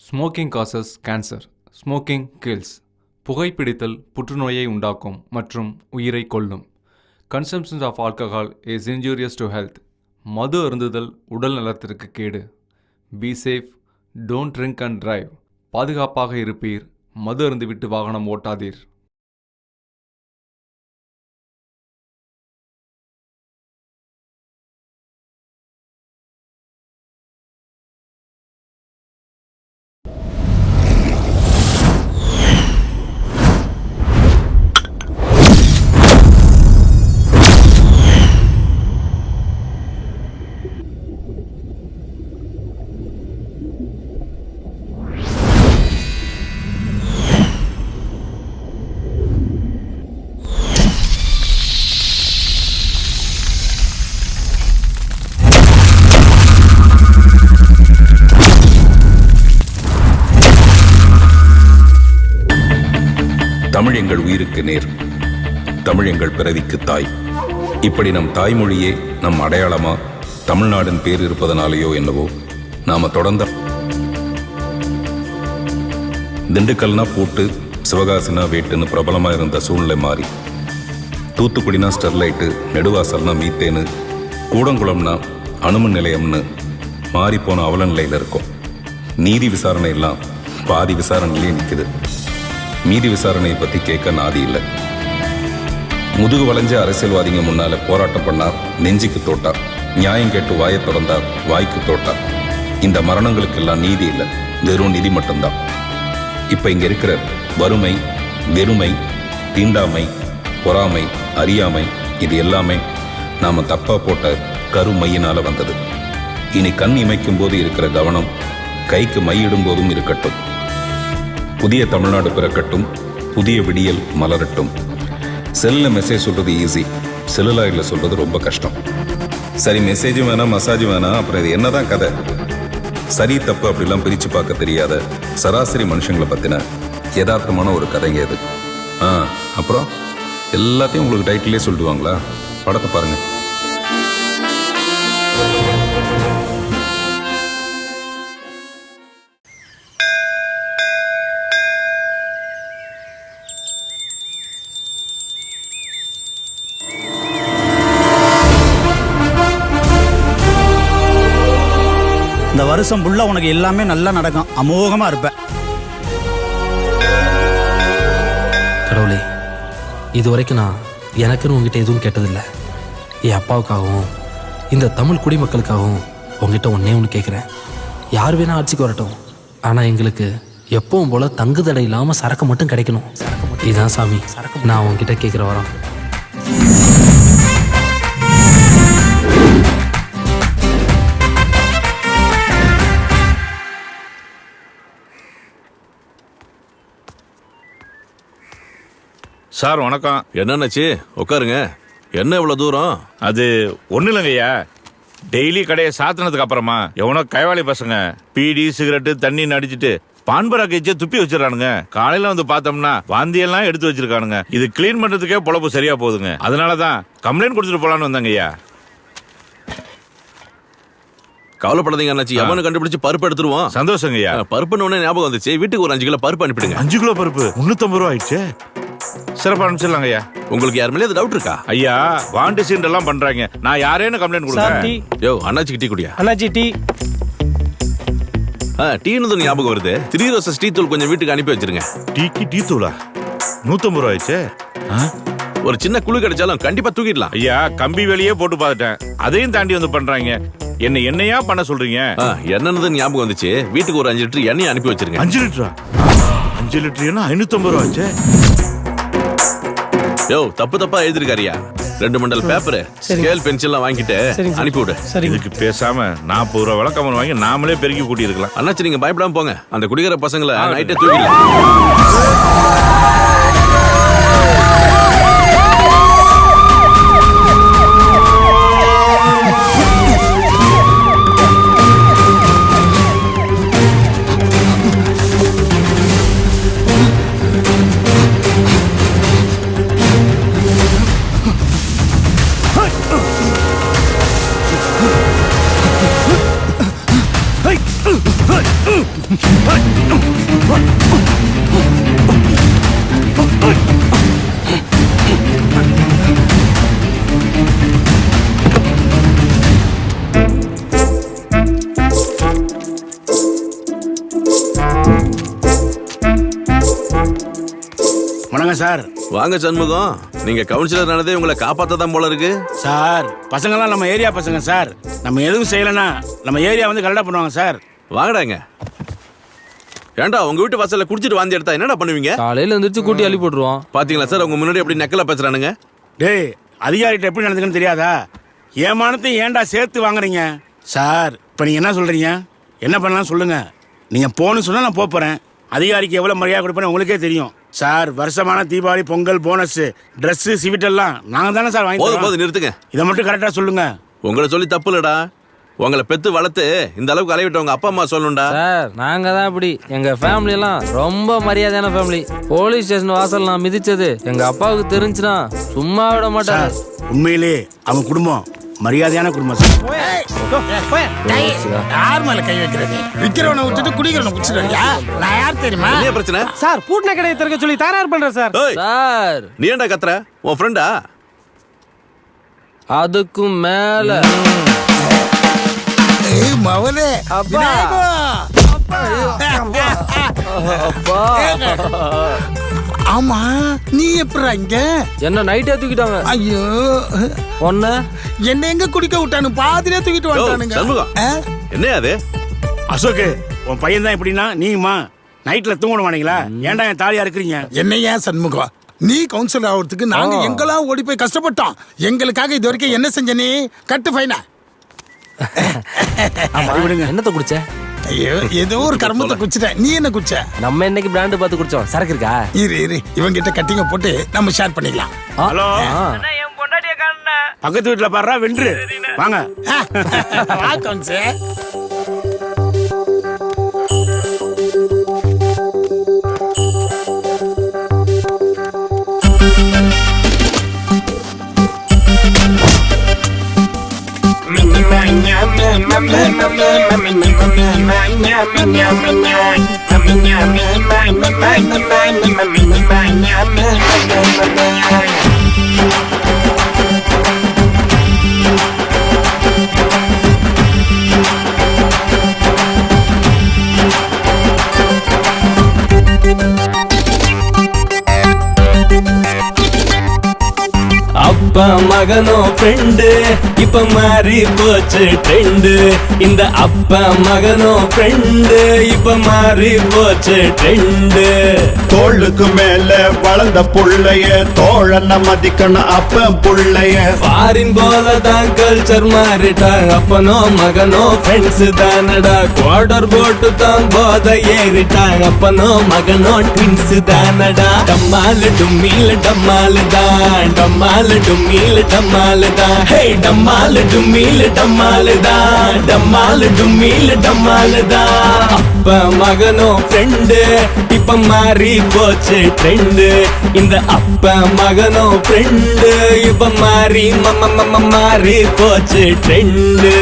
Smoking causes cancer. Smoking kills. புகைப்பிடித்தல் புற்றுநோயை உண்டாக்கும் மற்றும் உயிரை கொல்லும். Consumption of alcohol is injurious to health. மது அருந்துதல் உடல் நலத்திற்கு கேடு. Be safe, don't drink and drive. பாதுகாப்பாக இருப்பீர். மது அருந்துவிட்டு வாகனம் ஓட்டாதீர். தமிழ் எங்கள் உயிருக்கு நேர், தமிழ் எங்கள் பிறவிக்கு தாய். இப்படி நம் தாய்மொழியே நம் அடையாளமா தமிழ்நாடின் பேர் இருப்பதனாலேயோ என்னவோ நாம தொடர்ந்த திண்டுக்கல்னா பூட்டு, சிவகாசினா வேட்டுன்னு பிரபலமா இருந்த சூழ்நிலை மாறி தூத்துக்குடினா ஸ்டெர்லைட்டு, நெடுவாசல்னா மீத்தேனு, கூடங்குளம்னா அணுமின் நிலையம்னு மாறி போன அவல நிலையில இருக்கும். நீதி விசாரணை எல்லாம் பாதி விசாரணையிலே நிற்குது. மீதி விசாரணையை பற்றி கேட்க நாதி இல்லை. முதுகு வளைஞ்ச அரசியல்வாதிங்க முன்னால போராட்டம் பண்ணார், நெஞ்சுக்கு தோட்டார். நியாயம் கேட்டு வாயை தொடர்ந்தார், வாய்க்கு தோட்டார். இந்த மரணங்களுக்கெல்லாம் நீதி இல்லை, வெறும் நிதி மட்டும்தான். இப்போ இங்கே இருக்கிற வறுமை, வெறுமை, தீண்டாமை, பொறாமை, அறியாமை, இது எல்லாமே நாம் தப்பாக போட்ட கருமையினால் வந்தது. இனி கண் இமைக்கும் போது இருக்கிற கவனம் கைக்கு மையிடும் போதும் இருக்கட்டும். புதிய தமிழ்நாடு பிறக்கட்டும், புதிய விடியல் மலரட்டும். செல்லில் மெசேஜ் சொல்கிறது ஈஸி, செல்லுலாரில் சொல்கிறது ரொம்ப கஷ்டம். சரி, மெசேஜும் வேணாம், மசாஜும் வேணாம், அப்புறம் இது என்னதான் கதை? சரி தப்பு அப்படிலாம் பிரித்து பார்க்க தெரியாத சராசரி மனுஷங்களை பற்றின யதார்த்தமான ஒரு கதைங்க இது. அப்புறம் எல்லாத்தையும் உங்களுக்கு டைட்டிலே சொல்லிடுவாங்களா? படத்தை பாருங்கள். இந்த வருஷம் ஃபுல்லா உனக்கு எல்லாமே நல்லா நடக்கும், அமோகமா இருப்ப. கடவுளே, இது வரைக்கும் நான் எனக்குன்னு உங்ககிட்ட எதுவும் கேட்டதில்லை. என் அப்பாவுக்காகவும் இந்த தமிழ் குடிமக்களுக்காகவும் உங்ககிட்ட ஒன்னே ஒன்று கேட்குறேன். யார் வேணா ஆட்சிக்கு வரட்டும், ஆனால் எங்களுக்கு எப்பவும் போல தங்குதடை இல்லாமல் சரக்கு மட்டும் கிடைக்கணும். இதுதான் சாமி நான் உங்ககிட்ட கேட்குற வரோம். சார் வணக்கம். என்னன்னாச்சு? உட்காருங்க. என்ன இவ்வளோ தூரம்? அது ஒன்றும் இல்லைங்கய்யா, டெய்லி கடையை சாத்தினதுக்கு அப்புறமா எவனோ கைவாளி பசங்க பீடி சிகரெட்டு தண்ணி அடிச்சுட்டு பான்பரா கழிச்சே துப்பி வச்சிடறானுங்க. காலையில வந்து பார்த்தோம்னா வாந்தியெல்லாம் எடுத்து வச்சிருக்கானுங்க. இது கிளீன் பண்றதுக்கே பொழப்பு சரியா போகுதுங்க. அதனாலதான் கம்ப்ளைண்ட் கொடுத்துட்டு போலான்னு வந்தாங்க ஐயா. கவலைப்படாதீங்க அண்ணாச்சி, எவனு கண்டுபிடிச்சு பருப்பு எடுத்துருவோம். சந்தோஷங்க ஐயா. பருப்புன்னு ஞாபகம் வந்துச்சு, வீட்டுக்கு ஒரு 5 கிலோ பருப்பு அனுப்பிடுங்க. 5 கிலோ பருப்பு 350 ரூபா ஆயிடுச்சு. சிறப்பா அனுப்பிச்சிடலாங்க ஐயா. உங்களுக்கு யார் மேலே டவுட் இருக்கா? ஐயா, வாண்டி சீண்ட் எல்லாம் பண்றாங்க. நான் யாரேன்னு கம்ப்ளைண்ட் கொடுக்குறேன். யோ அண்ணாச்சிக்கு டீ குடியா? அண்ணாச்சி டீ. டீன்னு ஞாபகம் வருது. 3 ரோசஸ் டீ தூள் கொஞ்சம் வீட்டுக்கு அனுப்பி வச்சிருங்க. டீக்கு டீ தூளா? 150 ரூபா ஆயிடுச்சு. ஒரு சின்ன குழு கிடைச்சாலும் கண்டிப்பா தூக்கிடலாம். ஐயா, கம்பி வேலையே போட்டு பார்த்துட்டேன், அதையும் தாண்டி வந்து பண்றாங்க. என்னையா பண்ண சொல்றீங்க? என்னன்னு ஞாபகம் வந்துச்சு, வீட்டுக்கு ஒரு 5 லிட்டர் எண்ணெய் அனுப்பி வச்சிருங்க. 5 லிட்டரா? 5 லிட்டர் என்ன 550 ரூபா ஆச்சு? யோ தப்பா எழுதிருக்காரியா? 2 மண்டல் பேப்பர், ஸ்கேல் பென்சில்லாம் வாங்கிட்டு அனுப்பி விடு. இதுக்கு பேசாம 40 ரூபா விளக்கமன் வாங்கி நாமளே பெருக்கி கூட்டி இருக்கலாம். அண்ணாச்சி நீங்க பயப்படாம போங்க, அந்த குடிக்கிற பசங்களை நைட்டே தூக்கிடலாம். Hey! வணக்கம் சார். வாங்க சண்முகம், நீங்க கவுன்சிலர் ஆனதே உங்களை காப்பாத்த தான் போல இருக்கு. சார் பசங்கெல்லாம் நம்ம ஏரியா பசங்க சார். நம்ம எதுவும் செய்யலைன்னா நம்ம ஏரியா வந்து கரெக்டாக பண்ணுவாங்க சார். வாங்கடாங்க. ஏன்டா உங்க வீட்டு வாசல்ல குடிச்சிட்டு வாந்தி எடுத்தா என்னடா பண்ணுவீங்க? காலையில எந்திரிச்சு கூட்டி அள்ளி போட்டுருவோம். பாத்தீங்களா சார், உங்க முன்னாடி எப்படி நக்கலா பேசுறானுங்க. டேய், அதிகாரிகிட்ட எப்படி நடந்துக்குன்னு தெரியாதா? ஏமானத்தையும் ஏன்டா சேர்த்து வாங்குறீங்க சார்? இப்போ நீங்கள் என்ன சொல்கிறீங்க? என்ன பண்ணலாம் சொல்லுங்க. நீங்கள் போகணுன்னு சொன்னால் நான் போகிறேன். அதிகாரிக்கு எவ்வளோ மரியாதை கொடுப்பேன்னு உங்களுக்கே தெரியும் சார். வருஷமான தீபாவளி, பொங்கல், போனஸ், ட்ரெஸ்ஸு, சிவிட்டெல்லாம் நாங்கள் தானே சார் வாங்கி போது நிறுத்துங்க. இதை மட்டும் கரெக்டாக சொல்லுங்க. உங்களை சொல்லி தப்பு இல்லடா. உங்களை பெத்து வளர்த்து இந்த அளவுக்கு அலைவிட்ட உங்க அப்பா அம்மா சொல்லணும்டா. சார் நாங்க தான் இப்படி. எங்க ஃபேமிலி எல்லாம் ரொம்ப மரியாதையான ஃபேமிலி. போலீஸ் ஸ்டேஷன் வாசல் நான் மிதிச்சது எங்க அப்பாவுக்கு தெரிஞ்சுனா சும்மா விட மாட்டார். உண்மையிலே அவங்க குடும்பம் மரியாதையான குடும்பம் சார். யார் மேல கை வைக்கிறது? விக்கிறவனை விட்டுட்டு குடிக்கிறவனை குடிச்சிடுறியா? நான் யார் தெரியுமா? என்ன பிரச்சனை சார்? பூட்டின கடையை திறக்க சொல்லி தயார் பண்ற சார். சார் நீ ஏன்டா கத்துற? உன் ஃப்ரெண்டா? அதுக்கும் மேல மவனே ஆமா, நீ எப்படா இங்க? என்ன நைட்டே தூக்கிட்டாங்க. ஐயோ, ஒன்ன என்ன எங்க குடிக்க விட்டானு? பாதிலே தூக்கிட்டு வந்துட்டானுங்க. சண்முகம், என்ன அது? அசோக்கு, உன் பையன் தான் எப்படின்னா நீமா நைட்ல தூங்க மாட்டீங்களா? ஏன்டா என் தாலியா இருக்கிறீங்க? என்ன ஏன் சண்முகம், நீ கவுன்சிலர் ஆகிறதுக்கு நாங்க எங்கெல்லாம் ஓடி போய் கஷ்டப்பட்டோம். எங்களுக்காக இது வரைக்கும் என்ன செஞ்ச நீ? கட்டு ஃபைனா. என்னத்த குடிச்ச? ஐயோ, ஏதோ ஒரு கர்மத்தை குடிச்சிட்டேன். நீ என்ன குடிச்ச? நம்ம என்னைக்கு பிராண்டு பார்த்து குடிச்சோம். சரக்கு இருக்கா? இரு இவங்கிட்ட கட்டிங்க போட்டு நம்ம ஷேர் பண்ணிக்கலாம். ஹலோ, பக்கத்து வீட்டுல பாடுறா வென்று வாங்க. அப்பா மகனோ ஃப்ரெண்டு, இப்ப மாறி போச்சு ட்ரெண்டு. இந்த அப்பா மகனோ ஃப்ரெண்டு, இப்ப மாறி போச்சு ட்ரெண்டு. தோளுக்கு மேல வளர்ந்த புள்ளைய தோழன மதிக்கணும். அப்ப புள்ளைய ஃபாரின் போலதான் கல்ச்சர் மாறிட்டாங்க. அப்பனோ மகனோ ஃப்ரெண்ட்ஸ் தானடா. குவார்டர் போட்டு தான் போத ஏறிட்டாங்க. அப்பனோ மகனோ ட்வின்ஸ் தானடா. டம்மாலு டும்மில டம்மாலு தான், டம்மாலு டும்மில டம்மாலு தான். ஹே டம்மாலு டும்மில டம்மாலு தான், டம்மாலு டும்மில டம்மாலு தான். அப்ப மகனோ ஃப்ரெண்டு, இப்ப மாறி போச்சு ட்ரெண்டு. இந்த அப்ப மகனோ ஃப்ரெண்டு, இப்ப மாறி மாறி போச்சு ட்ரெண்டு.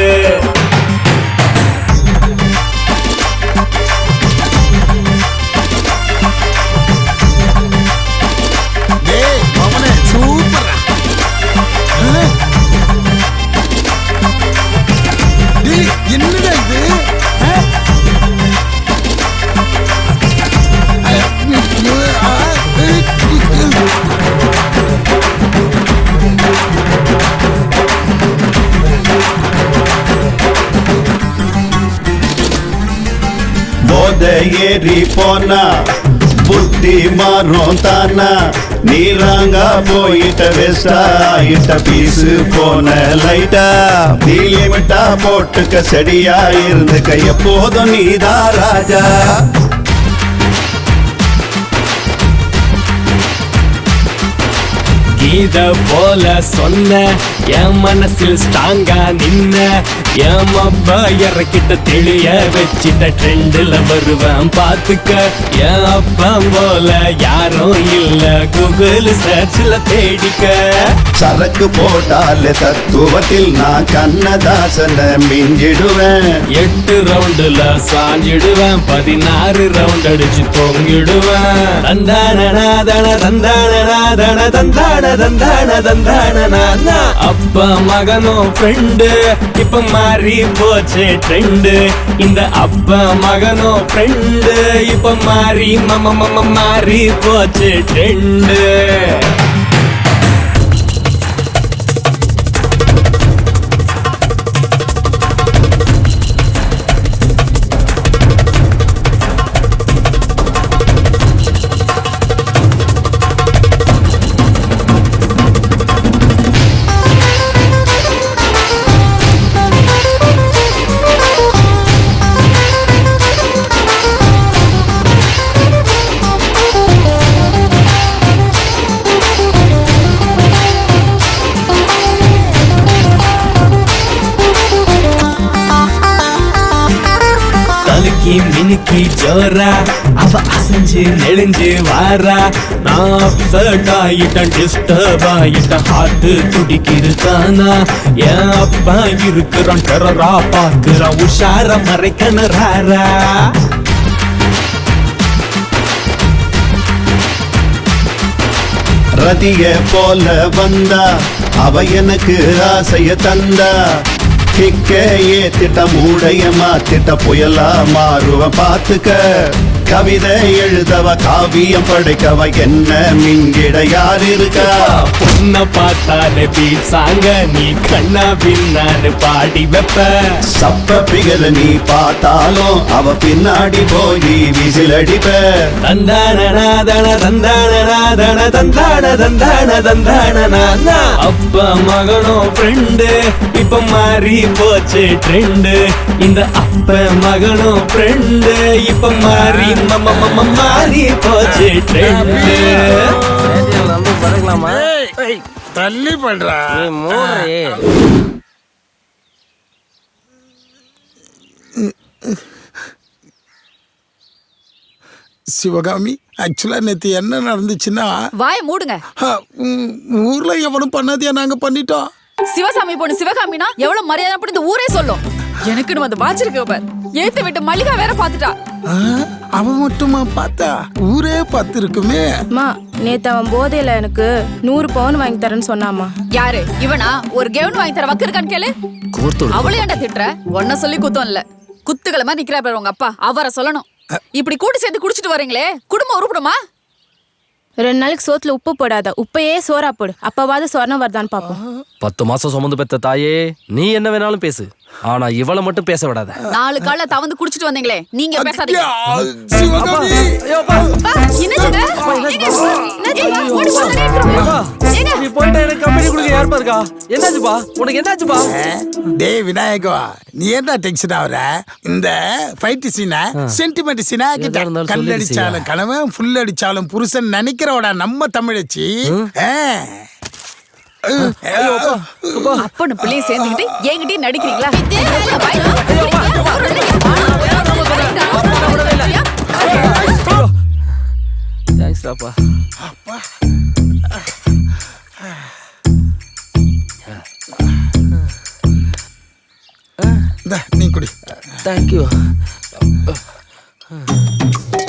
என்னடா இது? போத ஏறி போனா புத்தி மாறும் தானா. நீராங்க போயிட்ட வேஸ்டா ஆயிட்ட பீசு போன லைட்டா. நீ லிமிட்டா போட்டுக்க செடியா இருந்துக்க எப்போதும் நீதான் ராஜா. இத போல சொன்ன என் மனசில் ஸ்ட்ராங்கா நின்ன என் அப்பா இறக்கிட்ட தெளிய வச்சிட்ட ட்ரெண்டுல வருவேன் பாத்துக்க என் அப்பா போல யாரும் இல்ல கூகுள் சர்ச்ல தேடிக்க சரக்கு போட்டாலே தத்துவத்தில் நான் கண்ணதாசன மிஞ்சிடுவேன் 8 ரவுண்டுல சாஞ்சிடுவேன் 16 ரவுண்ட் அடிச்சு தொங்கிடுவேன் தந்தான தந்தான தந்தான தந்தான தந்தான அப்பா மகனும் ஃப்ரெண்டு இப்ப மாறி போச்சு ட்ரெண்டு இந்த அப்பா மகனும் ஃப்ரெண்டு இப்ப மாறி மாறி போச்சு ட்ரெண்டு மினுக்கி ஜோரா அவ அசைஞ்சு நெளிஞ்சு வாரா நான் அப்செட் ஆயிட்டேன் டிஸ்டர்ப் ஆயிட்டேன் ஹார்ட் துடிக்குது தானா என் அப்பா இருக்கிறான் டெரரா பாக்குறான் உஷார மறைக்கணராரா ரதிய போல வந்தா அவ எனக்கு ஆசைய தந்தா கிக்க ஏத்திட்ட மூடைய மாத்திட்ட புயலா மாறுவ பாத்துக்க கவிதை எழுதவ காவியம் படைக்கவ என்ன மிங்கிட யார் இருக்கா பொண்ண பார்த்தாலே பீட் சாங்க நீ கண்ணா பின்னான்னு பாடி வைப்ப சப்ப பிகல நீ பார்த்தாலும் அவ பின்னாடி போய் விசில் அடிப்ப தந்தான தந்தான தந்தான தந்தான அப்பா மகனும் ஃப்ரெண்டு இப்ப மாறி போச்சு ட்ரெண்டு இந்த அப்பா மகனும் ஃப்ரெண்டு இப்ப மாறி மாறி போச்சு ட்ரெண்டு தள்ளி பண்றா சிவகாமி ஆக்சுவலா நேத்து என்ன நடந்துச்சுன்னா வாய மூடுங்க. ஊர்ல எவனும் பண்ணாதியா நாங்க பண்ணிட்டோம். சிவசாமி பொண்ணு சிவகாமினா எவ்வளவு மரியாதை அப்படி இந்த ஊரே சொல்லும். எனக்குன்னு வந்து பாச்சிருக்க ஏத்து விட்டு மல்லிகா வேற பாத்துட்டா. அவன் மட்டுமா பார்த்தா ஊரே பார்த்து இருக்குமே. நேத்து அவன் போதையில எனக்கு 100 பவுன் வாங்கி தரேன்னு சொன்னாமா. யாரு இவனா? ஒரு கவுன் வாங்கி தர வக்கு இருக்கான்னு கேளு. அவளே ஏன்டா திட்டுற? ஒன்ன சொல்லி குத்தம் இல்ல, குத்துக்களை மாதிரி நிக்கிறா பாரு உங்க அப்பா, அவரை சொல்லணும். இப்படி கூட்டு சேர்ந்து குடிச்சிட்டு வரீங்களே, குடும்பம் உருப்படுமா? 2 நாளைக்கு சோத்துல உப்பு போடாத, உப்பையே சோறா போடு, அப்பவாது சொர்ணம் வருதான்னு பாப்போம். 10 மாசம் சுமந்து பெத்த தாயே, நீ என்ன வேணாலும் பேசு, ஆனா இவளை மட்டும் பேச விடாத. 4 கால தவந்து குடிச்சிட்டு வந்தீங்களே, நீங்க பேசாதீங்க. டேய் விநாயகா, நீ என்ன டென்ஷன் ஆகுற? இந்த ஃபைட் சீனா சென்டிமெண்ட் சீனா கிட்ட கல்லடிச்சாலும் கணவன் ஃபுல் அடிச்சாலும் புருஷன் நினைக்கிறவடா நம்ம தமிழச்சி. அப்பனு பிள்ளையும் சேர்ந்துக்கிட்டு என்கிட்ட நடிக்கிறீங்களா? நீ குடி. தேங்க்யூ.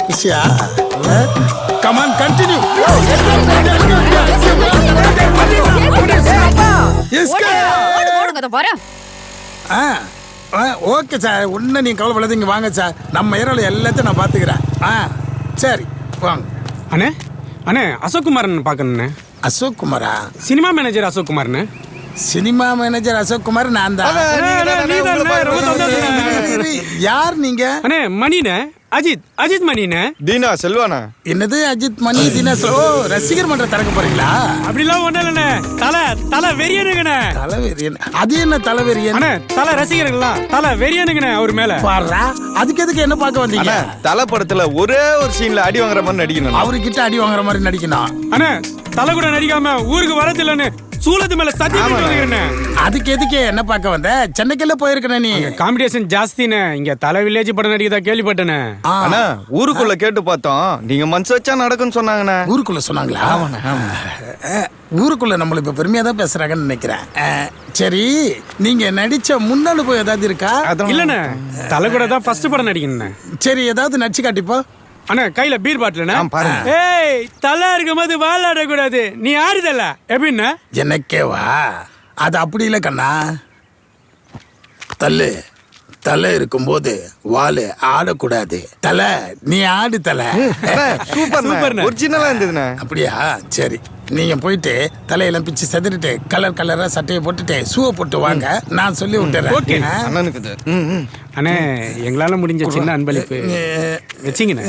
விஷயா கமான் கண்டினியூ. ஓகே சார், ஒன்னும் நீங்க கவலைப்படாதீங்க, வாங்க சார், நம்ம ஏரியாவில் எல்லாத்தையும் நான் பார்த்துக்கிறேன். சரி வாங்க. அண்ணே அண்ணே அசோக் குமாரன் பார்க்கணுண்ணே. அசோக் குமாரா? சினிமா மேனேஜர் அசோக் குமார்ண்ணே. சினிமா மேனேஜர் அசோக் குமார் நான் தான். யார் நீங்க? அண்ணே மணிண்ணே, அஜித் மணிண்ணே. தீனா செல்வானா? என்னது அஜித் மணி தீனா? ஓ, ரசிகர் மன்றம் திறக்க போறீங்களா? அப்படிலாம் ஒண்ணு இல்லண்ணே, தலை வெறியனுங்கண்ணே. தலை வெறியன்? அது என்ன தலை வெறியன்? அண்ணே தலை ரசிகர்கள்லாம் தலை வெறியனுங்கண்ணே அவர் மேல. பாடுறா, அதுக்கு எதுக்கு என்ன பார்க்க வந்தீங்க? தலை படத்துல ஒரே ஒரு சீன்ல அடி வாங்குற மாதிரி நடிக்கணும். அவர்கிட்ட அடி வாங்குற மாதிரி நடிக்கணும். அண்ணே தலை கூட நடிக்காம ஊருக்கு வரதில்லன்னு சூலத்து மேல சத்தியம் பண்ணிட்டு அதுக்கு எதுக்கு என்ன பார்க்க வந்த? சென்னைக்கெல்லாம் போயிருக்கேன் நீ. காம்படிஷன் ஜாஸ்தின்னு இங்க தலை வில்லேஜ் படம் நடிக்கதா கேள்விப்பட்டேனே. அண்ணா ஊருக்குள்ள கேட்டு பார்த்தோம், நீங்க மனசு வச்சா நடக்கும்னு சொன்னாங்கண்ணே. ஊருக்குள்ள சொன்னாங்களா? ஊருக்குள்ள நம்மள இப்ப பெருமையா தான் பேசுறாங்கன்னு நினைக்கிறேன். சரி, நீங்க நடிச்ச முன் அனுபவம் ஏதாவது இருக்கா? இல்லண்ணே, தலை கூட தான் ஃபர்ஸ்ட் படம் நடிக்கணும். சரி, ஏதாவது நடிச்சு காட்டிப்போ. அண்ணா கையில பீர் பாட்டில். ஏய், தலை இருக்கும் போது வாழாட கூடாது. நீ ஆடுதல்ல எப்படின்னா? எனக்கேவா? அது அப்படி இல்லை கண்ணா. தலை இருக்கும்போது வாலு ஆடக்கூடாது. தலை நீ ஆடு தலை. சூப்பர் ஒரிஜினலா இருந்ததுண்ணே. அப்படியா? சரி, நீங்க போயிட்டு தலையெல்லாம் பிச்சு செதறிட்டு கலர் கலரா சட்டையை போட்டுட்டு ஷூவை போட்டு வாங்க, நான் சொல்லி விட்டுறேன். அண்ணே, எங்களால முடிஞ்ச சின்ன அன்பளிப்பு வச்சிங்கண்ணே.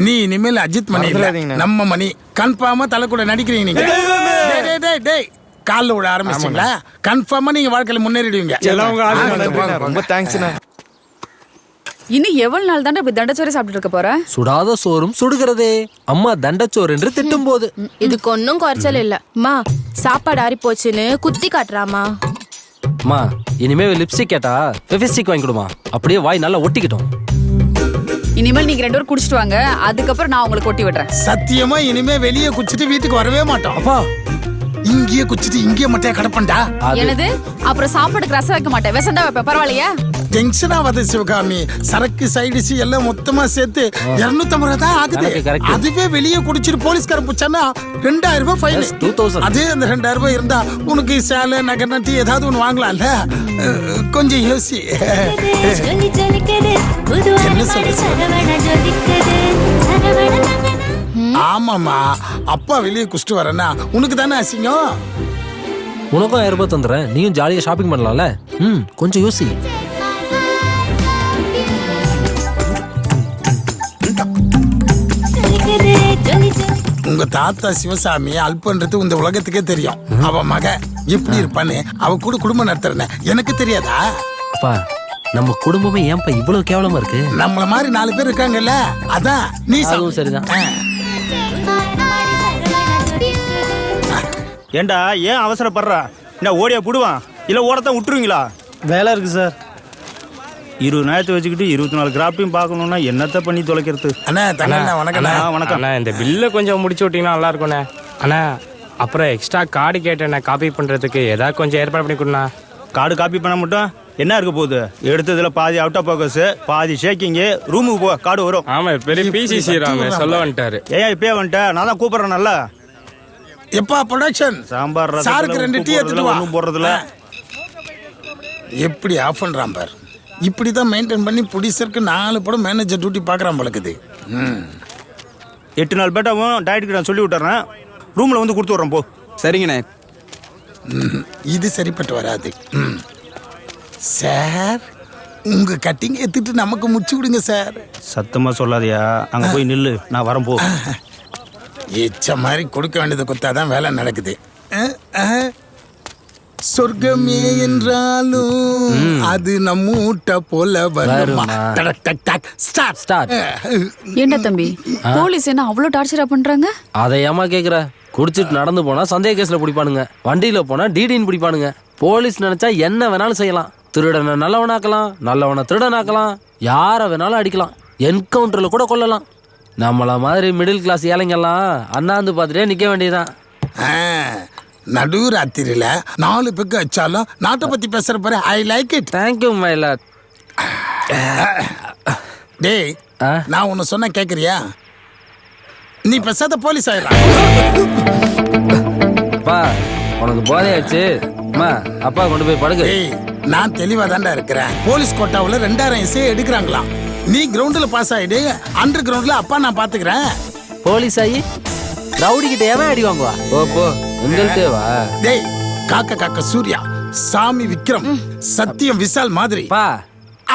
நீ இனிமேல் அஜித் மணி இல்ல, நம்ம மணி. கன்ஃபார்மா தலை கூட நடிக்கிறீங்க நீங்க. டேய் காலில் விட ஆரம்பிச்சிங்களா? கன்ஃபார்மா நீங்க வாழ்க்கையில முன்னேறிடுவீங்க. ரொம்ப தேங்க்ஸ்ண்ணே. இன்னும் எவ்வளவு நாள் தானே இப்படி தண்டச்சோறு சாப்பிட்டு இருக்க போற? சுடாத சோறும் சுடுகிறதே அம்மா தண்டச்சோறு என்று திட்டும் போது. இதுக்கு ஒன்னும் குறைச்சல் இல்ல. மா சாப்பாடு ஆறி போச்சுன்னு குத்தி காட்டுறாமா. அம்மா இனிமே லிப்ஸ்டிக் கேட்டா ஃபெவிஸ்டிக் வாங்கி கொடுமா, அப்படியே வாய் நல்லா ஒட்டிக்கிட்டோம். இனிமேல் நீங்க 2 பேரும் குடிச்சிட்டு வாங்க, அதுக்கப்புறம் நான் உங்களுக்கு கொட்டி விடுறேன். சத்தியமா இனிமே வெளியே குடிச்சிட்டு வீட்டுக்கு வரவே மாட்டோம். அப்பா இங்கேயே குச்சிட்டு இங்கேயே மட்டும் கடப்பண்டா. என்னது? அப்புறம் சாப்பாடுக்கு ரசம் வைக்க மாட்டேன், விஷம் தான் வைப்பேன். பரவாயில்லையா? டென்ஷன் ஆகாது சிவகாமி. சரக்கு சைடிஸ் எல்லாம் மொத்தமா சேர்த்து 250 ரூபா தான் ஆகுது. அதுவே வெளியே குடிச்சிட்டு போலீஸ்கார புச்சானா 2000 ரூபாய் ஃபைன். அதே அந்த 2000 ரூபாய் இருந்தா உனக்கு சேலை நகை நட்டி ஏதாவது ஒன்று வாங்கலாம்ல. கொஞ்சம் யோசி. என்ன சொல்ல? ஆமாமா, அப்பா வெளியே குடிச்சிட்டு வரேன்னா உனக்கு தானே அசிங்கம். உனக்கும் 1000 ரூபாய் தந்துடுறேன், நீயும் ஜாலியா ஷாப்பிங் பண்ணலாம்ல. கொஞ்சம் யோசி. உங்க தாத்தா சிவசாமி அல்பன்றது இந்த உலகத்துக்கே தெரியும். அவ மக எப்படி இருப்பான்னு அவ கூட குடும்பம் நடத்துறேன்னு எனக்கு தெரியாதா? அப்பா நம்ம குடும்பமே ஏன்பா இவ்வளவு கேவலமா இருக்கு? நம்மள மாதிரி 4 பேர் இருக்காங்கல்ல, அதான் நீ சரிதான். ஏண்டா ஏன் அவசரப்படுறா? என்ன ஓடியா புடுவான் இல்ல ஓடத்தான் விட்டுருவீங்களா? வேலை இருக்கு சார். 20 நேரத்தை வச்சுக்கிட்டு 24 கிராஃப்டையும் பார்க்கணும்னா என்னத்த பண்ணி தொலைக்கிறது? அண்ணா வணக்கம். வணக்கம். இந்த பில்லை கொஞ்சம் முடிச்சு விட்டீங்கன்னா நல்லா இருக்கும்ண்ணே. அண்ணா அப்புறம் எக்ஸ்ட்ரா கார்டு கேட்டேண்ணே, காப்பி பண்ணுறதுக்கு ஏதாவது கொஞ்சம் ஏற்பாடு பண்ணி கொடுண்ணா. கார்டு காப்பி பண்ண மட்டும் என்ன இருக்க போகுது? எடுத்ததுல பாதி அவுட் ஆஃப் ஃபோக்கஸ், பாதி ஷேக்கிங்கு. ரூமுக்கு போ, கார்டு வரும். ஆமாம், பெரிய பிசிசி சொல்ல வந்துட்டாரு. ஏன் இப்பயே வந்துட்டேன்? நான் தான் கூப்பிட்றேன். நல்லா எப்பா ப்ரொடக்ஷன் சாம்பார் சாருக்கு 2 டீ எடுத்துட்டு வா. ஒன்றும் போடுறதில்ல. எப்படி ஆஃப் பண்றான் பார். இப்படி தான் மெயின்டைன் பண்ணி ப்ரொடியூசருக்கு 4 படம் மேனேஜர் டியூட்டி பார்க்குறான் பழக்குது. 8 நாள் பேட்டாவும் டயட்டுக்கு நான் சொல்லி விட்டுறேன். ரூமில் வந்து கொடுத்து விட்றேன் போ. சரிங்கண்ணே. இது சரிப்பட்டு வராது. சார், உங்க கட்டிங் எடுத்துட்டு நமக்கு முச்சு விடுங்க சார். சத்தமாக சொல்லாதையா, அங்கே போய் நில்லு, நான் வரேன் போ. எச்ச மாதிரி கொடுக்க வேண்டியது கொடுத்தாதான் வேலை நடக்குது. சொர்க்கமே என்றாலும் அது நம்மூட்ட போல வருமா. என்ன தம்பி, போலீஸ் என்ன அவ்வளவு டார்ச்சரா பண்றாங்க? அதை ஏமா கேக்குற? குடிச்சிட்டு நடந்து போனா சந்தேக கேஸ்ல பிடிப்பானுங்க, வண்டியில போனா டிடின்னு பிடிப்பானுங்க. போலீஸ் நினைச்சா என்ன வேணாலும் செய்யலாம். திருடனை நல்லவனாக்கலாம், நல்லவனை திருடனாக்கலாம், யாரை வேணாலும் அடிக்கலாம், என்கவுண்டர்ல கூட கொல்லலாம். நம்மள மாதிரி மிடில் கிளாஸ் ஏழைங்கெல்லாம் அண்ணாந்து பார்த்துட்டே நிக்க வேண்டியதுதான். நடு ராத்திரியில 4 பேருக்கு வச்சாலும் நாட்டை பத்தி பேசுற பாரு. I like it. Thank you my Lord. டேய், நான் உன்னை சொன்ன கேக்குறியா? நீ பேசாத போலீஸ் ஆயிரா. பா உனக்கு போதையாச்சு. அப்பா கொண்டு போய் படுக்க. நான் தெளிவா தாண்டா இருக்கிறேன். போலீஸ் கோட்டாவுல 2000 எஸ்ஏ எடுக்கிறாங்களாம். நீ கிரவுண்ட்ல பாஸ் ஆயிடு, அண்டர் கிரவுண்ட்ல அப்பா நான் பாத்துக்கிறேன். போலீஸ் ஆகி ரவுடி கிட்ட எவன் அடி வாங்குவா? போ உங்கள்கிட்ட வா. டேய், காக்க சூர்யா, சாமி விக்ரம், சத்தியம் விஷால் மாதிரி பா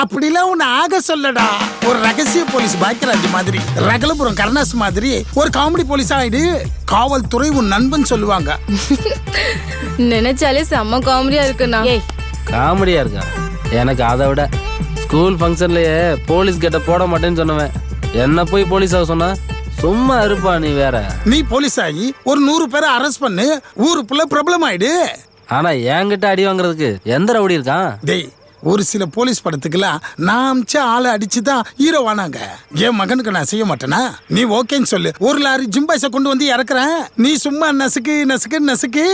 அப்படிலாம் உன்னை ஆக சொல்லடா. ஒரு ரகசிய போலீஸ் பாக்கியராஜ் மாதிரி, ரகலபுரம் கருணாஸ் மாதிரி ஒரு காமெடி போலீஸ் ஆயிடு. காவல்துறை உன் நண்பன் சொல்லுவாங்க. நினைச்சாலே செம்ம காமெடியா இருக்குண்ணா. காமெடியா இருக்கா? எனக்கு அதை விட ஸ்கூல் ஃபங்க்ஷன்லயே போலீஸ் கிட்ட போட மாட்டேன்னு சொன்னவன் என்ன போய் போலீஸ் ஆக சொன்னா? சும்மா இருப்பா நீ வேற. நீ போலீஸ் ஆகி ஒரு 100 பேரை அரெஸ்ட் பண்ணு, ஊருக்குள்ள ப்ராப்ளம் ஆயிடு. ஆனா என்கிட்ட அடி வாங்குறதுக்கு எந்த ரவுடி இருக்கான்? டேய், ஒரு சில போலீஸ் படத்துக்குலாம் நான் அமிச்ச ஆளை அடிச்சுதான் ஹீரோ ஆனாங்க. என் மகனுக்கு நான் செய்ய மாட்டேனா? நீ ஓகேன்னு சொல்லு, ஒரு லாரி ஜிம்பாய்ஸை கொண்டு வந்து இறக்குறேன். நீ சும்மா நசுக்கு நசுக்கு நசுக்கு.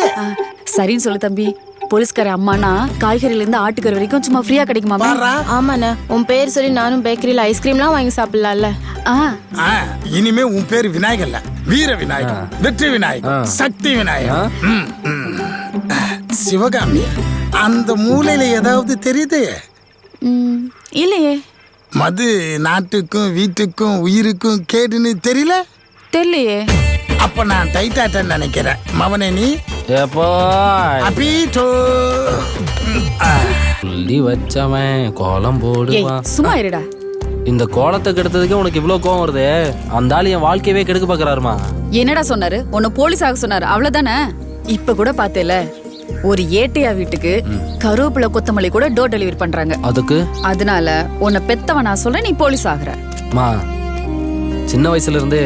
சரின்னு சொல்லு தம்பி. போலீஸ்கார அம்மானா காய்கறில இருந்து ஆட்டுக்கறி வரைக்கும் சும்மா ஃப்ரீயா கிடைக்குமா? ஆமாண்ணே, உன் பேர் சொல்லி நானும் பேக்கரியில ஐஸ்கிரீம்லாம் வாங்கி சாப்பிடலாம்ல. இனிமே உன் பேரு விநாயகர் இல்ல, வீர விநாயகர், வெற்றி விநாயகர், சக்தி விநாயகர். சிவகாமி, அந்த மூலையில ஏதாவது தெரியுது? இல்லையே. மது நாட்டுக்கும் வீட்டுக்கும் உயிருக்கும் கேடுன்னு தெரியல? தெரியலையே. அப்ப நான் டைட்டாட்டன் நினைக்கிறேன். மவனே நீ எப்போ சொல்லி வச்சவன் கோலம் போடுவான். சும்மா இருடா. இந்த கோலத்தை கெடுத்ததுக்கு உனக்கு இவ்வளவு கோவம் வருது? அந்த ஆளு என் வாழ்க்கையவே கெடுக்க பாக்குறாருமா. என்னடா சொன்னாரு? உன்னை போலீஸ் ஆக சொன்னாரு, அவ்வளவுதானே? இப்ப கூட பாத்தேல, ஒரு ஏட்டையா வீட்டுக்கு கருவேப்பிலை கொத்தமல்லி கூட டோர் டெலிவரி பண்றாங்க. அதுக்கு அதனால உன்னை பெத்தவன் நான் சொல்றேன், நீ போலீஸ் ஆகுற. மா, சின்ன வயசுல இருந்து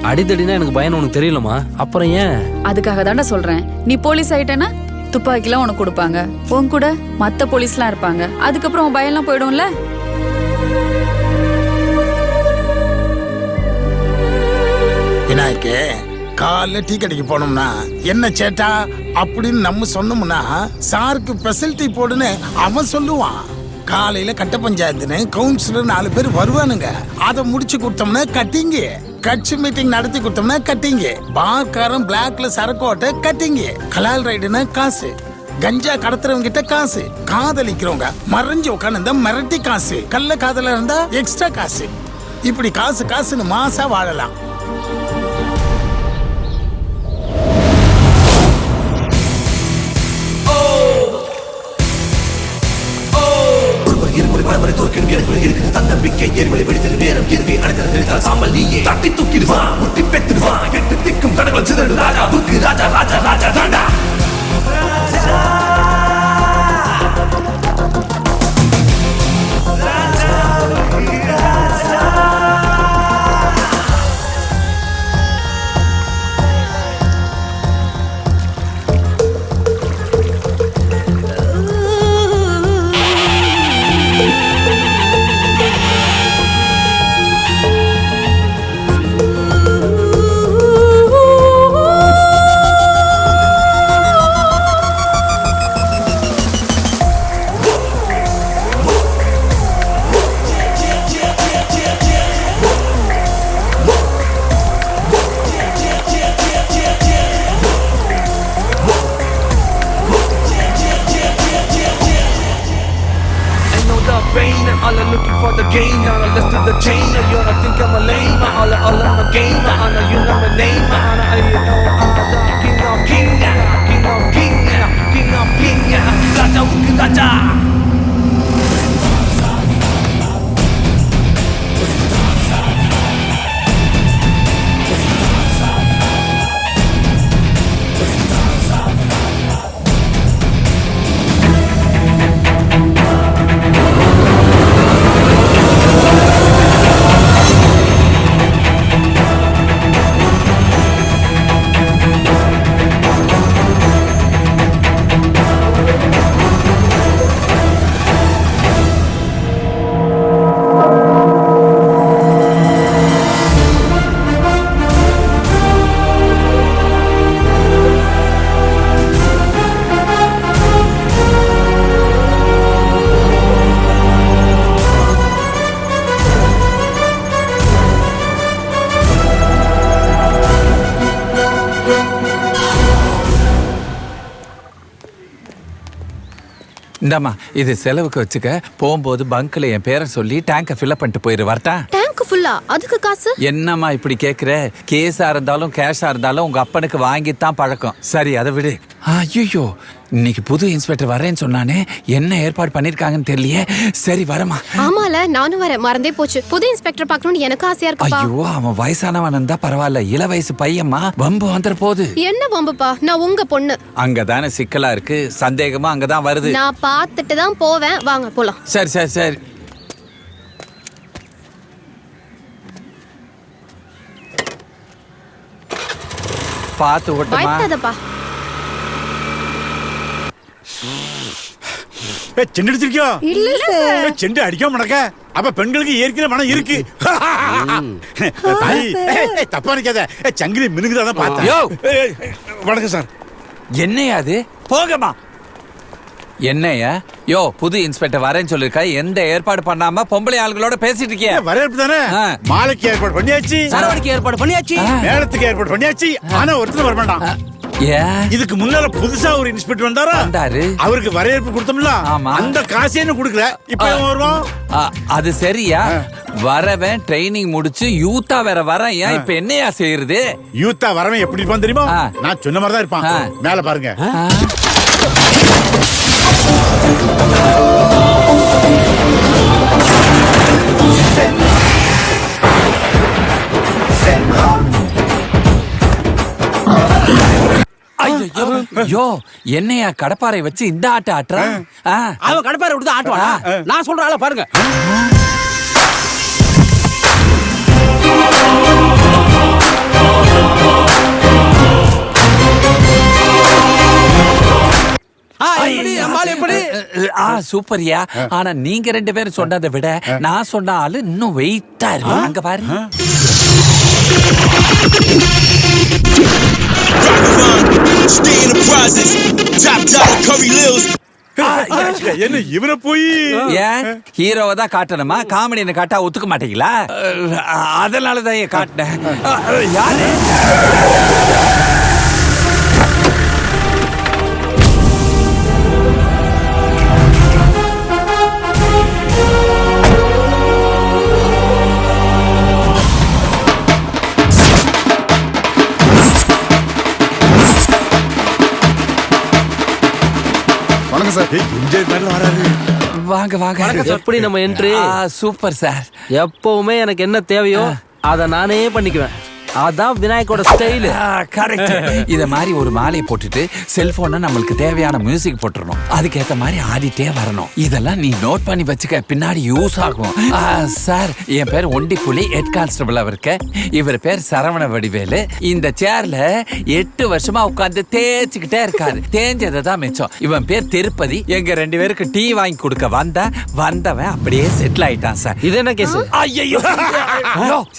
அடித்தடினா எனக்கு பயம் உனக்கு தெரியலமா? அப்புறம் ஏன்? அதுக்காக தாண்டா சொல்றேன். நீ போலீஸ் ஆயிட்டேன்னா துப்பாக்கிலாம் உனக்கு கொடுப்பாங்க, உன் கூட மத்த போலீஸ்லாம் இருப்பாங்க. அதுக்கப்புறம் உன் பயம்லாம் போயிடும்ல. விநாயகே, காலைல டீ கடைக்கு போனோம்னா என்ன சேட்டா அப்படின்னு நம்ம சொன்னோம்னா சாருக்கு ஸ்பெஷல் டீ போடுன்னு அவன் சொல்லுவான். காலையில கட்ட பஞ்சாயத்துன்னு கவுன்சிலர் 4 பேர் வருவானுங்க. அதை முடிச்சு கொடுத்தோம்னா கட்டிங்க. கட்சி மீட்டிங் நடத்தி கொடுத்தோம்னா கட்டிங்க. பார்க்காரன் பிளாக்ல சரக்கோட்டை கட்டிங்க. கலால் ரைடுனா காசு, கஞ்சா கடத்துறவங்க கிட்ட காசு, காதலிக்கிறவங்க மறைஞ்சு உட்காந்து மிரட்டி காசு, கள்ள காதல இருந்தா எக்ஸ்ட்ரா காசு. இப்படி காசு காசுன்னு மாசா வாழலாம். தன்னம்பிக்கை எரிமலை வெடித்தது நேரம் எதுவே அடைத்தது சாம்பல் நீயே தட்டி தூக்கிடுவான் முட்டி பெற்றுடுவான் எட்டு திக்கும் தடங்கள் சிதறு ராஜாவுக்கு ராஜா ராஜா ராஜா தாண்டா. All are looking for the gain, now let's do the chain. You don't think I'm a lame, all I'm a game. I know you know my name, I know you know I'm the king of king, king of king, king of king, Raja Uki Raja. இந்தாமா, இது செலவுக்கு வச்சுக்க. போகும்போது பங்க்ல என் பேரை சொல்லி டேங்கை fill up பண்ணிட்டு போயிரு. வரட்டா? டேங்க் ஃபுல்லா? அதுக்கு காசு? என்னம்மா இப்படி கேக்குற? கேஸா இருந்தாலும் கேஷா இருந்தாலும் உங்க அப்பனுக்கு வாங்கித்தான் பழக்கம். சரி, அதை விடு. ஐயோ, இன்னைக்கு புது இன்ஸ்பெக்டர் வரேன்னு சொன்னானே, என்ன ஏற்பாடு பண்ணிருக்காங்கன்னு தெரியலையே. சரி, வரமா? ஆமால, நானும் வரேன். மறந்தே போச்சு. புது இன்ஸ்பெக்டர் பார்க்கணும்னு எனக்கு ஆசையா இருக்குப்பா. ஐயோ, அவன் வயசானவன் இருந்தா பரவாயில்ல, இள வயசு பையம்மா. வம்பு வந்துற போது. என்ன வம்புப்பா? நான் உங்க பொண்ணு. அங்கதானே சிக்கலா இருக்கு. சந்தேகமா அங்கதான் வருது. நான் பார்த்துட்டு தான் போவேன். வாங்க போலாம். சரி சரி சரி. பார்த்து ஓட்டுமா. பயப்படாதப்பா. செண்டு அடிச்சிருக்கியோ? இல்ல சார். செண்டு அடிக்காம நடக்க. அப்ப பெண்களுக்கு ஏற்கனவே மனம் இருக்கு. தாய், தப்பா நிக்காத. சங்கிலி மினுக்குதான் பார்த்தேன். வணக்கம் சார். என்னையா அது? போகமா. என்னையா? யோ, புது இன்ஸ்பெக்டர் வரேன்னு சொல்லிருக்கா, எந்த ஏற்பாடு பண்ணாம பொம்பளை ஆளுகளோட பேசிட்டு இருக்கியா? வரவேற்பு தானே. மாலைக்கு ஏற்பாடு பண்ணியாச்சு, சரவணிக்கு ஏற்பாடு பண்ணியாச்சு, மேளத்துக்கு ஏற்பாடு பண்ணியாச்சு. ஆனா ஒருத்தர் வர வேண்டாம். இதுக்கு முன்னால புதுசா ஒரு இன்ஸ்பெக்டர் வந்தாரா? அவருக்கு வரவேற்பு கொடுத்தோம்ல, அந்த காசே இன்னும் கொடுக்கல. இப்ப வருவோம். அது சரியா? வரவன் ட்ரைனிங் முடிச்சு யூத்தா வேற வரேன். ஏன் இப்ப என்னையா செய்யறது? யூத்தா வரவன் எப்படி இருப்பான் தெரியுமா? நான் சொன்ன மாதிரி தான் இருப்பான். மேல பாருங்க. ஐயோ, என்னையா கடப்பாரை வச்சு இந்த ஆட்ட ஆட்டுறா? அவன் கடப்பாரை விட்டு ஆட்டுவானா? நான் சொல்ற ஆள பாருங்க. சூப்பர்யா. ஆனா நீங்க 2 பேரும் சொன்னதை விட நான் சொன்ன ஆளு இன்னும் வெயிட்டா இருக்கு. அங்க பாரு. என்ன இவரை போய் ஹீரோவை தான் காட்டணுமா? காமெடின்னு காட்டா ஒத்துக்க மாட்டீங்களா? அதனாலதான் காட்டினேன். யாரு? வாங்க வாங்க. எப்படி நம்ம என்ட்ரி? Super sir. எப்பவுமே எனக்கு என்ன தேவையோ அதை நானே பண்ணிக்குவேன். அதான் விநாயகோட ஸ்டைல். கரெக்ட். இத மாதிரி ஒரு மாலையை போட்டுட்டு செல்போனை நம்மளுக்கு தேவையான மியூசிக் போட்டுறணும். அதுக்கேற்ற மாதிரி ஆடிட்டே வரணும். இதெல்லாம் நீ நோட் பண்ணி வச்சுக்க, பின்னாடி யூஸ் ஆகும். சார், என் பேர் ஒண்டிப்புலி, ஹெட் கான்ஸ்டபிள். அவருக்கு இவர் பேர் சரவண வடிவேலு. இந்த சேர்ல 8 வருஷமா உட்கார்ந்து தேய்ச்சிக்கிட்டே இருக்காரு. தேஞ்சதை தான் மிச்சம். இவன் பேர் திருப்பதி. எங்க 2 பேருக்கு டீ வாங்கி கொடுக்க வந்தவன் அப்படியே செட்டில் ஆயிட்டான் சார். இது என்ன கேஸ்? ஐயோ,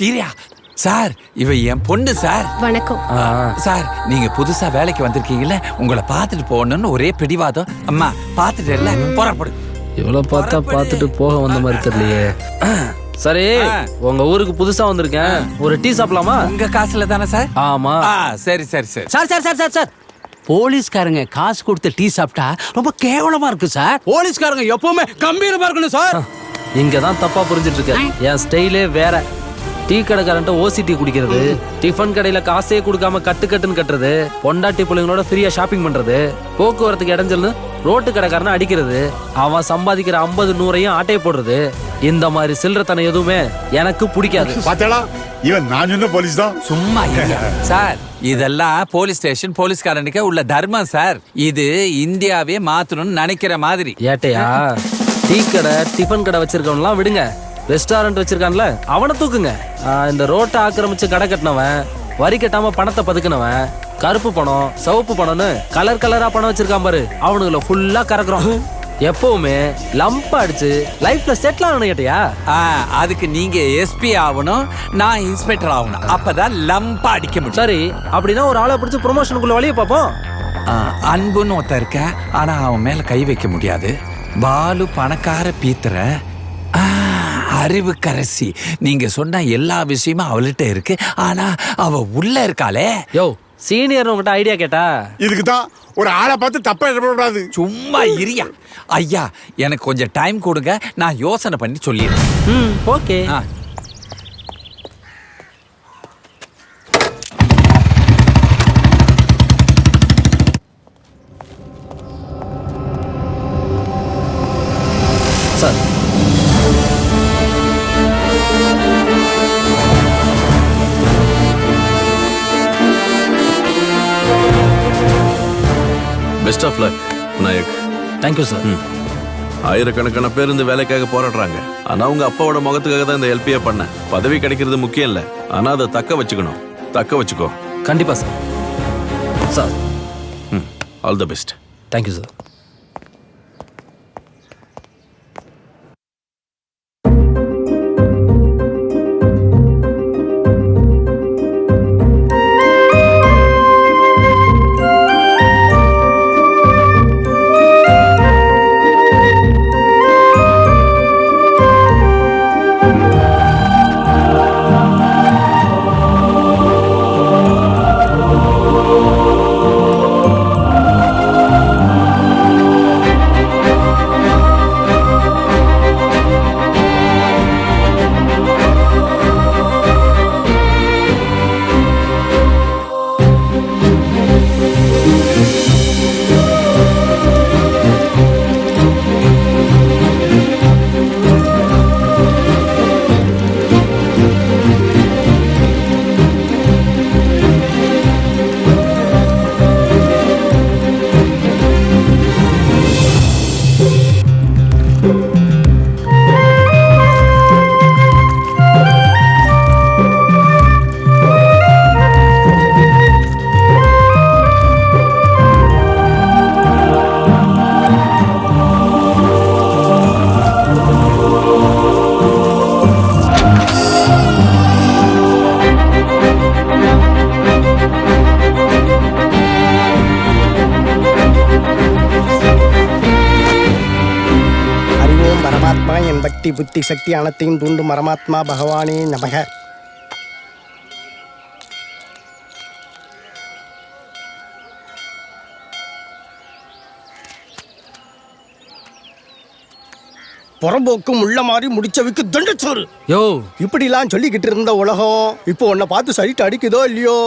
சீரியா சார், இவ என் பொண்ணு சார். வணக்கம் சார். நீங்க புதுசா வேலைக்கு வந்திருக்கீங்கல்ல, உங்களை பார்த்துட்டு போகணும்னு ஒரே பிடிவாதம். அம்மா பார்த்துட்டு இல்ல, புறப்படு. இவ்வளவு பார்த்தா பார்த்துட்டு போக வந்த மாதிரி தெரியலையே. சரி, உங்க ஊருக்கு புதுசா வந்திருக்கேன். ஒரு டீ சாப்பிடலாமா? உங்க காசுல தானே சார்? ஆமா. சரி சரி சரி. Sir sir sir sir sir, போலீஸ்காரங்க காசு கொடுத்து டீ சாப்பிட்டா ரொம்ப கேவலமா இருக்கு சார். போலீஸ்காரங்க எப்பவுமே கம்பீரமா இருக்கணும் சார். இங்கதான் தப்பா புரிஞ்சிட்டு இருக்க. என் ஸ்டைலே வேற. டீ கடைக்காரன்ட்ட ஓசி டீ குடிக்கிறது, டிஃபன் கடையில காசே கொடுக்காம கட்டுன்னு கட்டுறது, பொண்டாட்டி பிள்ளைங்களோட ஃப்ரீயா ஷாப்பிங் பண்றது, போக்குவரத்துக்கு இடைஞ்சல்னு ரோட்டு கடைக்காரனை அடிக்கிறது, அவன் சம்பாதிக்கிற 50 100ஐயும் ஆட்டையை போடுறது, இந்த மாதிரி சில்லறத்தனம் எதுவுமே எனக்கு பிடிக்காது. பாத்தேடா, இவன் நான் சொன்ன போலீஸ் தான். சும்மா சார், இதெல்லாம் போலீஸ் ஸ்டேஷன் போலீஸ்காரனுக்கே உள்ள தர்மம் சார். இது இந்தியாவே மாத்தணும்னு நினைக்கிற மாதிரி. ஏட்டையா, டீ கடை டிஃபன் கடை வச்சிருக்கவன்லாம் விடுங்க, ரெஸ்டாரண்ட் வச்சிருக்கான்ல அவனை தூக்குங்க. இந்த ரோட்டை ஆக்கிரமிச்சு கடை கட்டினவன், வரி கட்டாம பணத்தை பதுக்கினவன், கருப்பு பணம் சிவப்பு பணம்னு கலர் கலரா பணம் வச்சிருக்கான் பாரு, அவனுங்களை ஃபுல்லா கறக்குறோம். எப்பவுமே லம்ப் அடிச்சு லைஃப்ல செட்டில் ஆகணும். கேட்டியா? அதுக்கு நீங்க எஸ்பி ஆகணும், நான் இன்ஸ்பெக்டர் ஆகணும். அப்பதான் லம்பா அடிக்க முடியும். சரி, அப்படின்னா ஒரு ஆளை பிடிச்சி ப்ரொமோஷனுக்குள்ள வழியை பார்ப்போம். அன்புன்னு ஒருத்தன் இருக்க, ஆனா அவன் மேல கை வைக்க முடியாது. பாலு பணக்கார பீத்திர, அறிவு கரசி. நீங்க சொன்ன எல்லா விஷயமும் அவள்கிட்ட இருக்கு, ஆனா அவ உள்ள இருக்காளே. யோ, சீனியர் உங்ககிட்ட ஐடியா கேட்டா இதுக்கு தான் ஒரு ஆளை பார்த்து தப்பா எழுதக்கூடாது. சும்மா இரியா. ஐயா, எனக்கு கொஞ்சம் டைம் கொடுங்க, நான் யோசனை பண்ணி சொல்லிடுறேன். Okay. Sir, best of luck Nayak. Thank you sir. ஆயிரக்கணக்கான பேர் இந்த வேலைக்காக போராடுறாங்க. ஆனா உங்க அப்பாவோட முகத்துக்காக தான் இந்த ஹெல்ப்பே பண்ண. பதவி கிடைக்கிறது முக்கியம் இல்ல, ஆனா அதை தக்க வச்சுக்கணும். தக்க வச்சுக்கோ. கண்டிப்பா sir. Sir. All the best. Thank you sir. பக்தி புத்தி சக்தி அனைத்தையும் தூண்டும் பரமாத்மா பகவானே நமக. புறம்போக்கும் உள்ள மாதிரி முடிச்சவைக்கு தண்டச்சோறு. யோ, இப்படிலாம் சொல்லிக்கிட்டு இருந்த உலகம் இப்போ உன்னை பார்த்து சரிட்டு அடிக்குதோ இல்லையோ?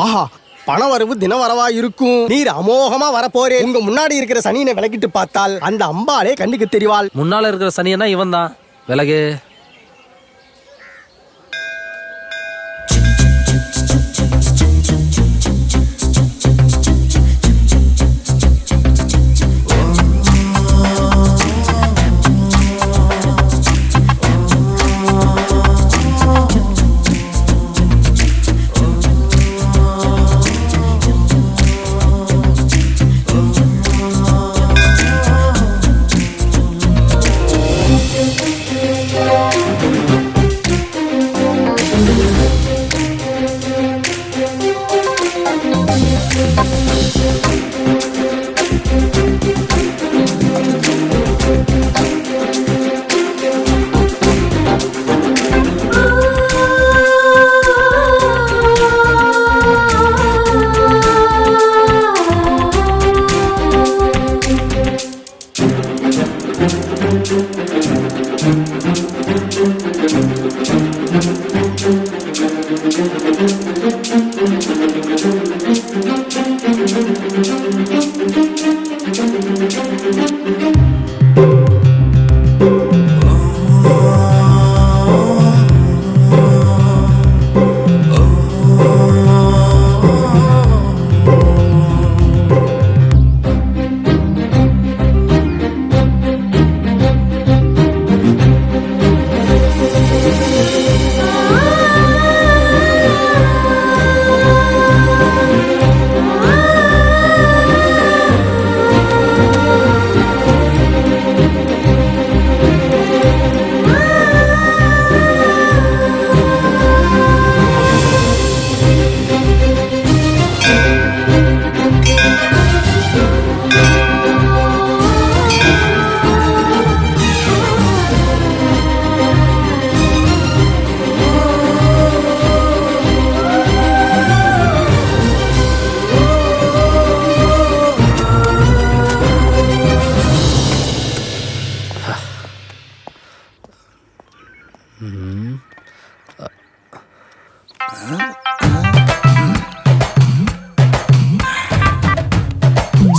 ஆஹா, பண வரவு தின வரவா இருக்கும். நீர் அமோகமா வரப்போறே. உங்க முன்னாடி இருக்கிற சனியனை விலகிட்டு பார்த்தால் அந்த அம்பாலே கண்ணுக்கு தெரிவாள். முன்னால இருக்கிற சனியனா இவன் தான். விலகு.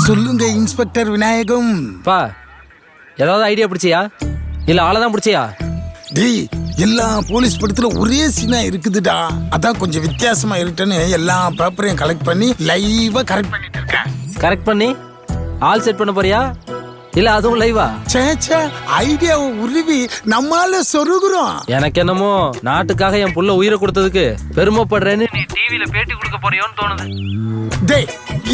சொல்லுங்க இன்ஸ்பெக்டர் விநாயகம். பா, ஏதாவது ஐடியா பிடிச்சியா இல்ல ஆளை தான் பிடிச்சியா? டேய், எல்லா போலீஸ் படத்துல ஒரே சீனா இருக்குதுடா. அதான் கொஞ்சம் வித்தியாசமா இருக்குன்னு எல்லா பேப்பரையும் கலெக்ட் பண்ணி லைவா கரெக்ட் பண்ணிட்டு இருக்கேன். கரெக்ட் பண்ணி ஆள் செட் பண்ண போறியா இல்ல அதுவும் லைவா? சேச்சே, ஐடியாவை உருவி நம்மால சொருகுறோம். எனக்கு என்னமோ நாட்டுக்காக என் புள்ள உயிரை கொடுத்ததுக்கு பெருமைப்படுறேன்னு நீ டிவில பேட்டி கொடுக்க போறியோன்னு தோணுது. டேய்,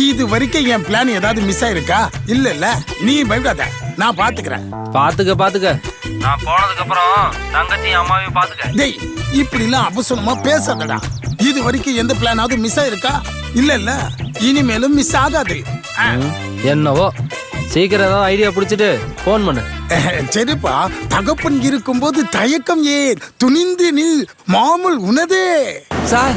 இது வரைக்கும் என் பிளான் ஏதாவது மிஸ் ஆயிருக்கா? இல்ல நீ பயப்படாத, நான் பாத்துக்கிறேன். பாத்துக்க நான் போனதுக்கு அப்புறம் தங்கச்சி அம்மாவையும் பாத்துக்க. டேய், இப்படி எல்லாம் அவசரமா பேசாதடா. இது வரைக்கும் எந்த பிளானாவது மிஸ் ஆயிருக்கா? இல்ல இனிமேலும் மிஸ் ஆகாது. என்னவோ சீக்கிரம் ஏதாவது ஐடியா பிடிச்சிட்டு போன் பண்ணு. சரிப்பா, தகப்பன் இருக்கும்போது தயக்கம் ஏன், துணிந்து நில், மாமூல் உனதே. சார்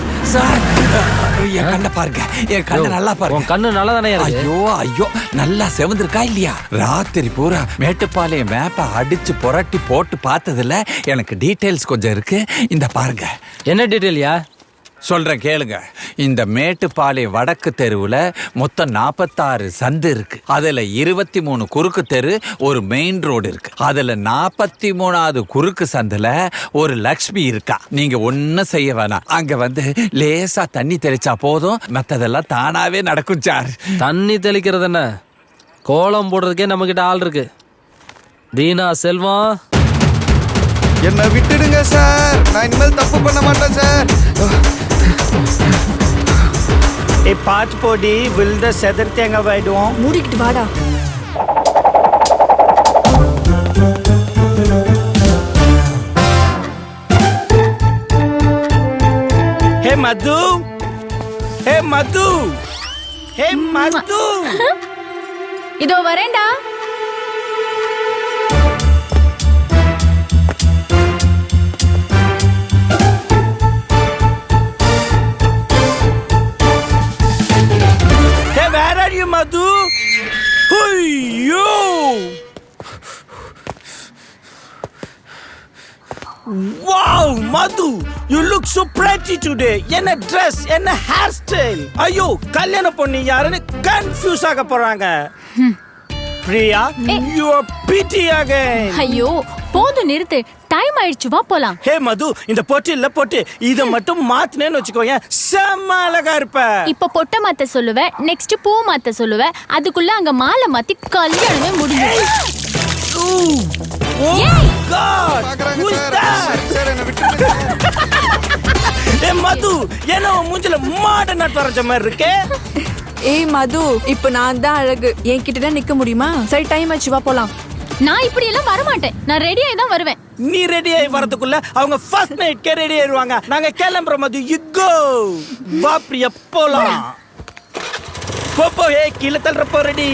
என் கண்ணை பாருங்க, என் கண்ணை நல்லா பாருங்க. உன் கண்ணு நல்லா தானே இருக்கு? ஐயோ நல்லா செவந்திருக்கா இல்லையா? ராத்திரி பூரா மேட்டுப்பாளையம் மேப்பை அடிச்சு புரட்டி போட்டு பார்த்ததுல எனக்கு டீடைல்ஸ் கொஞ்சம் இருக்கு. இந்த பாருங்க. என்ன டீடைல்யா? சொல்றேன் கேளுங்க. இந்த மேட்டுப்பாளையம் வடக்கு தெருவுல மொத்தம் 46 சந்து இருக்கு. அதுல 23 குறுக்கு தெரு, ஒரு மெயின் ரோடு இருக்கு. அதுல 43வது குறுக்கு சந்துல ஒரு லக்ஷ்மி இருக்கா. நீங்க ஒன்னும் செய்ய வேணாம். அங்க வந்து லேசா தண்ணி தெளிச்சா போதும், மத்ததெல்லாம் தானாவே நடக்கும் சார். தண்ணி தெளிக்கிறது என்ன, கோலம் போடுறதுக்கே நம்ம கிட்ட ஆள் இருக்கு. தீனா செல்வம், என்ன விட்டுடுங்க சார், நான் இனிமேல் தப்பு பண்ண மாட்டேன் சார். பாட்டு போடி விழுந்த செதர் தேங்க போயிடுவோம். மூடிக்கிட்டு வாடா. ஹே மது, ஹே மது, ஹே மது. இதோ வரேன்டா. Where are you, Madhu? Who are you? Wow, Madhu, you look so pretty today. என்ன dress, என்ன hairstyle. ஐயோ, கல்யாண பொண்ணு யாருன்னு கன்ஃபியூஸ் ஆக போறாங்க. Priya, you are pretty again. ஐயோ, போதும் நிறுத்து, டைம் ஆயிடுச்சு, வா போலாம். ஹே மது, இந்த பொட்டில போட்டு இத மட்டும் மாத்துனேன்னு வெச்சுக்கோங்க, செம்ம அழகா இருப்ப. இப்ப பொட்டை மாத்த சொல்லுவேன், நெக்ஸ்ட் பூ மாத்த சொல்லுவேன், அதுக்குள்ள அங்க மாலை மாத்தி கல்யாணமே முடியும். Oh God! Who is that? ஏ மது, என்ன மூஞ்சில மாட நட் வரைஞ்ச மாதிரி இருக்கே. ஏய் மது, இப்ப நான் தான் அழகு, என்கிட்ட தான் நிக்க முடியுமா? சரி, டைம் ஆச்சு, வா போலாம். நான் இப்படி எல்லாம் வர மாட்டேன், நான் ரெடி ஆயி தான் வருவேன். நீ ரெடி ஆயி வரதுக்குள்ள அவங்க ஃபர்ஸ்ட் நைட் கே ரெடி ஆயிருவாங்க. நாங்க கிளம்புறோம் மது, யூ கோ. வா பிரியா, போலாம். போப்போ, ஏ கீழே தள்ளுறப்போ ரெடி.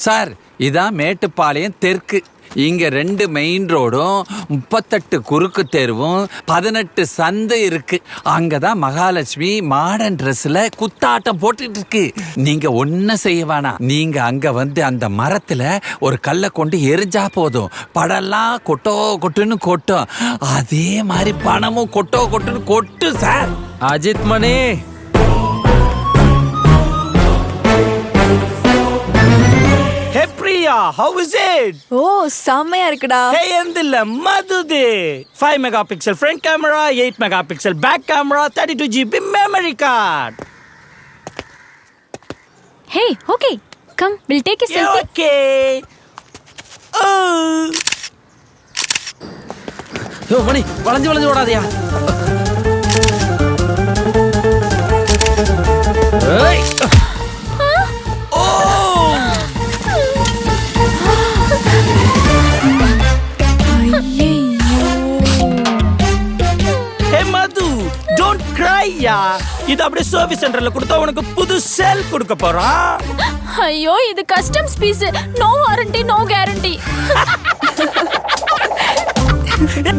சார், இதான் மேட்டுப்பாளையம் தெற்கு. இங்க 2 மெயின் ரோடும் 38 குறுக்கு தெருவும் 18 சந்து இருக்கு. அங்கதான் மகாலட்சுமி மாடர்ன் ட்ரெஸ்ல குத்தாட்டம் போட்டுட்டு இருக்கு. நீங்க ஒன்னும் செய்ய வேணாம். நீங்க அங்க வந்து அந்த மரத்துல ஒரு கல்லை கொண்டு எரிஞ்சா போதும், படம்லாம் கொட்டோ கொட்டுன்னு கொட்டும். அதே மாதிரி பணமும் கொட்டோ கொட்டுன்னு கொட்டு சார். Ajith Mani, hey Priya, how is it? ஓ, செமையா இருக்குடா. ஹே எந்தில்ல மதுதே. 5 megapixel front camera, 8 megapixel back camera, 32 GB memory card. Hey, okay, come, we'll take a selfie. Okay. யோ மணி, வளைஞ்சு ஓடாதயா. ஏய், இது அப்படியே சர்வீஸ் சென்டர்ல கொடுத்தா உனக்கு புது செல் கொடுக்க போறான். ஐயோ, இது customs piece, no warranty no guarantee.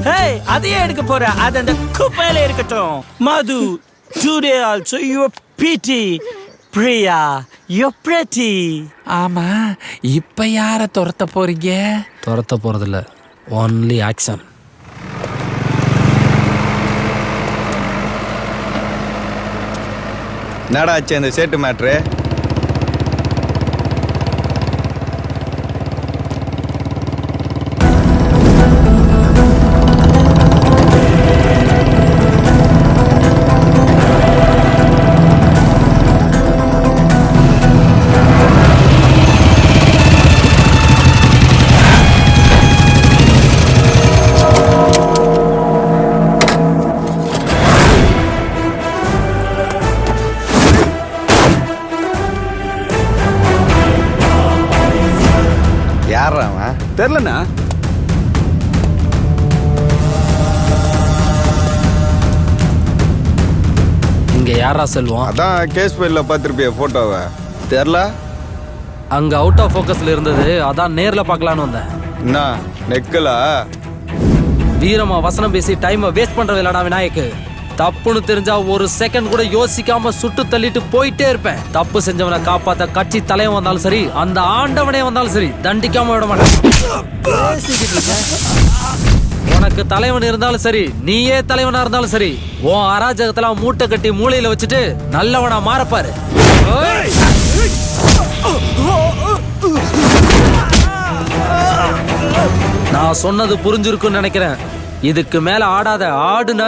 Hey, அதையே எடுக்க போற, அது அந்த குப்பையில இருக்கட்டும். மது, today also you are pretty. Priya, you're pretty. ஆமா, இப்ப யார துரத்த போறீங்க? துரத்த போறதில்ல, ஒன்லி ஆக்ஷன். என்னடா ஆச்சு அந்த சேட்டு மேட்ரு? தெரிலண்ணா. இங்க யாரா செல்வம்? அதான் கேஸ் ஃபைல்ல பார்த்துருப்பிய போட்டோவை. தெரில. அங்க அவுட் ஆஃப் ஃபோக்கஸ்ல இருந்தது, அதான் நேர்ல பார்க்கலான்னு வந்தேன். என்ன நெக்கலா? வீரமா வசனம் பேசி டைமை வேஸ்ட் பண்றது இல்லடா விநாயக்கு. தப்புன்னு தெரிஞ்சா ஒரு செகண்ட் கூட யோசிக்காம சுட்டு தள்ளிட்டு போயிட்டே இருப்பேன். தப்பு செஞ்சவனை காப்பாத்த கட்சி தலைவன் வந்தாலும் சரி, அந்த ஆண்டவனே வந்தாலும் சரி, தண்டிக்காம விட மாட்டேன். உனக்கு தலைவன் இருந்தாலும் சரி, நீயே தலைவனா இருந்தாலும் சரி, உன் அராஜகத்தெல்லாம் மூட்டை கட்டி மூளையில வச்சுட்டு நல்லவனா மாறப்பாரு. நான் சொன்னது புரிஞ்சிருக்குன்னு நினைக்கிறேன். இதுக்கு மேல ஆடாத. ஆடுன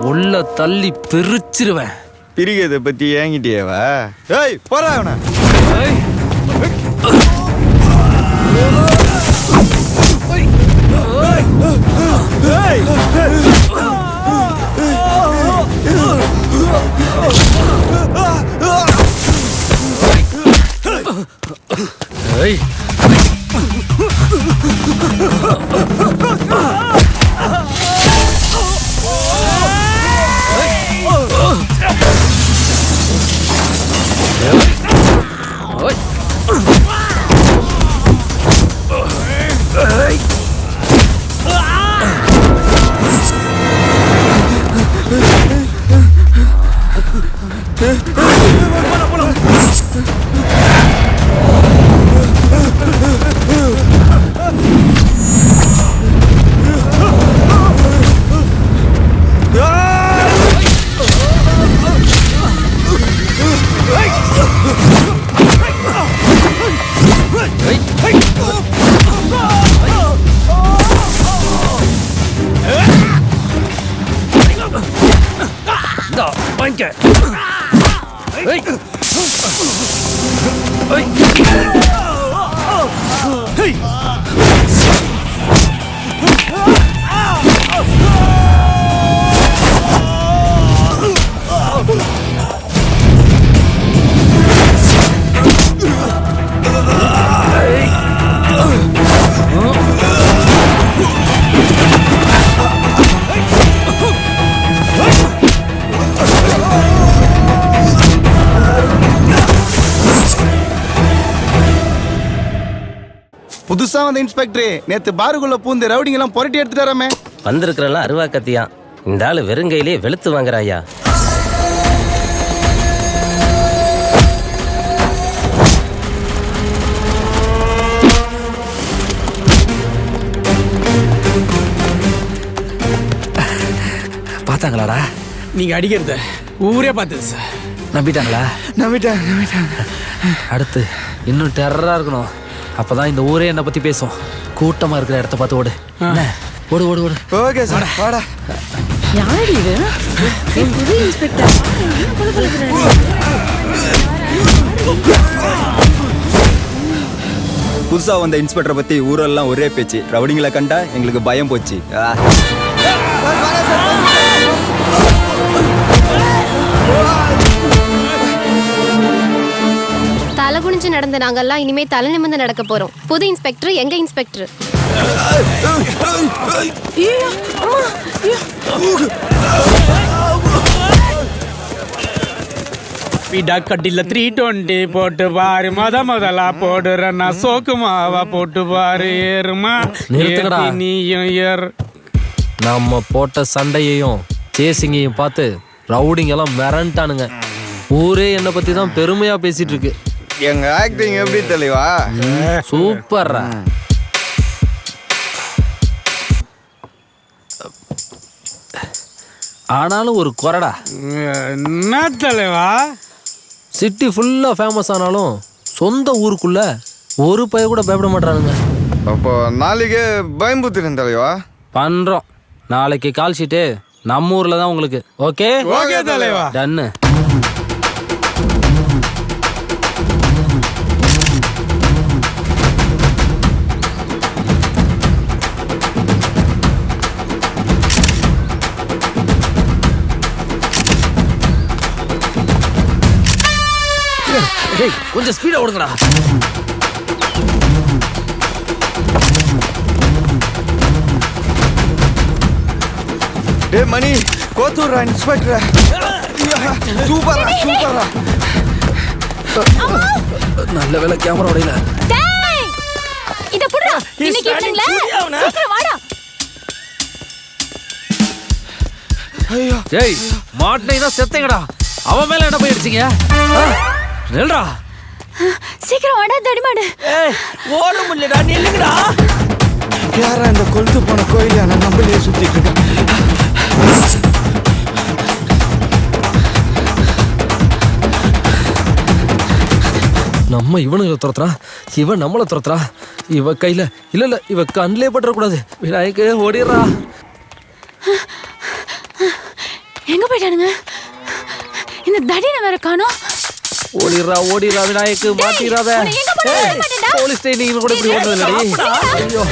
உள்ள தள்ளி பிரிச்சிருவேன். பிரிகதை பத்தி ஏங்கிட்டியவா? ஏய் போறா அவன. ஏய் புதுசா வந்த இன்ஸ்பெக்டர் நேத்து பாருக்குள்ள பூந்து ரவுடிங் எல்லாம் புரட்டி எடுத்துட்டாராமே. வந்திருக்கிறெல்லாம் அருவா கத்தியா. இந்த ஆளு வெறுங்கையிலே வெளுத்து வாங்குறாயா. பார்த்தாங்களாடா? நீங்க அடிக்கிறத ஊரே பார்த்தது சார். நம்பிட்டாங்களா? நம்பிட்டாங்க. அடுத்து இன்னும் டெரரா இருக்கணும். அப்பதான் இந்த ஊரே என்னை பத்தி பேசும். கூட்டமா இருக்கிற இடத்த பார்த்து ஓடு. ஓடு ஓடு ஓடு. ஓகே சார் வாடா. யாரடி இது? என் புது இன்ஸ்பெக்டர். புதுசா வந்த இன்ஸ்பெக்டரை பத்தி ஊரெல்லாம் ஒரே பேச்சு. ரவுடிங்களை கண்டா எங்களுக்கு பயம் போச்சு. தலை குனிஞ்சு நடந்த நாங்கெல்லாம் இனிமே தலை நிமிர்ந்து நடக்க போறோம். புது இன்ஸ்பெக்டர் எங்க இன்ஸ்பெக்டர். கட்டில 320 போட்டு பாரு. முதலா போடுறா சோக்கு மாவா போட்டு பாரு. ஏறுமா நீயும் ஏறு. நம்ம போட்ட சண்டையையும் சேசிங்கையும் பார்த்து ரவுடிங் எல்லாம் மிரண்டானுங்க. ஊரே என்னை பத்தி தான் பெருமையா பேசிட்டு இருக்கு. எங்க ஆக்டிங் எப்படி தெளிவா? சூப்பர்ரா. ஆனாலும் ஒரு குறடா. என்ன தலைவா? சிட்டி ஃபுல்லா ஃபேமஸ் ஆனாலும் சொந்த ஊருக்குள்ள ஒரு பைய கூட பயப்பட மாட்டானுங்க. அப்போ நாளைக்கு பயம்புத்திரன் தலைவா பண்றோம். நாளைக்கு கால் ஷீட்டு நம்ம ஊர்ல தான் உங்களுக்கு. ஓகே ஓகே தலைவா. டன்னு. கொஞ்சம் ஸ்பீடா ஓடுங்கடா. ஏ மணி கோத்தூர்ரா இன்ஸ்பெக்டர். சூப்பரா சூப்பரா. நல்ல வேளை கேமரா உடையல. டேய் இத புடுடா. இன்னைக்கு ஈவினிங்ல சீக்கிரம் வாடா. ஐயோ டேய் மாட்டனை தான் செத்தேங்கடா. அவன் மேல என்ன போய் அடிச்சீங்க? நில்றா. சீக்கிரம் வாடா தடிமாடு. ஏய் ஓட முடியலடா, நில்லுங்கடா. யாரா இந்த கொளுத்து போன கோயில நான் நம்மளே சுத்திட்டு இருக்கேன். நம்ம இவனுங்களை துரத்துறா, இவன் நம்மளை துரத்துறா. இவ கையில இல்ல இவ கண்ணிலே பட்டுறக்கூடாது. விநாயகே ஓடிடுறா. எங்க போயிட்டானுங்க? இந்த தடியை வேற காணோம். ஓடிடுறா விநாயக்கு, மாட்டிராத. போலீஸ் ஸ்டேஷன் கூட இப்படி ஓடுறதுலடி. ஐயோ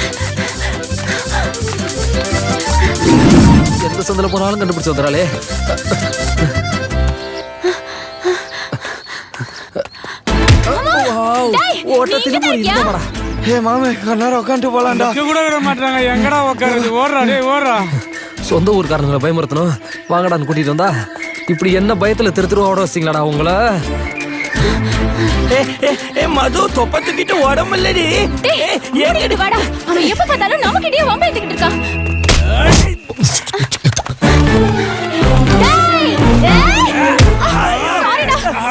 எந்த சந்தில போனாலும் கண்டுபிடிச்சு வந்துறாளே. ஓட்ட திரும்பி இருந்தடா. ஏ மாமே கண்ணார உட்காந்து போலாம்டா. கூட விட மாட்டாங்க. எங்கடா உட்காருது? ஓடுறா டேய் ஓடுறா. சொந்த ஊர்க்காரங்களை பயமுறுத்தணும் வாங்கடான்னு கூட்டிட்டு வந்தா இப்படி என்ன பயத்துல திருத்திருவா ஓட வச்சிங்களாடா உங்களை. மது தொப்பத்துக்கிட்டு உடம்புலடி. ஏறிடு வாடா. அவன் எப்ப பார்த்தாலும் நமக்கிட்டே வம்பு எடுத்துக்கிட்டு இருக்கான்.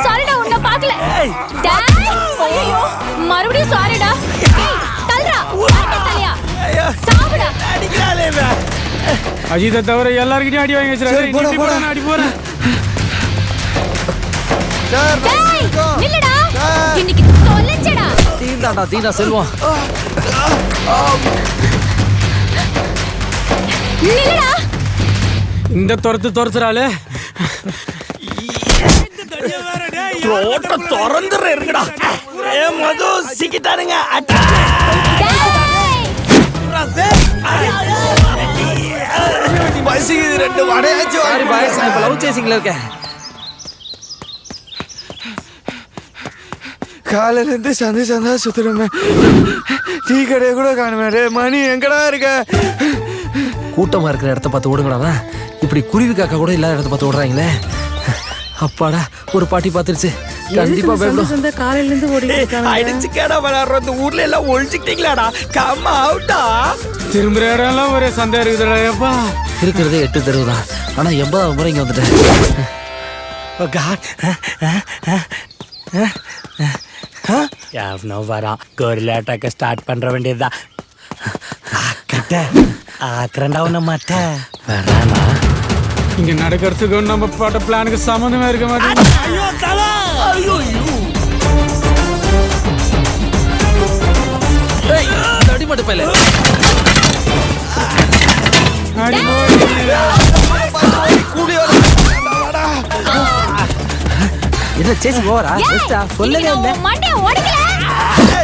சாரிடா உன்னை பார்க்கல. ஐயோ மறுபடியும் சாரிடா. தல்றா தலையா சாவுடா. அடிக்கறாளே இவ. அஜித்தை தவிர எல்லார்கிட்டயும் அடி வாங்கி வச்சிருக்காரு. நீ போடா அடி போறேன். நில்லுடா. இன்னைக்கு தொலைச்சடா. தீனா செல்வம். நில்லுடா. இந்த துரத்துறாளே. ரோட்ட திறந்துற இருக்குடா. ஏ மது சிக்கிட்டானுங்க. பசிக்குது, ரெண்டு வடையாச்சும். சாரி பாய்ஸ், நான் இப்ப லவ் சேசிங்ல இருக்கேன். காலையில இருந்து சந்தா சுத்துறமே. டீ கடையை கூட காணுமே. மணி எங்கடா இருக்க? கூட்டமா இருக்கிற இடத்த பார்த்து ஓடுங்கடா. இப்படி குருவி காக்கா கூட இல்லாத இடத்த பார்த்து ஓடுறாங்களே. அப்பாடா ஒரு பாட்டி பார்த்துருச்சு. கண்டிப்பா பயப்படும். காலையில இருந்து ஓடி அடிச்சு கேடா விளையாடுற ஊர்ல எல்லாம் ஒழிச்சுக்கிட்டீங்களாடா. கம் அவுட்டா. திரும்புற இடம் எல்லாம் ஒரே சந்தா இருக்குதுடா. இருக்கிறதே 8 தெருவு தான். ஆனா 80வது முறை இங்க வந்துட்டேன். எவனோ வரான். கோரில அட்டாக்க ஸ்டார்ட் பண்ற வேண்டியதுதான். ஆக்கிறண்டா உன்ன மாட்ட வரானா. இங்க நடக்கிறதுக்கு நம்ம போட்ட பிளானுக்கு சம்மந்தமே இருக்க மாட்டேங்குது. ஐயோ தல. ஐயோ அடிமட்டு பையல. என்ன சேசி போறா? ஜஸ்டா சொல்லவே இல்ல. மண்டே ஓடிக்கல.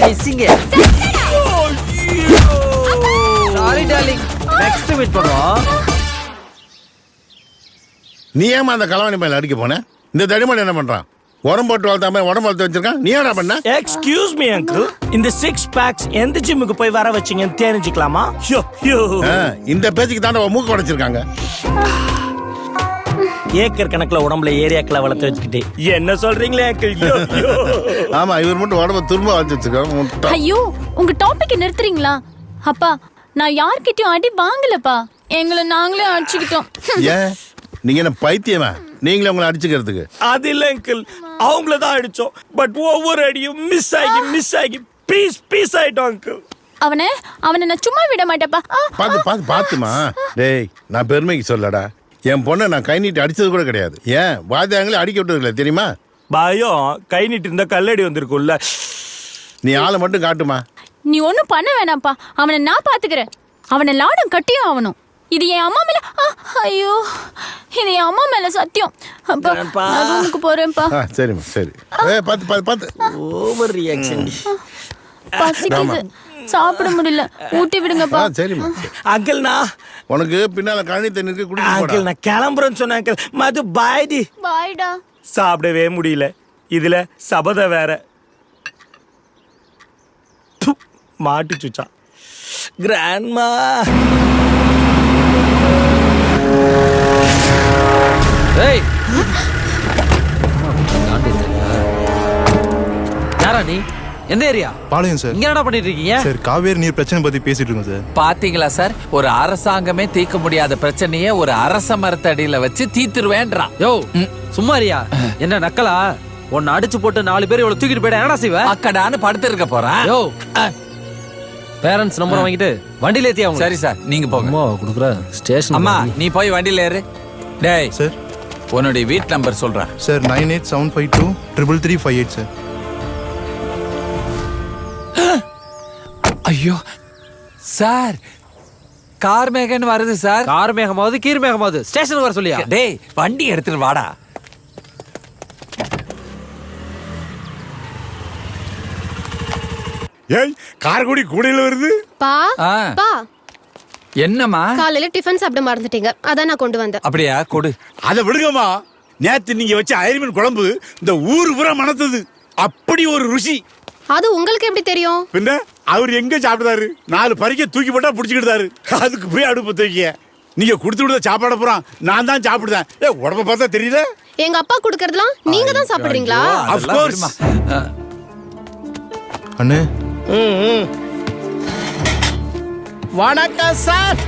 ஐசிங்க. Sorry darling. நெக்ஸ்ட் மீட் பண்ணுவோம். நீ ஏமா அந்த கலவாணி மேல அடிக்க போன? இந்த தடிமன் என்ன பண்றான்? உரம் போட்டு வளர்த்தாம உடம்பு வளர்த்து வச்சிருக்கான். நீ என்ன பண்ண? Excuse me uncle. இந்த 6 பேக்ஸ் எந்த ஜிம்முக்கு போய் வர வச்சீங்கன்னு தெரிஞ்சுக்கலாமா? இந்த பேச்சுக்கு தாண்ட மூக்கு உடைச்சிருக்காங்க. ஏக்கர் கணக்குல உடம்புல ஏரியாக்களை வளர்த்து வச்சுக்கிட்டு என்ன சொல்றீங்களே அங்கிள்? ஆமா இவர் மட்டும் உடம்பு திரும்ப வளர்த்து வச்சிருக்காங்க. ஐயோ உங்க டாபிக் நிறுத்துறீங்களா? அப்பா நான் யார்கிட்டயும் அடி வாங்கலப்பா. எங்களை நாங்களே அடிச்சுக்கிட்டோம். ஏன் நீங்க என்ன பைத்தியமா? நீங்களே உங்களை அடிச்சுக்கிறதுக்கு? அது இல்ல அங்கிள், அவங்கள தான் அடிச்சோம். பட் ஒவ்வொரு அடியும் மிஸ் ஆகி பீஸ் ஆயிட்டோம் அங்கிள். அவனை நான் சும்மா விட மாட்டேப்பா. பாத்துமா. டேய் நான் பெருமைக்கு சொல்லடா. என் பொண்ணை நான் கை நீட்டி அடிச்சது கூட கிடையாது. ஏன் வாத்தியாங்களே அடிக்க விட்டது இல்லை தெரியுமா? பயம் கை நீட்டி இருந்தா கல்லடி வந்திருக்கும்ல. நீ ஆளை மட்டும் காட்டுமா. நீ ஒன்னும் பண்ண வேணாம்ப்பா. அவனை நான் பாத்துக்கிறேன். அவனை லாடம் கட்டியும் ஆகணும். இது என் அம்மா மேல. ஐயோ இது என் அம்மா மேல சத்தியம். அப்பா நான் ரூமுக்கு போறேன்ப்பா. சரிம்மா சரி. பாத்து ஓவர் ரியாக்ஷன். பசிக்குது, சாப்பிட முடியல, ஊட்டி விடுங்கப்பா. சரிம்மா. அங்கிள் நான் உனக்கு பின்னால கழனி தண்ணி இருக்கு, குடிக்க. அங்கிள் நான் கிளம்புறேன்னு சொன்னேன் அங்கிள். மது பாய்டி. பாய்டா. சாப்பிடவே முடியல, இதுல சபத வேற. மாட்டிச்சுச்சா கிராண்ட்மா. ஏய் யாரா நீ? எந்த ஏரியா? பாளையம் சார். இங்க என்னடா பண்ணிட்டு இருக்கீங்க? சார் காவேரி நீர் பிரச்சனை பத்தி பேசிட்டு இருக்கோம் சார். பாத்தீங்களா சார், ஒரு அரசாங்கமே தீர்க்க முடியாத பிரச்சனையே ஒரு அரச மரத்தடியில வச்சு தீத்துருவேன்றான். யோ சும்மாரியா? என்ன நக்கலா? உன்னை அடிச்சு போட்டு 4 பேர் இவ்வளவு தூக்கிட்டு போயிட என்னடா செய்வ? அக்கடான்னு படுத்து இருக்க போறான். யோ பேரண்ட்ஸ் நம்பர் வாங்கிட்டு வண்டியில ஏத்தி அவங்க. சரி சார், நீங்க போங்க. அம்மா குடுக்குற ஸ்டேஷன். அம்மா நீ போய் வண்டியில ஏறு. டேய் சார் உன்னுடைய வீட் நம்பர் சொல்றேன் சார். 9875233358 சார். ஐயோ சார், கார் மேகன் வருது சார். கார் மேகமாவது கீர் மேகமாவது ஸ்டேஷனுக்கு வர சொல்லியா? டேய் வண்டி எடுத்துட்டு வாடா. ஏய் கார்குடி கூடையில வருது. பா பா என்னம்மா? காலையில டிஃபன் சாப்பிட மறந்துட்டீங்க, அதான் நான் கொண்டு வந்தேன். அப்படியா? கொடு. அதை விடுங்கம்மா. நேத்து நீங்க வச்ச ஐரிமீன் குழம்பு இந்த ஊர் பூரா மணத்தது. அப்படி ஒரு ருசி. அது உங்களுக்கு எப்படி தெரியும்? பின்ன அவர் எங்க சாப்பிட்டாரு? 4 பறிக்க தூக்கி போட்டா புடிச்சுக்கிட்டாரு. அதுக்கு போய் அடுப்பு தூக்கிய நீங்க கொடுத்து விடுத சாப்பாட போறான். நான் தான் சாப்பிடுதேன். ஏ உடம்ப பார்த்தா தெரியல. எங்க அப்பா குடுக்கறதெல்லாம் நீங்க தான் சாப்பிடுறீங்களா? Of course. அண்ணே வணக்கம் சார்.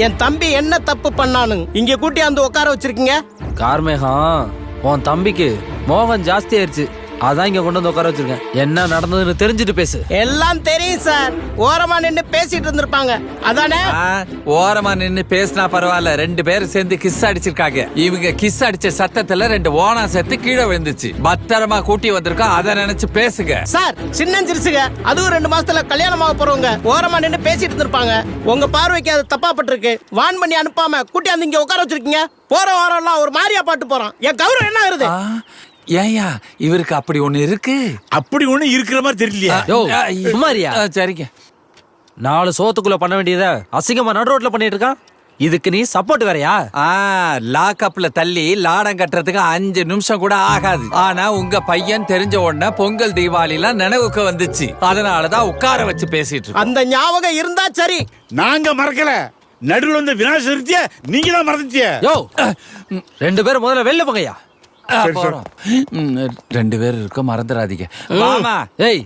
என் தம்பி என்ன தப்பு பண்ணானு இங்க கூட்டி வந்து உட்கார வச்சிருக்கீங்க? கார் மேகம் உன் தம்பிக்கு மோகம் ஜாஸ்தி ஆயிருச்சு, அதான் இங்க கொண்டு வந்து உட்கார வச்சிருக்கேன். என்ன நடந்ததுன்னு தெரிஞ்சுட்டு பேசு. எல்லாம் தெரியும் சார். ஓரமா நின்னு பேசிட்டு இருந்திருப்பாங்க அதானே? ஓரமா நின்னு பேசினா பரவாயில்ல, 2 பேரும் சேர்ந்து கிஸ் அடிச்சிருக்காங்க. இவங்க கிஸ் அடிச்ச சத்தத்துல 2 ஓனா சேர்த்து கீழே விழுந்துச்சு. பத்திரமா கூட்டி வந்திருக்கோம், அதை நினைச்சு பேசுங்க சார். சின்னஞ்சிருச்சுங்க, அதுவும் 2 மாசத்துல கல்யாணமாக போறவங்க ஓரமா நின்னு பேசிட்டு இருந்திருப்பாங்க. உங்க பார்வைக்கு அது தப்பா பட்டிருக்கு. வான் பண்ணி அனுப்பாம கூட்டி வந்து இங்க உட்கார வச்சிருக்கீங்க. போற வாரம் ஒரு மாரியா பாட்டு போறான். என் கௌரவம் என்ன ஆகுது? ஏயா இவருக்கு அப்படி ஒண்ணு இருக்கு? அப்படி ஒண்ணு இருக்கிற மாதிரி தெரியலையா? யோ சும்மாரியா? சரிங்க. 4 சோத்துக்குள்ள பண்ண வேண்டியத அசிங்கமா நடு ரோட்ல பண்ணிட்டு இருக்கான். இதுக்கு நீ சப்போர்ட் வேறயா? லாக்அப்ல தள்ளி லாடம் கட்டுறதுக்கு 5 நிமிஷம் கூட ஆகாது. ஆனா உங்க பையன் தெரிஞ்ச உடனே பொங்கல் தீபாவளிலாம் நினைவுக்கு வந்துச்சு. அதனாலதான் உட்கார வச்சு பேசிட்டு இருக்கோம். அந்த ஞாபகம் இருந்தா சரி. நாங்க மறக்கல. நடுவில் வந்து விநாசகரித்திய நீங்க தான் மறந்துட்டிய. யோ 2 பேரும் முதல்ல வெளில போங்கய்யா. போறோம். 2 பேர் இருக்க மறந்துடாதீங்க. மாமா ஏய்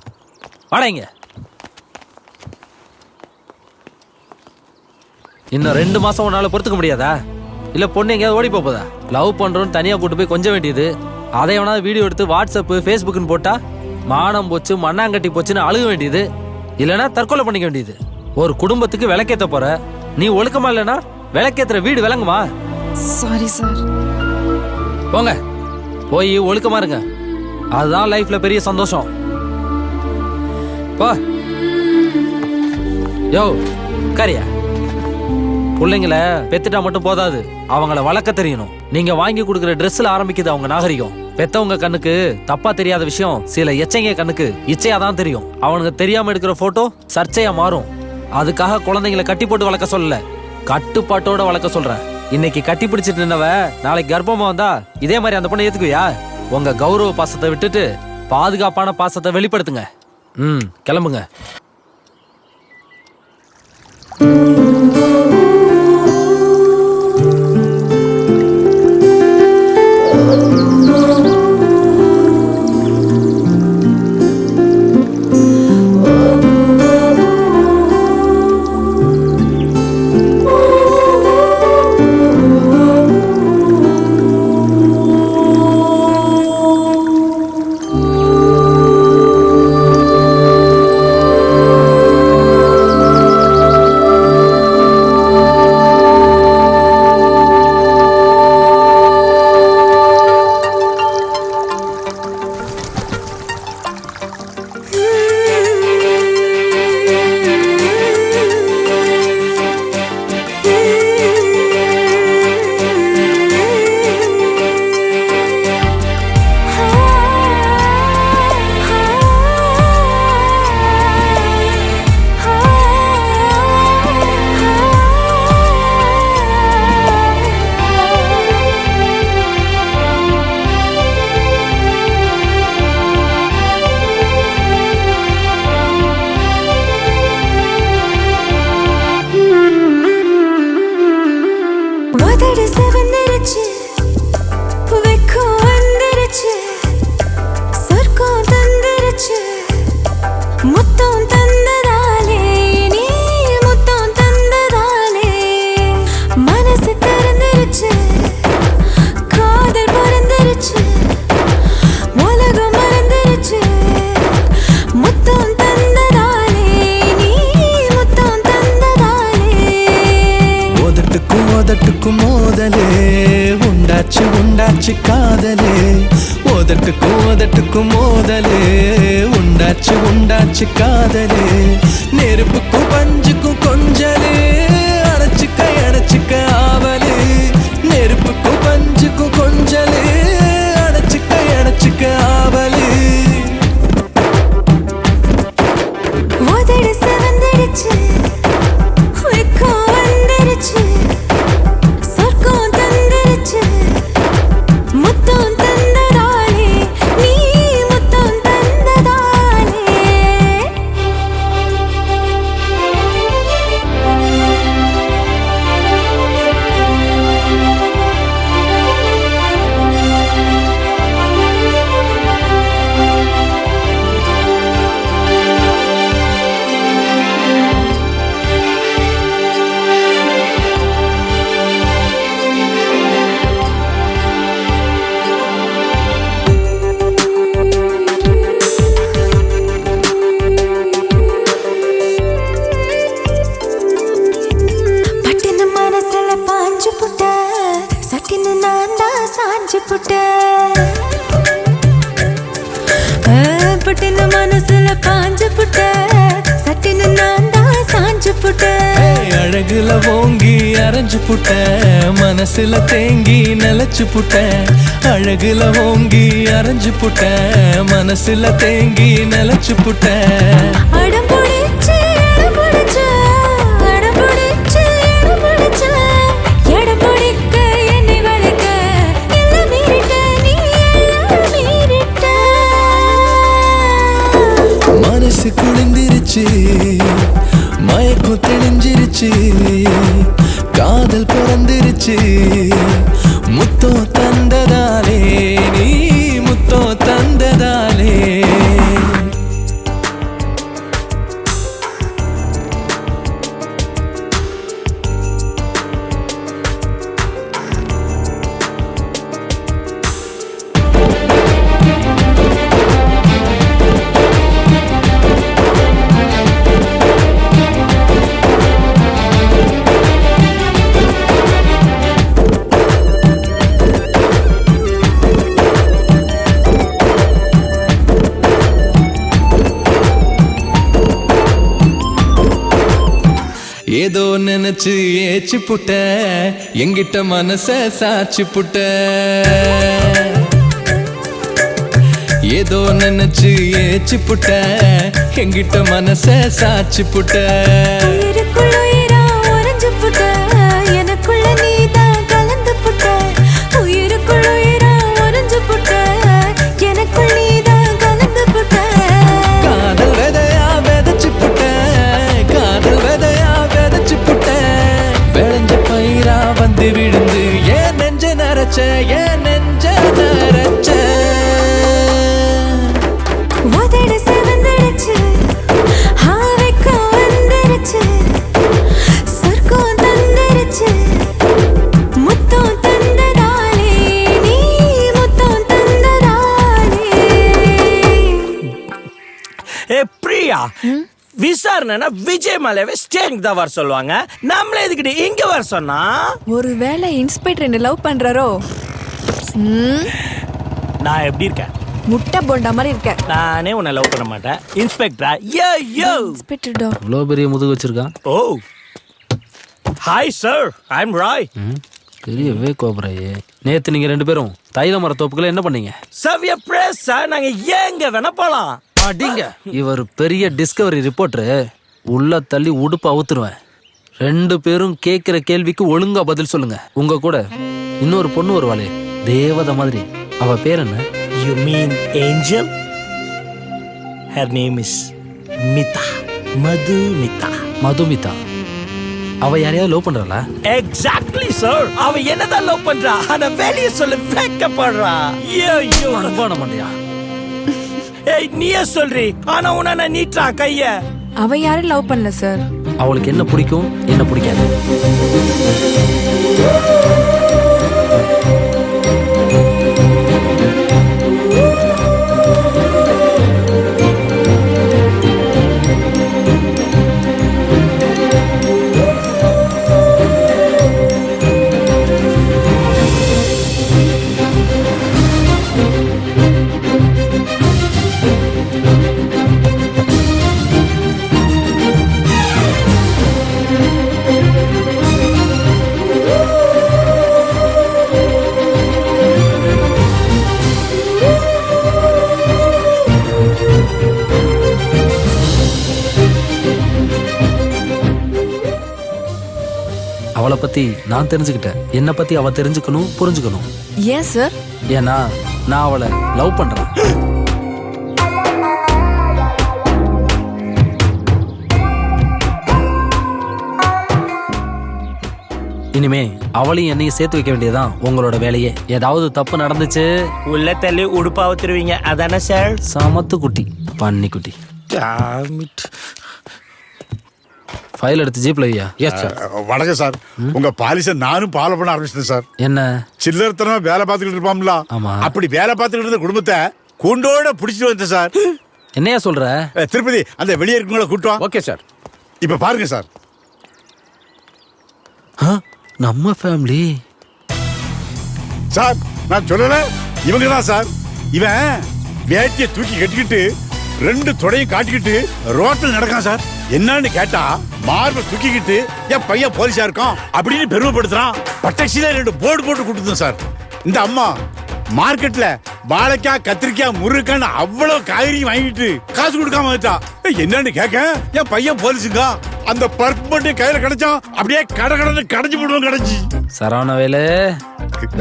வாடங்க. இன்னும் 2 மாசம் உன்னால பொறுத்துக்க முடியாதா? இல்ல பொண்ணு எங்கேயாவது ஓடி போதா? லவ் பண்றோன்னு தனியா கூட்டு போய் கொஞ்சம் வேண்டியது. அதை எவனாவது வீடியோ எடுத்து வாட்ஸ்அப் ஃபேஸ்புக்னு போட்டா மானம் போச்சு மண்ணாங்கட்டி போச்சுன்னு அழுக வேண்டியது. இல்லைன்னா தற்கொலை பண்ணிக்க வேண்டியது. ஒரு குடும்பத்துக்கு விளக்கேத்த போற நீ ஒழுக்கமா இல்லைன்னா விளக்கேத்துற வீடு விளங்குமா? Sorry sir. போங்க போய் ஒழுக்கமா இருங்க, அதுதான் லைஃப்ல பெரிய சந்தோஷம். போ. யோ காரியா, பிள்ளைங்களை பெத்துட்டா மட்டும் போதாது, அவங்கள வளர்க்க தெரியணும். நீங்க வாங்கி கொடுக்குற ட்ரெஸ்ல ஆரம்பிக்குது அவங்க நாகரிகம். பெத்தவங்க கண்ணுக்கு தப்பா தெரியாத விஷயம் சில எச்சைங்க கண்ணுக்கு இச்சையா தான் தெரியும். அவனுக்கு தெரியாம எடுக்கிற போட்டோ சர்ச்சையா மாறும். அதுக்காக குழந்தைங்களை கட்டி போட்டு வளர்க்க சொல்லல, கட்டுப்பாட்டோட வளர்க்க சொல்றேன். இன்னைக்கு கட்டி பிடிச்சிட்டு நின்னவ நாளைக்கு கர்ப்பமா வந்தா இதே மாதிரி அந்த பொண்ணை ஏத்துக்குவியா? உங்க கௌரவ பாசத்தை விட்டுட்டு பாதுகாப்பான பாசத்தை வெளிப்படுத்துங்க. கிளம்புங்க. உண்டாச்சு காதலே உதட்டுக்கும் மோதலே உண்டாச்சு காதலே நெருப்புக்கும் பஞ்சுக்கும் கொஞ்சலே அணைச்சிக்க ஆவலே நெருப்புக்கும் பஞ்சுக்கும் கொஞ்சலே அணைச்சிக்க ஆவலே உதடு சிவந்திருச்சு வெக்கம் வந்துருச்சு சொர்க்கம் தந்துருச்சு முத்தம் தந்ததாலே நீ முத்தம் தந்ததாலே பட்டுன்னு மனசுல பாஞ்சு புட்ட சட்டின்னு நான் தான் சாஞ்சு புட்ட பட்டுன்னு மனசுல பாஞ்சு புட்ட சட்டின்னு நான் தான் சாஞ்சு புட்ட அழகுல ஓங்கி அரைஞ்சு புட்ட மனசுல தேங்கி நிலச்சு புட்ட அழகுல ஓங்கி அரைஞ்சு புட்ட மனசுல தேங்கி நிலச்சு புட்ட அடம் பிடிச்சு இடம் பிடிச்ச அடம் பிடிச்சு இடம் பிடிச்ச இடம் பிடிக்க என்னை வளைக்க எல்லாம் மீறிட்ட நீ எல்லாம் மீறிட்ட மனசு குளிந்திருச்சு மயக்கம் தெளிஞ்சிருச்சு காதல் பிறந்திருச்சு முத்தம் தந்ததாலே நீ முத்தம் தந்ததாலே ஏதோ நினைச்சு ஏச்சு புட்ட எங்கிட்ட மனச சாச்சு புட்ட ஏதோ நினைச்சு ஏச்சு புட்ட எங்கிட்ட மனச சாச்சு புட்ட உயிருக்குள்ள உயிரா உறைஞ்சு புட்ட எனக்குள்ள நீதான் கலந்து புட்ட உயிருக்குள்ள உயிரா உறைஞ்சு புட்ட எனக்குள்ள நீதான் கலந்து புட்ட காதல் விதையா விதைச்சு புட்ட காதல் விதையா விதைச்சு புட்ட விளைஞ்ச பயிரா வந்து விழுந்து ஏன் நெஞ்ச நரைச்ச ஏன் நெஞ்ச நரைச்ச உதடு சிவந்திருச்சு வெக்கம் வந்துருச்சு சொர்க்கம் தந்துருச்சு முத்தம் தந்ததாலே நீ முத்தம் தந்ததாலே ஏ பிரியா விசாரணைனா விஜய் மலையாவே ஸ்டேரிங் தான் வர சொல்லுவாங்க. நம்மளே இதுக்கிட்ட இங்க வர சொன்னா ஒருவேளை இன்ஸ்பெக்டர் என்ன லவ் பண்றாரோ? நான் எப்படி இருக்கேன்? முட்டை போண்டா மாதிரி இருக்கேன். நானே உன்னை லவ் பண்ண மாட்டேன். இன்ஸ்பெக்டரா? யோ யோ இன்ஸ்பெக்டர் டா. இவ்வளோ பெரிய முதுகு வச்சிருக்கான். ஓ ஹாய் சார், ஐ அம் ராய். பெரியவே கோபராயே. நேத்து நீங்க ரெண்டு பேரும் தைல மர தோப்புக்குள்ள என்ன பண்ணீங்க? சவ்ய பிரஸ் சார், நாங்க எங்க வேணா போலாம். அடிங்க. இவர் பெரிய டிஸ்கவரி ரிப்போர்ட்டரு. உள்ள தள்ளி உடுப்பு அவுத்துருவேன். ரெண்டு பேரும் கேட்கிற கேள்விக்கு ஒழுங்கா பதில் சொல்லுங்க. உங்க கூட இன்னொரு பொண்ணு வருவாளே, தேவதை மாதிரி, அவ பேர் என்ன? You mean angel? Her name is Mita. Madhumita. Madhumitha. அவ யாரையாவது லவ் பண்றாளா? Exactly sir. அவ என்னதான் லவ் பண்றா? ஆனா வெளிய சொல்ல வெக்கப்படுறா. ஐயோ அன்பான மண்டையா. ஏய் நீயே சொல்றி. ஆனா உன்ன நீட்டா கைய. அவ யாரும் லவ் பண்ணல சார். அவளுக்கு என்ன பிடிக்கும் என்ன பிடிக்காது? அவளை பத்தி நான் தெரிஞ்சுக்கிட்டேன். என்னை பத்தி அவ தெரிஞ்சுக்கணும், புரிஞ்சுக்கணும். ஏன் சார்? ஏன்னா நான் அவளை லவ் பண்றேன். இனிமே அவளையும் என்னையும் சேர்த்து வைக்க வேண்டியதான் உங்களோட வேலையே. ஏதாவது தப்பு நடந்துச்சு உள்ள தள்ளி உடுப்பா ஊத்துருவீங்க, அதானே சார்? சமத்து குட்டி, பன்னி குட்டி. ஃபைல் எடுத்து ஜீப்ல வையா. Yes sir. வணக்கம் சார். உங்க பாலிசை நானும் ஃபாலோ பண்ண ஆரம்பிச்சிட்டேன் சார். என்ன சில்லறத்தனமா வேலை பார்த்துக்கிட்டு இருப்பாம்ல, அப்படி வேலை பார்த்துக்கிட்டு இருந்த குடும்பத்தை கூண்டோட பிடிச்சிட்டு வந்தேன் சார். என்னையா சொல்ற? திருப்பதி அந்த வெளியே இருக்கவங்கள கூட்டுவா. Okay sir. இப்ப பாருங்க சார், நம்ம ஃபேமிலி சார். நான் சொல்லல, இவங்க தான் சார். இவன் வேட்டியை தூக்கி கட்டிக்கிட்டு 2 தொடையும் காட்டிக்கிட்டு ரோட்டில் நடக்கான் சார். என்னன்னு கேட்டா மார்பை தூக்கிக்கிட்டு என் பையன் போலீஸா இருக்கான் அப்படின்னு பெருமைப்படுத்துறான். பட்டாக்சியில 2 போர்டு போட்டு கொடுத்தோம் சார். இந்த அம்மா மார்க்கெட்ல வாழைக்காய், கத்திரிக்காய், முருங்கைக்கான்னு அவ்வளவு காய்கறி வாங்கிட்டு காசு கொடுக்காம வந்துட்டா. என்னன்னு கேட்க என் பையன் போலீஸுங்க. அந்த பர்ப் மட்டும் கையில கிடைச்சான், அப்படியே கடை கடைஞ்சு போடுவோம். கிடைச்சி Saravanavelu,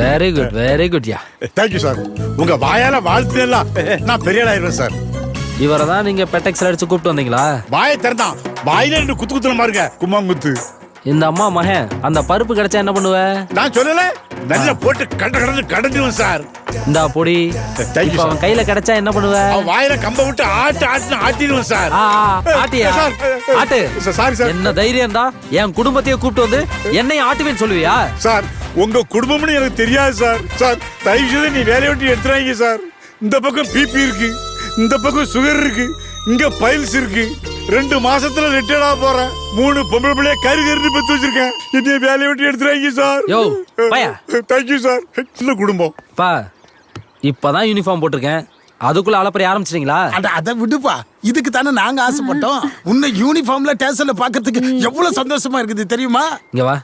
very good, very good. யா, தேங்க்யூ சார். உங்க வாயால வாழ்த்துலாம் நான் பெரிய ஆளாயிருவேன் சார். இவரை தான் நீங்க பெட்டெக்ஸ்ல அடிச்சு கூப்பிட்டு வந்தீங்களா? வாயை திறந்தான், வாயில 2 குத்து குத்துன பாருங்க, கும்மாங்குத்து. இந்த அம்மா மகன் அந்த பருப்பு கிடைச்சா என்ன பண்ணுவ? நான் சொல்லல, நல்ல போட்டு கடந்துடுவேன் சார். இந்த பொடி இப்ப அவன் கையில கிடைச்சா என்ன பண்ணுவ? வாயில கம்ப விட்டு ஆட்டிடுவேன் சார். ஆட்டியா? ஆட்டு. Sorry sir. என்ன தைரியம் தான் என் குடும்பத்தையே கூப்பிட்டு வந்து என்னையும் ஆட்டுவேன்னு சொல்லுவியா? சார், உங்க குடும்பம்னு எனக்கு தெரியாது சார். சார், தயவு செய்து நீ வேலையை விட்டு எடுத்துறாங்க சார். இந்த பக்கம் பிபி இருக்கு, இந்த பக்கம் சுகர் இருக்கு, இங்க பைல்ஸ் இருக்கு. 2 மாசத்துல ரிட்டையர்டா போறேன். 3 பொம்பளை பிள்ளைய கருகருன்னு பெத்து வச்சிருக்கேன். என்னைய வேலையை விட்டு எடுத்துறாங்க சார். யோ பையா, தேங்க்யூ சார். சின்ன குடும்பம் பா. இப்பதான் யூனிஃபார்ம் போட்டிருக்கேன், அதுக்குள்ள அலப்பறை ஆரம்பிச்சிட்டீங்களா? அதை விடுப்பா, இதுக்கு தானே நாங்க ஆசைப்பட்டோம். உன்னை யூனிஃபார்ம்ல ஸ்டேஷன்ல பாக்கிறதுக்கு எவ்வளவு சந்தோஷமா இருக்குது தெரியுமா? இங்க வா.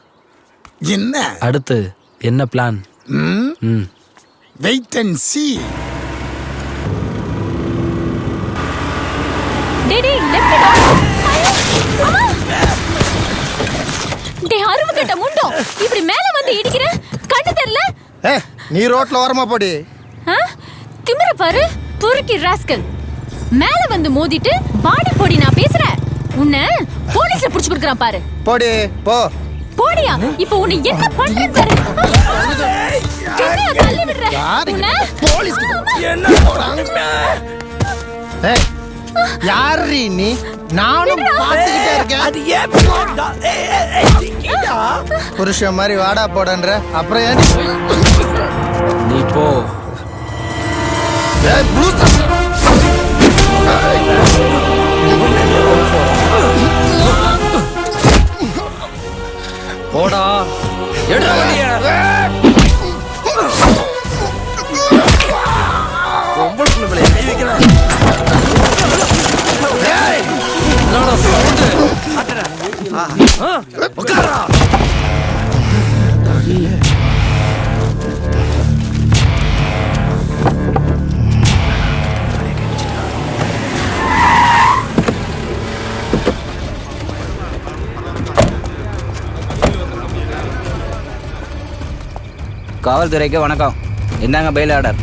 என்ன அடுத்து என்ன plan? Wait and see. Daddy left டா. டேய் அருவு கட்ட முண்டோ, இப்படி மேல வந்து இடிக்கிற, கண்ணு தெரியல? நீ ரோட்ல வரமா போடி. திமிர பாரு, துருக்கி ராஸ்கல். மேல வந்து மோதிட்டு பாடி போடி நான் பேசுறேன். உன்னை போலீஸ்ல புடிச்சு கொடுக்கறான் பாரு. போடி போ. போடியா? இப்போ உன்னை என்ன பண்றேன் பாரு. என்ன தள்ளி விடுற? உன்னை போலீஸ் என்ன போறாங்க? ஏய், யாரீ நீ? நானும் பாத்துக்கிட்டே இருக்கேன். அது ஏன் புருஷன் மாதிரி வாடா போடன்ற, அப்புறம் ஏன் நீ போ. போடா, எடுடா வண்டிய. பொம்பளை பிள்ளை கை வைக்கிறேன். என்னடா சவுண்ட்? உட்காரா. காவல்துறைக்கு வணக்கம். இந்தாங்க பெயில் ஆர்டர்.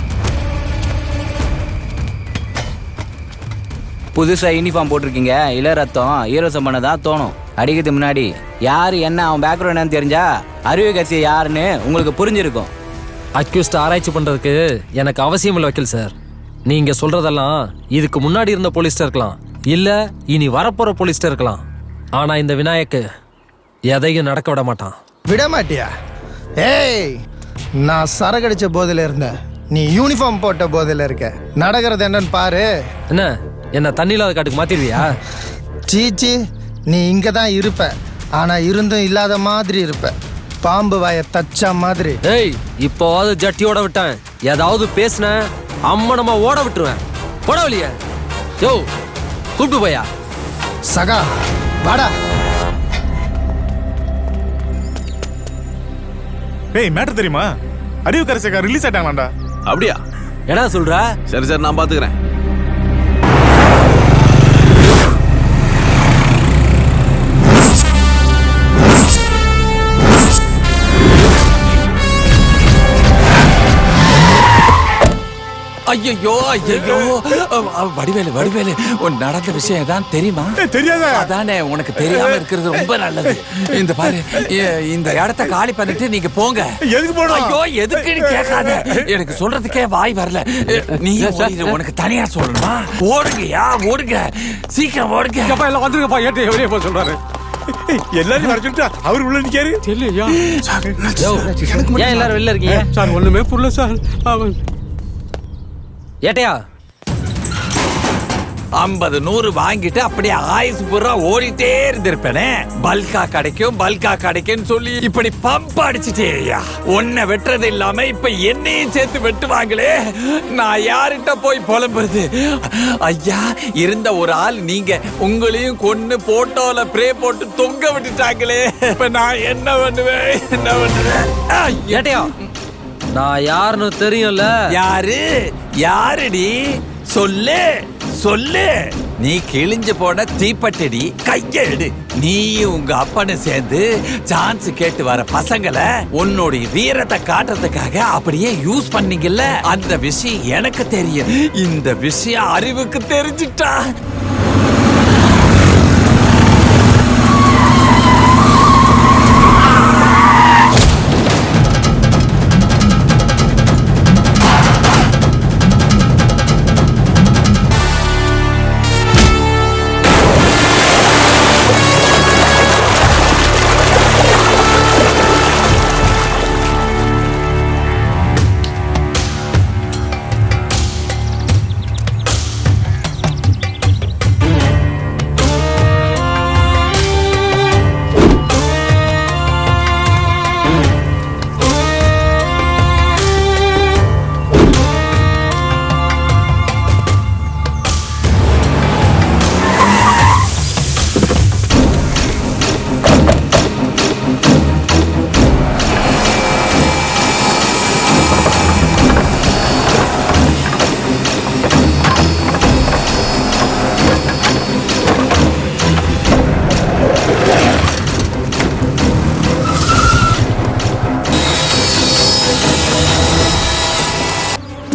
புதுசாக யூனிஃபார்ம் போட்டிருக்கீங்க, இள ரத்தம் ஈரோசம் பண்ண தான் தோணும். அடிக்கிறதுக்கு முன்னாடி யார் என்ன அவன் பேக்ரவுண்ட் என்னன்னு தெரிஞ்சா அறிவு கட்சி யாருன்னு உங்களுக்கு புரிஞ்சிருக்கும். அக்யூஸ்ட் ஆராய்ச்சி பண்றதுக்கு எனக்கு அவசியம் இல்லை வக்கீல் சார். நீங்க சொல்றதெல்லாம் இதுக்கு முன்னாடி இருந்த போலீஸ்டர் இருக்கலாம், இல்ல இனி வரப்போற போலீஸ்டர் இருக்கலாம். ஆனா இந்த விநாயக்கு எதையும் நடக்க விட மாட்டான். விட மாட்டியா? ஏய், நான் சரகடிச்ச போதில இருந்தேன், நீ யூனிஃபார்ம் போட்ட போதில இருக்க. நடக்கிறது என்னன்னு பாரு. என்ன தண்ணி இல்லாத காட்டுக்கு மாத்திருவியா? சீச்சி, நீ இங்க தான் இருப்ப, ஆனா இருந்தும் இல்லாத மாதிரி இருப்ப. பாம்பு வாய தச்சா மாதிரி. ஏய், இப்போவாது ஜட்டியோட விட்டேன், ஏதாவது பேசின அம்மனமா ஓட விட்டுருவேன். போட வழிய. யோ கூப்பிட்டு போயா. சகா வாடா. ஏய், மேட்டர் தெரியுமா? அறிவு கரசேகா ரிலீஸ் ஆயிட்டாங்களாண்டா. அப்படியா? என்ன சொல்ற? சரி சரி, நான் பாத்துக்கிறேன். ஐயோ வடிவேலு உன் நடந்த விஷயம் தான் தெரியுமா? தெரியாத. அதானே உனக்கு தெரியாம இருக்கிறது ரொம்ப நல்லது. இந்த பாரு, இந்த இடத்த காலி பண்ணிட்டு நீங்க போங்க. எதுக்கு போறோம்? ஐயோ எதுக்குன்னு கேட்காத, எனக்கு சொல்றதுக்கே வாய் வரல. நீ உனக்கு தனியா சொல்லணுமா? ஓடுங்க சீக்கிரம் ஓடுங்க. எல்லாம் வந்துருங்கப்பா, ஏட்டு எவரே போய் சொல்றாரு. எல்லாரும் வர சொல்லிட்டு அவர் உள்ள நிக்காரு. தெரியலையா? ஏன் எல்லாரும் வெளில இருக்கீங்க? சார் ஒண்ணுமே புரியல சார். அவன் ஏட்டையா 50-100 வாங்கிட்டு அப்படியே ஆயுசு பூரா ஓடிட்டே இருந்திருப்பேனே. பல்கா கிடைக்கும் சொல்லி இப்படி பம்ப் அடிச்சுட்டேயா. உன்னை வெட்டுறது இல்லாம இப்ப என்னையும் சேர்த்து வெட்டுவாங்களே, நான் யார்கிட்ட போய் புலம்புறது? ஐயா, இருந்த ஒரு ஆள் நீங்க, உங்களையும் கொன்னு போட்டோல பிரே போட்டு தொங்க விட்டுட்டாங்களே. இப்ப நான் என்ன பண்ணுவேன்? ஏட்டையா, நான் யாருன்னு தெரியும்ல. யாருடி? சொல்லு. நீ கிழிஞ்சு போன தீப்பட்டடி, கையெடு. நீயும் உங்க அப்பனு சேர்ந்து சான்ஸ் கேட்டு வர பசங்களை உன்னுடைய வீரத்தை காட்டுறதுக்காக அப்படியே யூஸ் பண்ணீங்கல்ல. அந்த விஷயம் எனக்கு தெரியும். இந்த விஷயம் அறிவுக்கு தெரிஞ்சிட்டா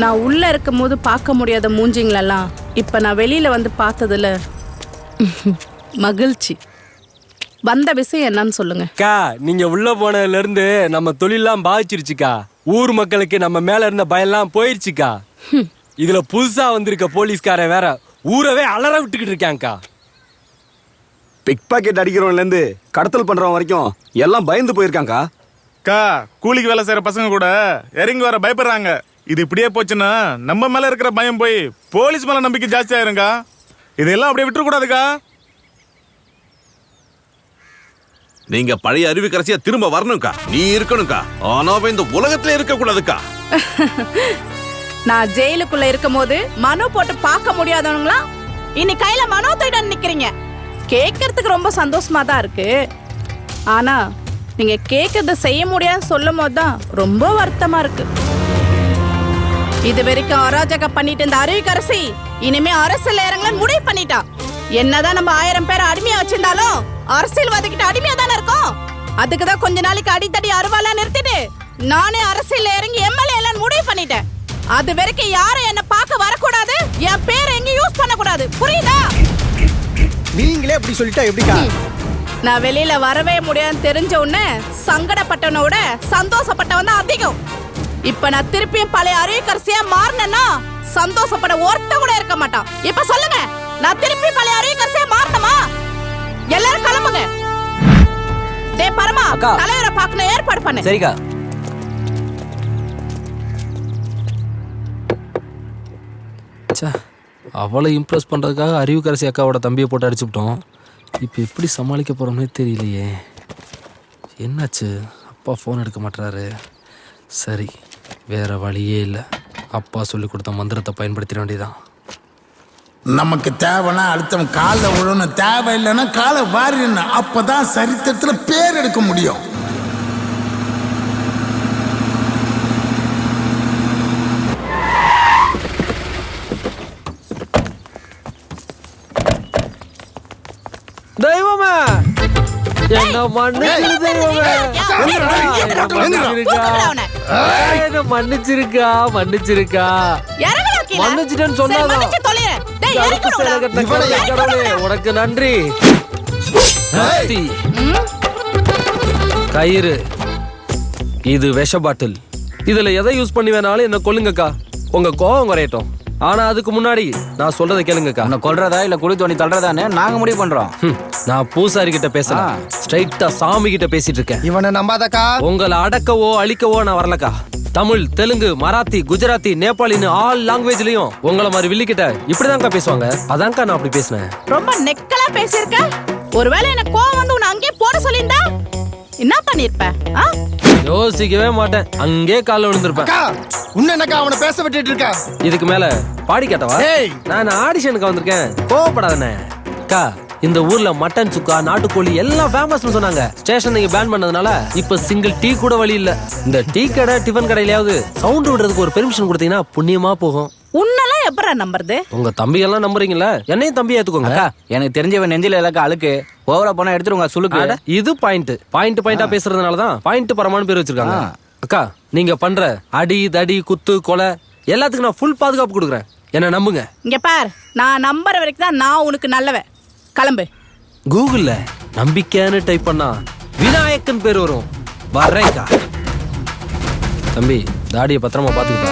நான் உள்ள இருக்கும் போது பார்க்க முடியாத மூஞ்சிங்களெல்லாம் இப்ப நான் வெளியில வந்து பார்த்ததுல மகிழ்ச்சி. வந்த விஷயம் என்னன்னு சொல்லுங்க. அக்கா, நீங்க உள்ள போனதுல இருந்து நம்ம தொழிலெல்லாம் பாதிச்சிருச்சுக்கா. ஊர் மக்களுக்கு நம்ம மேல இருந்த பயம்லாம் போயிருச்சுக்கா. இதுல புதுசா வந்திருக்க போலீஸ்காரன் வேற ஊரவே அலற விட்டுக்கிட்டு இருக்காங்கக்கா. பிக் பாக்கெட் அடிக்கிறவன்ல இருந்து கடத்தல் பண்றவன் வரைக்கும் எல்லாம் பயந்து போயிருக்காங்கக்கா. கூலிக்கு வேலை செய்யற பசங்க கூட இறங்கி வர பயப்படுறாங்க. இது இப்படியே போச்சுன்னா நம்ம மேல இருக்கிற பயம் போய் போலீஸ் மேல நம்பிக்கை ஜாஸ்தி ஆயிருங்க. இதெல்லாம் அப்படியே விட்டுற கூடாதுக்கா. நீங்க பழைய அருவிக்கரசியா திரும்ப வரணும்க்கா. நீ இருக்கணும்க்கா. ஆனா இந்த உலகத்துல இருக்க கூடாதுக்கா. நான் ஜெயிலுக்குள்ள இருக்கும் போது மனு போட்டு பார்க்க முடியாதவங்களா இனி கையில மனோ தூக்கிட்டு நிக்கிறீங்க. கேட்கறதுக்கு ரொம்ப சந்தோஷமா தான் இருக்கு. ஆனா நீங்க கேட்கறத செய்ய முடியாதுன்னு சொல்லும் போது தான் ரொம்ப வருத்தமா இருக்கு. இது வரைக்கும் அராஜகம் பண்ணிட்டு இந்த அருவிக்கரசி இனிமே அரசியல் இறங்கலன்னு முடிவு பண்ணிட்டா. என்னதான் நம்ம 1000 பேரை அடிமையா வச்சிருந்தாலும் அரசியல்வாதிகிட்ட அடிமையா தானே இருக்கும். அதுக்குதான் கொஞ்ச நாளைக்கு அடித்தடி அருவாலாம் நிறுத்திட்டு நானே அரசியல் இறங்கி எம்எல்ஏ எல்லாம் முடிவு பண்ணிட்டேன். அது வரைக்கும் யாரும் என்ன பார்க்க வரக்கூடாது, என் பேரை எங்க யூஸ் பண்ணக்கூடாது. புரியுதா? நீங்களே அப்படி சொல்லிட்டா எப்படிக்கா? நான் வெளியில வரவே முடியாதுன்னு தெரிஞ்ச உடனே சங்கடப்பட்டவனோட சந்தோஷப்பட்டவன் தான் அதிகம். இப்ப நான் திருப்பியும் பழைய அருவிக்கரசியா மாறினேன்னா சந்தோஷப்பட ஒருத்த கூட இருக்க மாட்டான். இப்ப சொல்லுங்க, நான் திருப்பி பழைய அருவிக்கரசியா மாறணுமா? எல்லாரும் கிளம்புங்க. டேய் பரமா, தலைவரை பார்க்கணும், ஏற்பாடு பண்ணு. சரிக்கா. அவளை இம்ப்ரெஸ் பண்ணுறதுக்காக அருவிக்கரசி அக்காவோட தம்பியை போட்டு அடிச்சுவிட்டோம். இப்போ எப்படி சமாளிக்க போகிறோம்னே தெரியலையே. என்னாச்சு? அப்பா ஃபோன் எடுக்க மாட்டுறாரு. சரி, வேறு வழியே இல்லை. அப்பா சொல்லி கொடுத்த மந்திரத்தை பயன்படுத்திட வேண்டியதான். நமக்கு தேவைன்னா அடுத்தவன் காலில் விழணும், தேவை இல்லைன்னா காலை வாரிடணும். அப்பதான் சரித்திரத்தில் பேர் எடுக்க முடியும். தெய்வமே, என்ன மன்னிச்சிரு தெய்வமே. என்ன மன்னிச்சிருக்கா. இறங்கலாம் கீழே மன்னிச்சிட்டேன்னு சரி, சொன்னாதான். மன்னிச்சு தொலையேன். டேய், கருப்பு இறக்கி சேலை விடுடா. கட்டின இவனை கடவுளே, இறக்கி உனக்கு நன்றி. கத்தி, கயிறு, இது விஷ பாட்டில். இதுல எதை யூஸ் பண்ணி வேணாலும் என்ன கொல்லுங்கக்கா, உங்க கோவம் குறையட்டும். ஆனா அதுக்கு முன்னாடி நான் சொல்றதை கேளுங்கக்கா. உன்னை கொல்றதா இல்ல குழி தோண்டி தள்ளுறதான்னு நாங்க முடிவு பண்றோம். நான் பூசாரி கிட்ட பேசலாம், ஸ்ட்ரைட்டா சாமி கிட்ட பேசிட்டு இருக்கேன். இவனை நம்பாதக்கா. உங்களை அடக்கவோ அழிக்கவோ நான் வரலக்கா. தமிழ், தெலுங்கு, மராத்தி, குஜராத்தி, நேபாளின்னு ஆல் லாங்குவேஜ்லயும் உங்களை மாதிரி வில்லிக்கிட்ட இப்படிதான்க்கா பேசுவாங்க. அதான்க்கா நான் அப்படி பேசினேன். ரொம்ப நெக்கலா பேசியிருக்க. ஒருவேளை எனக்கு கோவம் வந்து உன்னை அங்கேயே போட சொல்லியிருந்தா என்ன பண்ணிருப்ப? யோசிக்கவே மாட்டேன், அங்கே கால விழுந்திருப்பேன். உன்னக்கா அவனை பேச விட்டுட்டு இருக்கா. இதுக்கு மேல பாடி கேட்டவா? நான் ஆடிஷனுக்கு வந்திருக்கேன், கோவப்படாதே. அக்கா, இந்த ஊர்ல மட்டன் சுக்கா, நாட்டுக்கோழி எல்லாம் ஃபேமஸ்னு சொன்னாங்க. ஸ்டேஷன் நீங்க பேன் பண்ணதுனால இப்ப சிங்கிள் டீ கூட வழி இல்ல. இந்த டீ கடை, டிஃபன் கடையிலயாவது சவுண்ட் விடுறதுக்கு ஒரு பெர்மிஷன் கொடுத்தீங்கன்னா புண்ணியமா போகும். உன்னெல்லாம் எப்படா நம்புறது? உங்க தம்பி எல்லாம் நம்புறீங்களா? என்னையும் தம்பி ஏத்துக்கோங்க. எனக்கு தெரிஞ்சவன் நெஞ்சில இலக்க அழுக்கு ஓவரா போனா எடுத்துருங்க சுளுக்கு. இது பாயிண்டா பேசுறதுனாலதான் பாயிண்ட் பரமானு பேர் வச்சிருக்காங்க. அக்கா, நீங்க பண்ற அடி தடி குத்து கொலை எல்லாத்துக்கும் நான் ஃபுல் பாதுகாப்பு கொடுக்குறேன், என்ன நம்புங்க. இங்க பார், நான் நம்புற வரைக்கும் தான் நான் உனக்கு நல்லவன். கிளம்பு. கூகுள்ல நம்பிக்கைன்னு டைப் பண்ணா விநாயக்கன் பேர் வரும். வர்றேன்க்கா. தம்பி, தாடியை பத்திரமா பாத்துக்கிட்டா.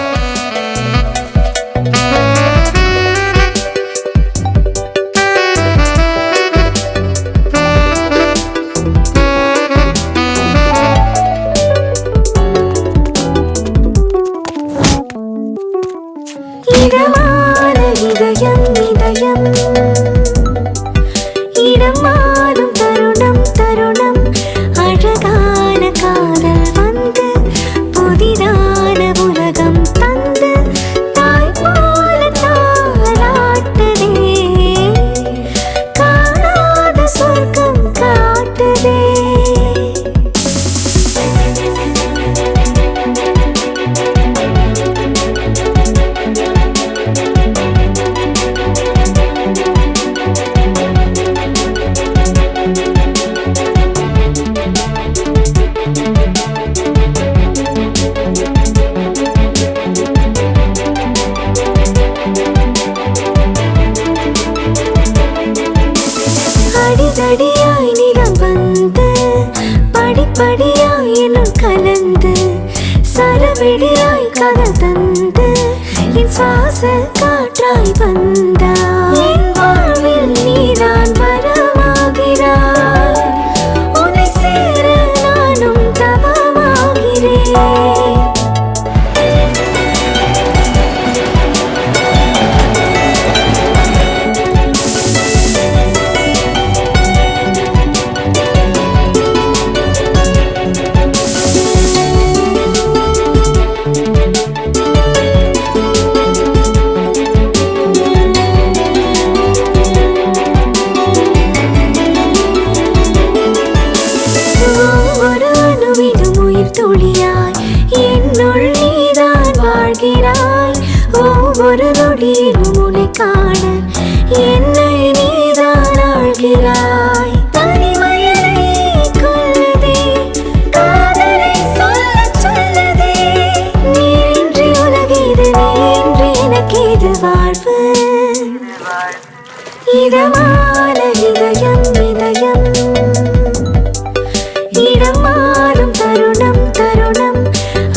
இடமான இதயம் இதயம் இடமாடும் தருணம் தருணம் அழகான காதல் வந்து புதிதான உலகம் தந்து தாய் போல தாளாட்டுதே காணாத சொர்க்கம் காட்டுதே. அடிதடியாய் நிலம் வந்து படிப்படியாய் என்னுள் கலந்து சரவெடியாய் கதை தந்து என் சுவாச காற்றாய் வந்தாய். என் வாழ்வில் நீதான் வரமாகிறாய், உன்னை சேர நானும் தவமாகிறேன். ஒவ்வொரு அணுவிலும் உயிர் துளியாய் என்னுள் நீதான் வாழ்கிறாய். ஒவ்வொரு நொடியிலும் உன்னை காண என்னை நீதான் ஆழ்கிறாய். தனிமையை கொல்லுதே, காதலை சொல்லச் சொல்லுதே. நீரின்றி உலகிது, நீன்றி எனக்கிது வாழ்வு. இதமான இதயம் இதயம் இடமாறும் தருணம் தருணம்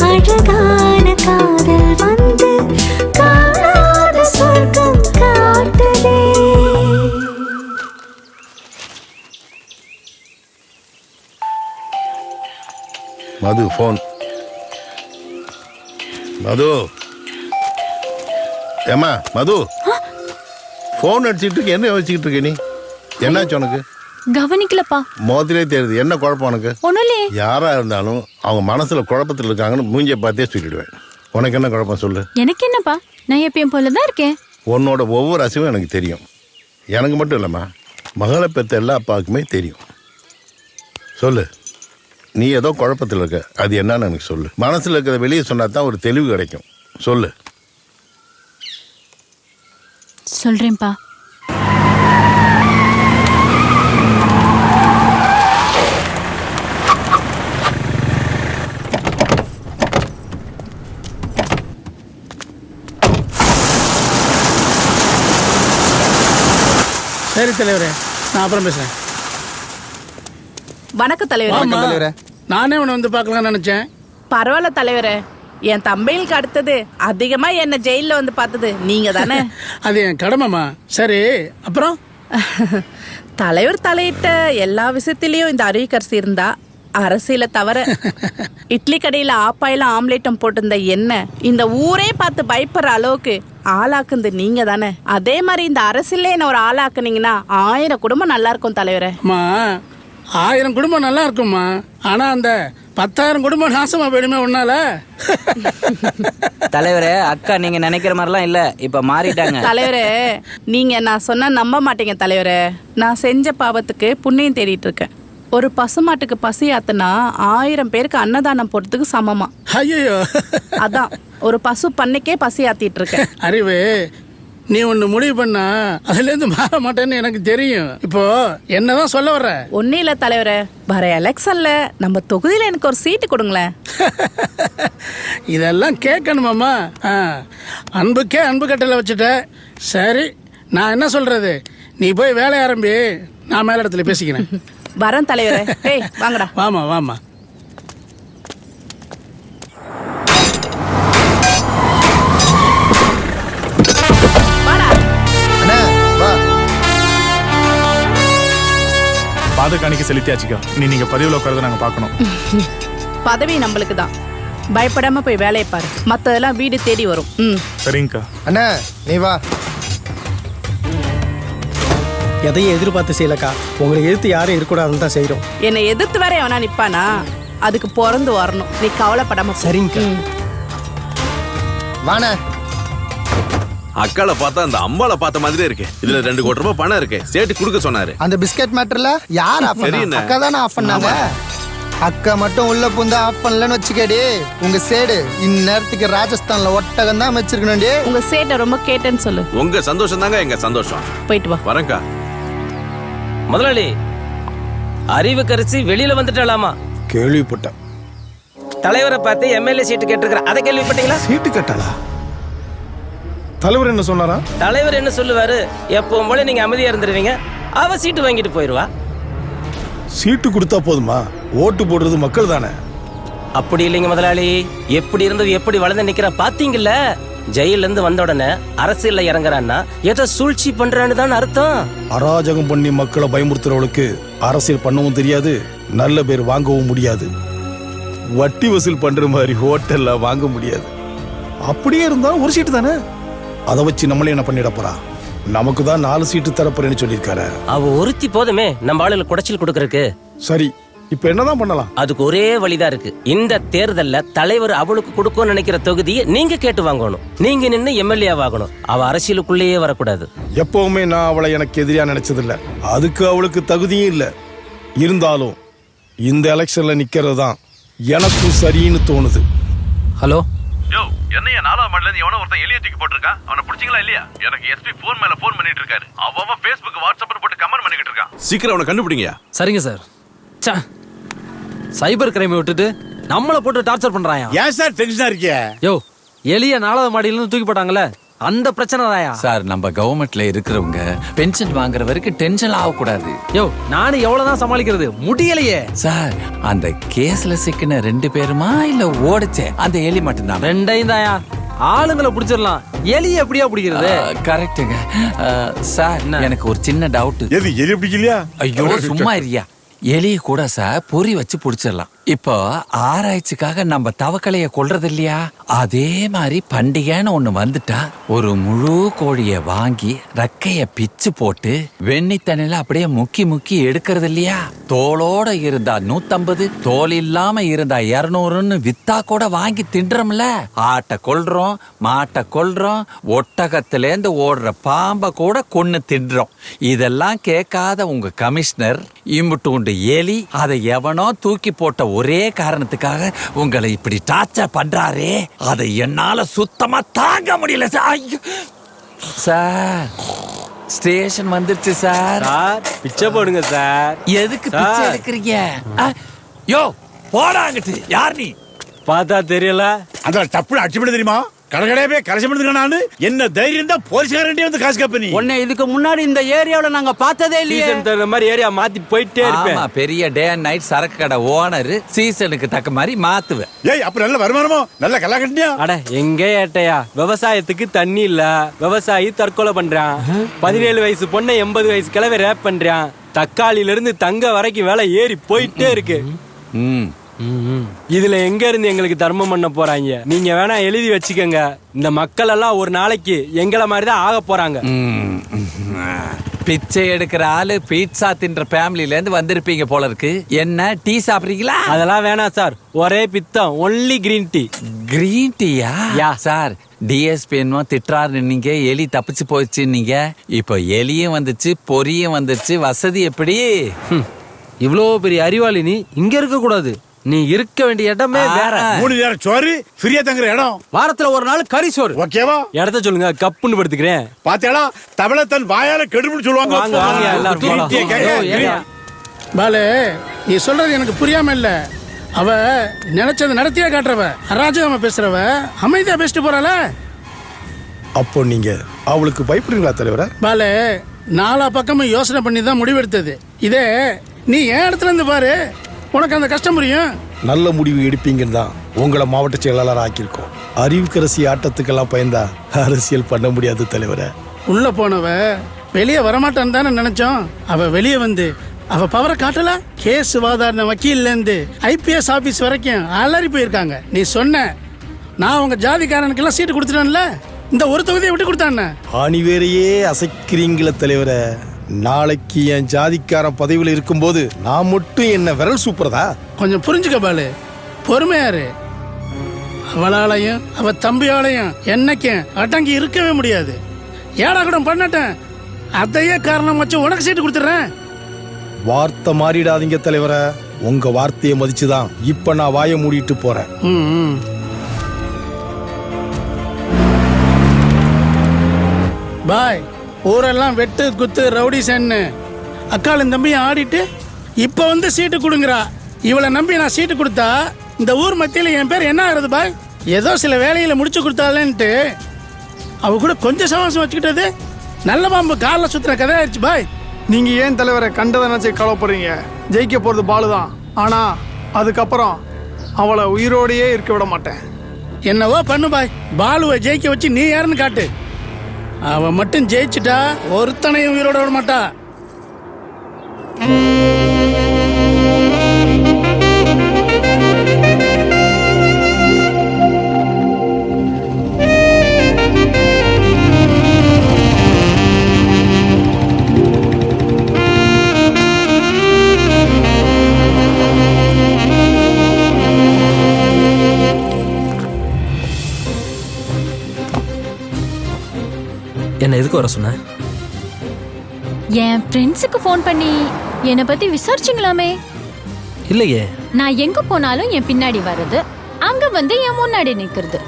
அழகான காதல் வந்து காணாத சொர்க்கம் காட்டுதே. மது ஃபோன். மது, ஏமா மது, ஃபோன் அடிச்சுட்டு இருக்க, என்ன யோசிச்சுக்கிட்டு இருக்க நீ? என்னாச்சு உனக்கு? கவனிக்கலப்பா. மோதிலே தெரியுது, என்ன குழப்பம் உனக்கு? ஒண்ணும் இல்லையே. யாரா இருந்தாலும் அவங்க மனசுல குழப்பத்தில் இருக்காங்கன்னு மூஞ்சியை பார்த்தே சொல்லிடுவேன். உனக்கு என்ன குழப்பம் சொல்லு? எனக்கு என்னப்பா, நான் எப்பயும் போலதான் இருக்கேன். உன்னோட ஒவ்வொரு அசைவும் எனக்கு தெரியும். எனக்கு மட்டும் இல்லைம்மா, மகளை பெற்ற எல்லா அப்பாவுக்குமே தெரியும். சொல்லு, நீ ஏதோ குழப்பத்தில் இருக்க, அது என்னன்னு எனக்கு சொல்லு. மனசில் இருக்கிறத வெளியே சொன்னா தான் ஒரு தெளிவு கிடைக்கும். சொல்லு. சொல்றேன்ப்பா. சரி தலைவரே, நான் அப்புறம் பேசுறேன். வணக்கம் தலைவரே. நானே உன்னை வந்து பார்க்கலாம்னு நினைச்சேன். பரவாயில்ல தலைவரே, என் தம்பிகளுக்கு அடுத்தது அதிகமா என்ன ஜெயில வந்து பார்த்தது நீங்க தானே. அது என் கடமைமா. சரி, அப்புறம் தலைவர் தலையிட்ட எல்லா விஷயத்திலயும் இந்த அருவிக்கரசி இருந்தா அரசியல தவிர இட்லி கடையில ஆப்பாயில ஆம்லேட்டம் போட்டிருந்த என்ன இந்த ஊரே பார்த்து பயப்படுற அளவுக்கு ஆளாக்குந்து நீங்க தானே. அதே மாதிரி இந்த அரசியல என்ன ஒரு ஆளாக்குனீங்கன்னா 1000 குடும்பம் நல்லா இருக்கும் தலைவரே. அம்மா, 1000 குடும்பம் நல்லா இருக்கும்மா. ஆனா அந்த 10,000 குடும்பம் நாசமா போயிடுமே உன்னால. தலைவரே, அக்கா நீங்க நினைக்கிற மாதிரிலாம் இல்ல, இப்ப மாறிட்டாங்க. தலைவரே, நீங்க நான் சொன்னா நம்ப மாட்டீங்க தலைவரே. நான் செஞ்ச பாவத்துக்கு புண்ணியம் தேடிட்டு இருக்கேன். ஒரு பசுமாட்டுக்கு பசி ஆத்துனா 1000 பேருக்கு அன்னதானம் போடுறதுக்கு சமமா. ஐயோ, அதான் ஒரு பசு பண்ணைக்கே பசி ஆத்திட்டு இருக்கேன். அறிவு, நீ ஒண்ணு முடிவு பண்ணா அதுல இருந்து மாற மாட்டேன்னு எனக்கு தெரியும். இப்போ என்னதான் சொல்ல வர்ற? ஒன்னும் இல்ல தலைவரே, வர எலெக்ஷன்ல நம்ம தொகுதியில எனக்கு ஒரு சீட்டு கொடுங்களேன். இதெல்லாம் கேட்கணுமாம்மா? அன்புக்கே அன்பு கட்டளை வச்சுட்ட. சரி, நான் என்ன சொல்றது, நீ போய் வேலை ஆரம்பி, நான் மேல இடத்துல பேசிக்கிறேன். வரேன் தலைவரே. ஏய் வாங்கடா. வாமா வாமா. பாதகாணிக்கு செலுத்தியாச்சுக்கோ. இனி நீங்க பதிவுல உட்காரத நாங்க பார்க்கணும். பதவி நம்மளுக்கு தான், பயப்படாம போய் வேலையை பாரு. மத்ததெல்லாம் வீடு தேடி வரும். சரிங்கக்கா. அண்ணா நீ வா. எதையும் எதிர்பார்த்து செய்யலக்கா, உங்களை எதிர்த்து யாரும் இருக்கக்கூடாதுன்னு தான் செய்யறோம். என்னை எதிர்த்து வேற எவனா நிப்பானா, அதுக்கு பிறந்து வரணும். நீ கவலைப்படாம. சரிங்கக்கா. வாண்ணே. அக்கால பார்த்தா அந்த அம்பால பார்த்த மாதிரியே இருக்கு. இதுல 2 கோடி ரூபாய் பணம் இருக்கு. சேட்டு குடுக்க சொன்னாரு. அந்த பிஸ்கட் மேட்டர்ல யார் ஆஃப் பண்ணா? அக்கா தானே ஆஃப் பண்ணாங்க. அக்கா மட்டும் உள்ள புந்து ஆஃப் பண்ணலன்னு வச்சுக்கடி, உங்க சேடு இந்நேரத்துக்கு ராஜஸ்தான்ல ஒட்டகம் தான் வச்சிருக்கணும்டி. உங்க சேட்டை ரொம்ப கேட்டேன்னு சொல்லு. உங்க சந்தோஷம் தாங்க எங்க சந்தோஷம். போயிட்டு வா. வரேன்க்கா. முதலாளி, அறிவுக்கரசி வெளியில வந்துட்டாலாமா? கேள்விப்பட்டேன். தலைவரை பார்த்து எம்எல்ஏ சீட்டு கேட்டிருக்கிற, அதை கேள்விப்பட்டீங்களா? சீட்டு கேட்டாளா? தலைவர் என்ன சொன்னாரா? தலைவர் என்ன சொல்லுவாரு, எப்பவும் போல நீங்க அமைதியா இருந்துருவீங்க, அவ சீட்டு வாங்கிட்டு போயிருவா. சீட்டு கொடுத்தா போதுமா? ஓட்டு போடுறது மக்கள் தானே. அப்படி இல்லைங்க முதலாளி, எப்படி இருந்து எப்படி வளர்ந்து நிக்கிற பாத்தீங்கல்ல. ஜெயில இருந்து வந்த உடனே அரசியல்ல இறங்குறான்னா ஏதோ சூழ்ச்சி பண்றான்னு தான் அர்த்தம். அராஜகம் பண்ணி மக்களை பயமுறுத்துறவளுக்கு அரசியல் பண்ணவும் தெரியாது, நல்ல பேர் வாங்கவும் முடியாது. வட்டி வசூல் பண்ற மாதிரி ஹோட்டல்ல வாங்க முடியாது. அப்படியே இருந்தா ஒரு சீட்டு தானே, அதை வச்சு நம்மளே என்ன பண்ணிட போறா? நமக்கு தான் 4 சீட்டு தரப்போறேன்னு சொல்லியிருக்காரு. அவ ஒருத்தி போதுமே நம்ம ஆளுல குடைச்சல் கொடுக்கறதுக்கு. சரி, இப்ப என்னதான் பண்ணலாம்? அதுக்கு ஒரே வழிதான் இருக்கு. இந்த தேர்தல்ல தலைவர் அவளுக்கு கொடுக்கும் நினைக்கிற தொகுதியை நீங்க கேட்டு வாங்கணும். நீங்க நின்று எம்எல்ஏ ஆகணும். அவ அரசியலுக்குள்ளேயே வரக்கூடாது. எப்பவுமே நான் அவளை எனக்கு எதிரியா நினைச்சதில்ல, அதுக்கு அவளுக்கு தகுதியும் இல்ல. இருந்தாலும் இந்த எலெக்ஷன்ல நிக்கிறது தான் எனக்கும் சரின்னு தோணுது. ஹலோ, யோ, என்னைய 4ஆம் மாடில இருந்து எவனோ ஒருத்தன் எலிய தூக்கி போட்டுருக்கான். அவனை பிடிச்சிங்களா இல்லையா? எனக்கு எஸ்பி போன் மேல போன் பண்ணிட்டு இருக்காரு. அவன் Facebook வாட்ஸ்அப்ல போட்டு கமெண்ட் பண்ணிட்டு இருக்கான். சீக்கிரம் அவனை கண்டுபிடிங்க. சரிங்க சார். சைபர் கிரைமை விட்டுட்டு நம்மளை போட்டு டார்ச்சர் பண்றாயா? ஏன் சார் டென்ஷனா இருக்கீங்க? யோ, எலிய 4ஆவது மாடியில இருந்து தூக்கி போட்டாங்கல்ல, அந்த பிரச்சனை தாயா சார். நம்ம கவர்மெண்ட்ல இருக்கிறவங்க பென்ஷன் வாங்குற வரைக்கும் டென்ஷன் ஆகக்கூடாது. யோ, நானும் எவ்வளவுதான் சமாளிக்கிறது, முடியலையே சார். அந்த கேஸ்ல சிக்கின 2 பேருமா இல்ல ஓடிச்சே அந்த எலி மட்டும்தான்? 2ஐயும் தாயா. ஆளுங்களை பிடிச்சிடலாம், எலிய எப்படியா பிடிக்கிறது? கரெக்டுங்க சார். எனக்கு ஒரு சின்ன டவுட். எது எலி பிடிக்கலையா? ஐயோ சும்மா இருயா. எலிய கூட சார் பொறி வச்சு பிடிச்சிடலாம். இப்போ ஆராய்ச்சிக்காக நம்ம தவக்கலைய கொல்றது இல்லையா, அதே மாதிரி பண்டிகைன்னு ஒண்ணு வந்துட்டா ஒரு முழு கோழிய வாங்கி ரெக்கைய பிச்சு போட்டு வெண்ணி தண்ணில அப்படியே முக்கி முக்கி எடுக்கிறது இல்லையா. தோளோட இருந்தா 150, தோல் இல்லாம இருந்தா 200ன்னு வித்தா கூட வாங்கி தின்றோம்ல. ஆட்டை கொல்றோம், மாட்டை கொல்றோம், ஒட்டகத்திலேருந்து ஓடுற பாம்பை கூட கொன்னு தின்றோம். இதெல்லாம் கேட்காத உங்க கமிஷனர் இம்புட்டு உண்டு எலி அதை எவனோ தூக்கி போட்ட ஒரே காரணத்துக்காக உங்களை இப்படி டார்ச்சர் பண்றாரே, அதை என்னால சுத்தமா தாங்க முடியல சார். சார், ஸ்டேஷன் வந்துருச்சு சார். பிச்சை போடுங்க சார். எதுக்கு பிச்சை எடுக்கிறீங்க? யோ போடாங்கட்டு. யார் நீ? பார்த்தா தெரியல. அந்த டப்புனு அடிச்சுவிட தெரியுமா? கடகடையே கலெக்ஷன் பண்ணுறானு என்ன தைரியம் தான் போலீஸ்காரன் வந்து காசு கேப்ப நீ. உன்னை இதுக்கு முன்னாடி இந்த ஏரியாவுல நாங்க பார்த்ததே இல்லையே. சீசன் தகுந்த மாதிரி ஏரியா மாத்தி போயிட்டே இருப்பேன். ஆமா, பெரிய டே அண்ட் நைட் சரக்கு கடை ஓனர் சீசனுக்கு தக்க மாதிரி மாத்துவேன். ஏய் அப்ப நல்ல வருமானமோ நல்ல கல்லா கட்டியா? அட எங்க ஏட்டையா, விவசாயத்துக்கு தண்ணி இல்ல, விவசாயி தற்கொலை பண்றான். 17 வயசு பொண்ணை 80 வயசு கிழவை ரேப் பண்றான். தக்காளியில இருந்து தங்க வரைக்கும் வேலை ஏறி போயிட்டே இருக்கு. இதுல எங்க இருந்து எங்களுக்கு தர்மம் பண்ண போறாங்க? நீங்க வேணா எழுதி வச்சுக்கோங்க, இந்த மக்கள் எல்லாம் ஒரு நாளைக்கு எங்களை மாதிரிதான் ஆக போறாங்க. பிச்சை எடுக்கிற ஆளு பீட்சா தின்ற ஃபேமிலில இருந்து வந்திருப்பீங்க போல இருக்கு. என்ன டீ சாப்பிடுறீங்களா? அதெல்லாம் வேணாம் சார், ஒரே பித்தம், ஒன்லி கிரீன் டீ. கிரீன் டீயா? சார் டிஎஸ்பி என்னமோ திட்டுறாரு, நீங்க எலி தப்பிச்சு போச்சு. நீங்க இப்போ எலியும் வந்துச்சு, பொரியும் வந்துச்சு, வசதி எப்படி? இவ்வளோ பெரிய அறிவாளி நீ இங்க இருக்க கூடாது. நீ இருக்க வேண்டிய இடமே வேற. 3 நேரம் சோறு ஃப்ரீயா தங்குற இடம். வாரத்துல ஒரு நாள் கறி சோறு. ஓகேவா? இடத்த சொல்லுங்க, கப்புன்னு படுத்துக்கிறேன். பாத்தியாடா, தமிழ தன் வாயால கெடுபுன்னு சொல்லுவாங்க. வாங்க வாங்க எல்லாரும். பாலு, நீ சொல்றது எனக்கு புரியாம இல்ல. அவ நினைச்சது நடத்தியா காட்டுறவ, அராஜகமா பேசுறவ, அமைதியா பேசிட்டு போறாள. அப்போ நீங்க அவளுக்கு பயப்படுறீங்களா தலைவர? பாலு, 4 பக்கமும் யோசனை பண்ணி தான் முடிவெடுத்தது. இதே நீ என் இடத்துல இருந்து பாரு, உனக்கு அந்த கஷ்டம் புரியும். நல்ல முடிவு எடுப்பீங்கன்னு தான் உங்களை மாவட்ட செயலாளர் ஆக்கியிருக்கோம். அறிவுக்கரசி ஆட்டத்துக்கெல்லாம் பயந்தா அரசியல் பண்ண முடியாது தலைவர. உள்ள போனவ வெளியே வரமாட்டான்னு தானே நினைச்சோம். அவ வெளியே வந்து அவ பவரை காட்டல. கேஸ் வாதாடின வக்கீல்ல இருந்து IPS ஆபீஸ் வரைக்கும் அலறி போயிருக்காங்க. நீ சொன்ன நான் உங்க ஜாதிக்காரனுக்கு எல்லாம் சீட்டு கொடுத்துட்டேன்ல, இந்த ஒரு தொகுதியை விட்டு கொடுத்தானே. ஆணிவேரையே அசைக்கிறீங்கள தலைவர. நாளைக்கு என் ஜாதிக்காரன் பதவியில் இருக்கும்போது நான் மட்டும் என்ன விரல் சூப்பரதா? கொஞ்சம் புரிஞ்சுக்க பாலு, பொறுமையாரு. அவளாலையும் அவ தம்பியாலையும் என்னைக்கும் அடங்கி இருக்கவே முடியாது. ஏடா கூட பண்ணட்டேன், அதையே காரணம் வச்சு உனக்கு சீட்டு கொடுத்துறேன். வார்த்தை மாறிடாதீங்க தலைவர. உங்க வார்த்தையை மதிச்சுதான் இப்ப நான் வாயை மூடிட்டு போறேன். பாய், ஊரெல்லாம் வெட்டு குத்து ரவுடி சென்னு அக்காலும் தம்பியும் ஆடிட்டு இப்ப வந்து சீட்டு கொடுங்கறா. இவளை நம்பி நான் சீட்டு கொடுத்தா இந்த ஊர் மத்தியில என் பேர் என்ன ஆகுறது பாய்? ஏதோ சில வேலையில முடிச்சு கொடுத்தாலேன்ட்டு அவ கூட கொஞ்சம் சவாசம் வச்சுக்கிட்டது நல்ல பாம்பு காலில் சுத்துற கதை ஆயிடுச்சு பாய். நீங்க ஏன் தலைவரை கண்டதை நினைச்சு கவலைப்படுறீங்க? ஜெயிக்க போறது பாலு தான். ஆனா அதுக்கப்புறம் அவளை உயிரோடையே இருக்க விட மாட்டேன். என்னவோ பண்ணு பாய், பாலுவை ஜெயிக்க வச்சு நீ யாருன்னு காட்டு. அவ மட்டும் ஜெயிச்சுட்டா ஒருத்தனையும் உயிரோட விட மாட்டா. என்ன எதுக்கு வர சொன்ன? என் ஃப்ரெண்ட்ஸுக்கு ஃபோன் பண்ணி என்னை பத்தி விசாரிச்சிங்களாமே. இல்லையே. நான் எங்க போனாலும் என் பின்னாடி வர்றது, அங்க வந்து என் முன்னாடி நிக்கிறது.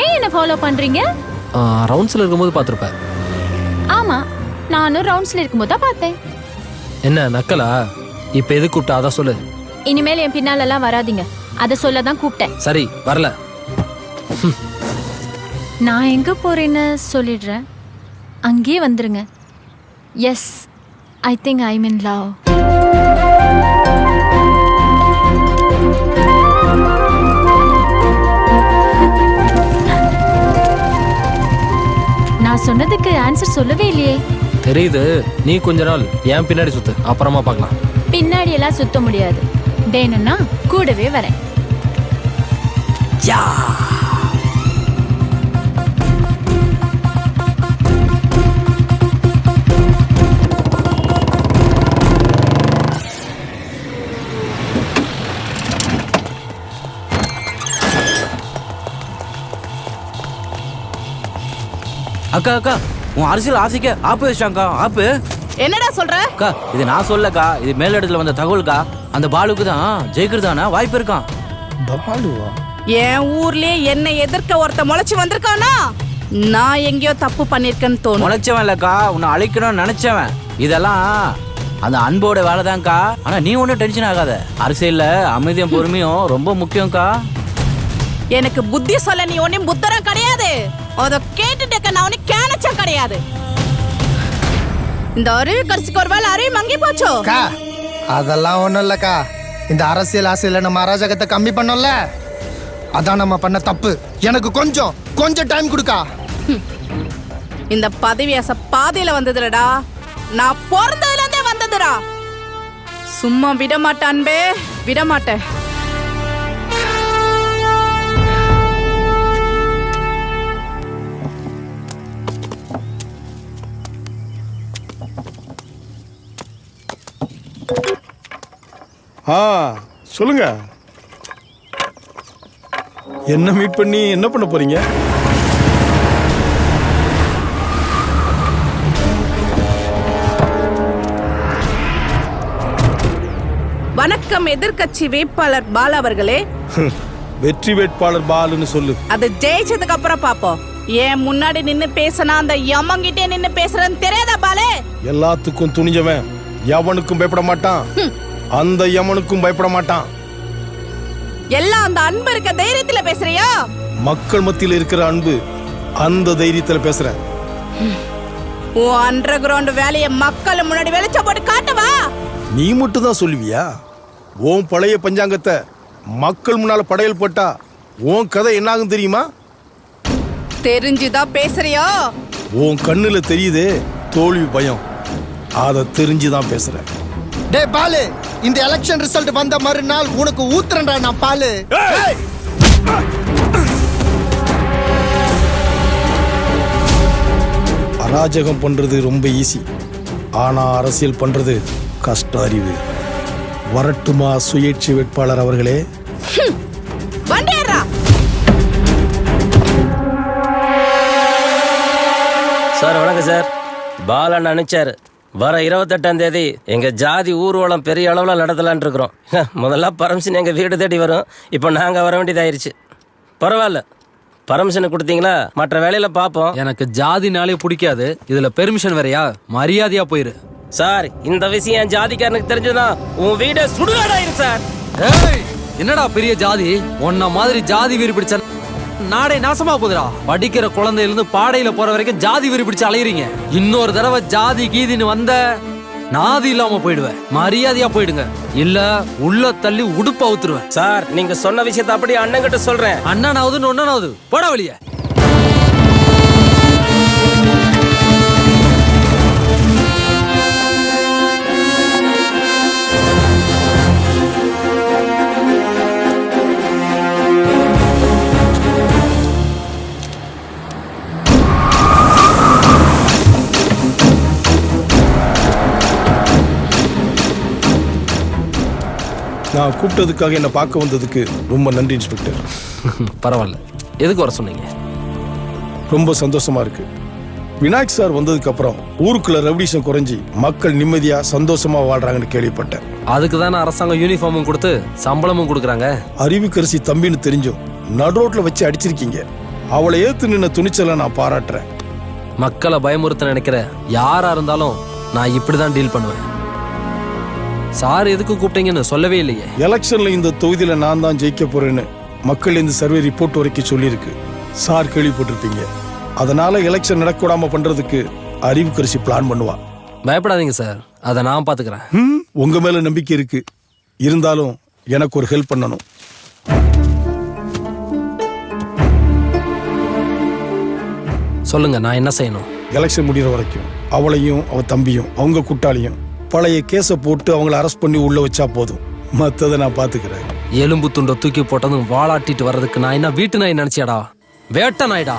ஏன் என்ன ஃபாலோ பண்றீங்க? ரவுண்ட்ஸ்ல இருக்கும்போது பார்த்துருப்பேன். ஆமா, நானும் ரவுண்ட்ஸ்ல இருக்கும்போது தான் பார்த்தேன். என்ன நக்கலா? இப்ப எது கூப்பிட்டா அதை சொல்லு. இனிமேல் என் பின்னால எல்லாம் வராதீங்க, அதை சொல்ல தான் கூப்பிட்டேன். சரி, வரல. நான் எங்க போறேன்னு சொல்லிடுறேன், அங்கேயே வந்துருங்க. Yes, I think I mean love. நான் சொன்னதுக்கு ஆன்சர் சொல்லவே இல்லையே. தெரியுது, நீ கொஞ்ச நாள் என் பின்னாடி சுத்து, அப்புறமா பார்க்கலாம். பின்னாடி எல்லாம் சுத்த முடியாது, வேணும்னா கூடவே வரேன். அக்கா அக்கா, உன் அரசியல் ஆசைக்க ஆப்பு வச்சாங்கக்கா. ஆப்பு என்னடா சொல்ற? அக்கா, இது நான் சொல்லக்கா, இது மேலிடத்துல வந்த தகவல்கா. அந்த பாலுக்கு தான் ஜெயிக்கிறதானா வாய்ப்பு இருக்கான். பாலுவா? என் ஊர்லயே என்னை எதிர்க்க ஒருத்த முளைச்சு வந்திருக்கானா? நான் எங்கேயோ தப்பு பண்ணிருக்கேன்னு தோணும். முளைச்சவன் இல்லக்கா, உன்னை அழிக்கணும்னு நினைச்சவன். இதெல்லாம் அந்த அன்போட வேலைதான்க்கா. ஆனா நீ ஒன்றும் டென்ஷன் ஆகாத. அரசியல்ல அமைதியும் பொறுமையும் ரொம்ப முக்கியம்க்கா. எனக்கு புத்தி சொல்ல நீ ஒன்னும் புத்தரம் கிடையாது. அத கேட்டுட்டு நான் ஒன்னும் கேனச்சம் கிடையாது. இந்த அறிவு கரிசிக்கு ஒரு வேலை அறிவு மங்கி போச்சோ. அதெல்லாம் ஒண்ணும் இல்லக்கா. இந்த அரசியல் ஆசையில நம்ம அராஜகத்தை கம்மி பண்ணோம்ல, அதான் நம்ம பண்ண தப்பு. எனக்கு கொஞ்சம் டைம் கொடுக்கா. இந்த பதவி ஆசை பாதியில வந்ததுலடா, நான் பிறந்ததுல இருந்தே வந்ததுடா. சும்மா விட மாட்டேன் அன்பே, விட மாட்டேன். சொல்லுங்க. என்ன மீட் பண்ணி என்ன பண்ண போறீங்க? வணக்கம் எதிர்க்கட்சி வேட்பாளர் பாலு அவர்களே. வெற்றி வேட்பாளர் பாலுன்னு சொல்லு. அது ஜெயிச்சதுக்கு அப்புறம் பாப்போம். ஏன் முன்னாடி நின்னு பேசினா அந்த யமங்கிட்டே நின்னு பேசுறேன்னு தெரியாதா பாலு? எல்லாத்துக்கும் துணிஞ்சவன் எவனுக்கும் பயப்பட மாட்டான், அந்த யமனுக்கும் பயப்பட மாட்டான். எல்லாம் அந்த அன்பு இருக்க தைரியத்துல பேசுறியா? மக்கள் மத்தியில் இருக்கிற அன்பு, அந்த தைரியத்துல பேசுறேன். ஓ அண்டர் கிரவுண்ட் வேலையை மக்கள் முன்னாடி வெளிச்ச போட்டு காட்டுவா. நீ மட்டும் தான் சொல்லுவியா? உன் பழைய பஞ்சாங்கத்தை மக்கள் முன்னால படையல் போட்டா உன் கதை என்னாகும் தெரியுமா? தெரிஞ்சுதான் பேசுறியா? உன் கண்ணுல தெரியுதே தோல்வி பயம், அதை தெரிஞ்சுதான் பேசுறேன். டே பாலு, இந்த எலெக்ஷன் ரிசல்ட் வந்த மறுநாள் உனக்கு ஊத்துறேன்டா நான் பாலு. அராஜகம் பண்றது ரொம்ப ஈஸி, ஆனா அரசியல் பண்றது கஷ்ட. அறிவு வரட்டுமா சுயேட்சை வேட்பாளர் அவர்களே? சார் வணக்கம் சார். பாலன் அனுப்பிச்சாரு வர 28ஆம் தேதி எங்க ஜாதி ஊர்வலம் பெரிய அளவுல நடத்தலான் இருக்கிறோம். முதல்ல பர்மிஷன் எங்க வீடு தேடி வரும், இப்போ நாங்க வர வேண்டியதாயிருச்சு. பரவாயில்ல, பர்மிஷன் கொடுத்தீங்களா? மற்ற வேலையில பாப்போம். எனக்கு ஜாதினாலே பிடிக்காது, இதுல பெர்மிஷன் வேறையா? மரியாதையா போயிரு சார். இந்த விஷயம் ஜாதிக்காரனுக்கு தெரிஞ்சதா உன் வீட சுடுகாடாயிரு சார். என்னடா பெரிய ஜாதி? உன்ன மாதிரி ஜாதி வெறி பிடிச்ச நாடே நாசமா போகுதுடா. படிக்கிற குழந்தையில இருந்து பாடையில போற வரைக்கும் ஜாதி வெறி பிடிச்சு அலையறீங்க. இன்னொரு தடவை ஜாதி கீதின்னு வந்த நாதி இல்லாம போயிடுவேன். மரியாதையா போயிடுங்க, இல்ல உள்ள தள்ளி உடுப்பு அவுத்துருவேன். சார் நீங்க சொன்ன விஷயத்த அப்படி அண்ணன் கிட்ட சொல்றேன். அண்ணனாவது ஒன்னனாவது போட வழிய. நான் கூப்பிட்டதுக்காக என்ன பார்க்க வந்ததுக்கு ரொம்ப நன்றி இன்ஸ்பெக்டர். பரவாயில்ல, எதுக்கு வர சொன்னீங்க? ரொம்ப சந்தோஷமா இருக்கு. விநாயக் சார் வந்ததுக்கு அப்புறம் ஊருக்குள்ள ரவுடிசம் குறைஞ்சி மக்கள் நிம்மதியா சந்தோஷமா வாழ்றாங்கன்னு கேள்விப்பட்டேன். அதுக்கு தானே அரசாங்கம் யூனிஃபார்மும் கொடுத்து சம்பளமும் கொடுக்குறாங்க. அறிவுக்கரசி தம்பின்னு தெரிஞ்சும் நடுரோட்ல வச்சு அடிச்சிருக்கீங்க. அவளை ஏத்து நின்ன துணிச்சலை நான் பாராட்டுறேன். மக்களை பயமுறுத்த நினைக்கிற யாரா இருந்தாலும் நான் இப்படிதான் டீல் பண்ணுவேன். சார் எதுக்கு கூப்பிட்டீங்கன்னு சொல்லவே இல்லையே. எலெக்ஷன்ல இந்த தொகுதியில நான் தான் ஜெயிக்க போறேன்னு மக்கள் இந்த சர்வே ரிப்போர்ட் வரைக்கும் சொல்லியிருக்கு. சார் கேள்விப்பட்டிருப்பீங்க. அதனால எலெக்ஷன் நடக்கூடாம பண்றதுக்கு அறிவுக்கரசி பிளான் பண்ணுவா. பயப்படாதீங்க சார், அதை நான் பாத்துக்கிறேன். உங்க மேல நம்பிக்கை இருக்கு, இருந்தாலும் எனக்கு ஒரு ஹெல்ப் பண்ணணும். சொல்லுங்க, நான் என்ன செய்யணும்? எலெக்ஷன் முடிகிற வரைக்கும் அவளையும் அவ தம்பியும் அவங்க கூட்டாளியும் பழைய கேஸை போட்டு அவங்கள அரெஸ்ட் பண்ணி உள்ள வச்சா போதும். மத்ததை நான் பாத்துக்கிறேன். எலும்பு துண்டை தூக்கி போட்டதும் வாளாட்டிட்டு வர்றதுக்கு நான் என்ன வீட்டு நாய் நினைச்சியாடா? வேட்ட நாய்டா,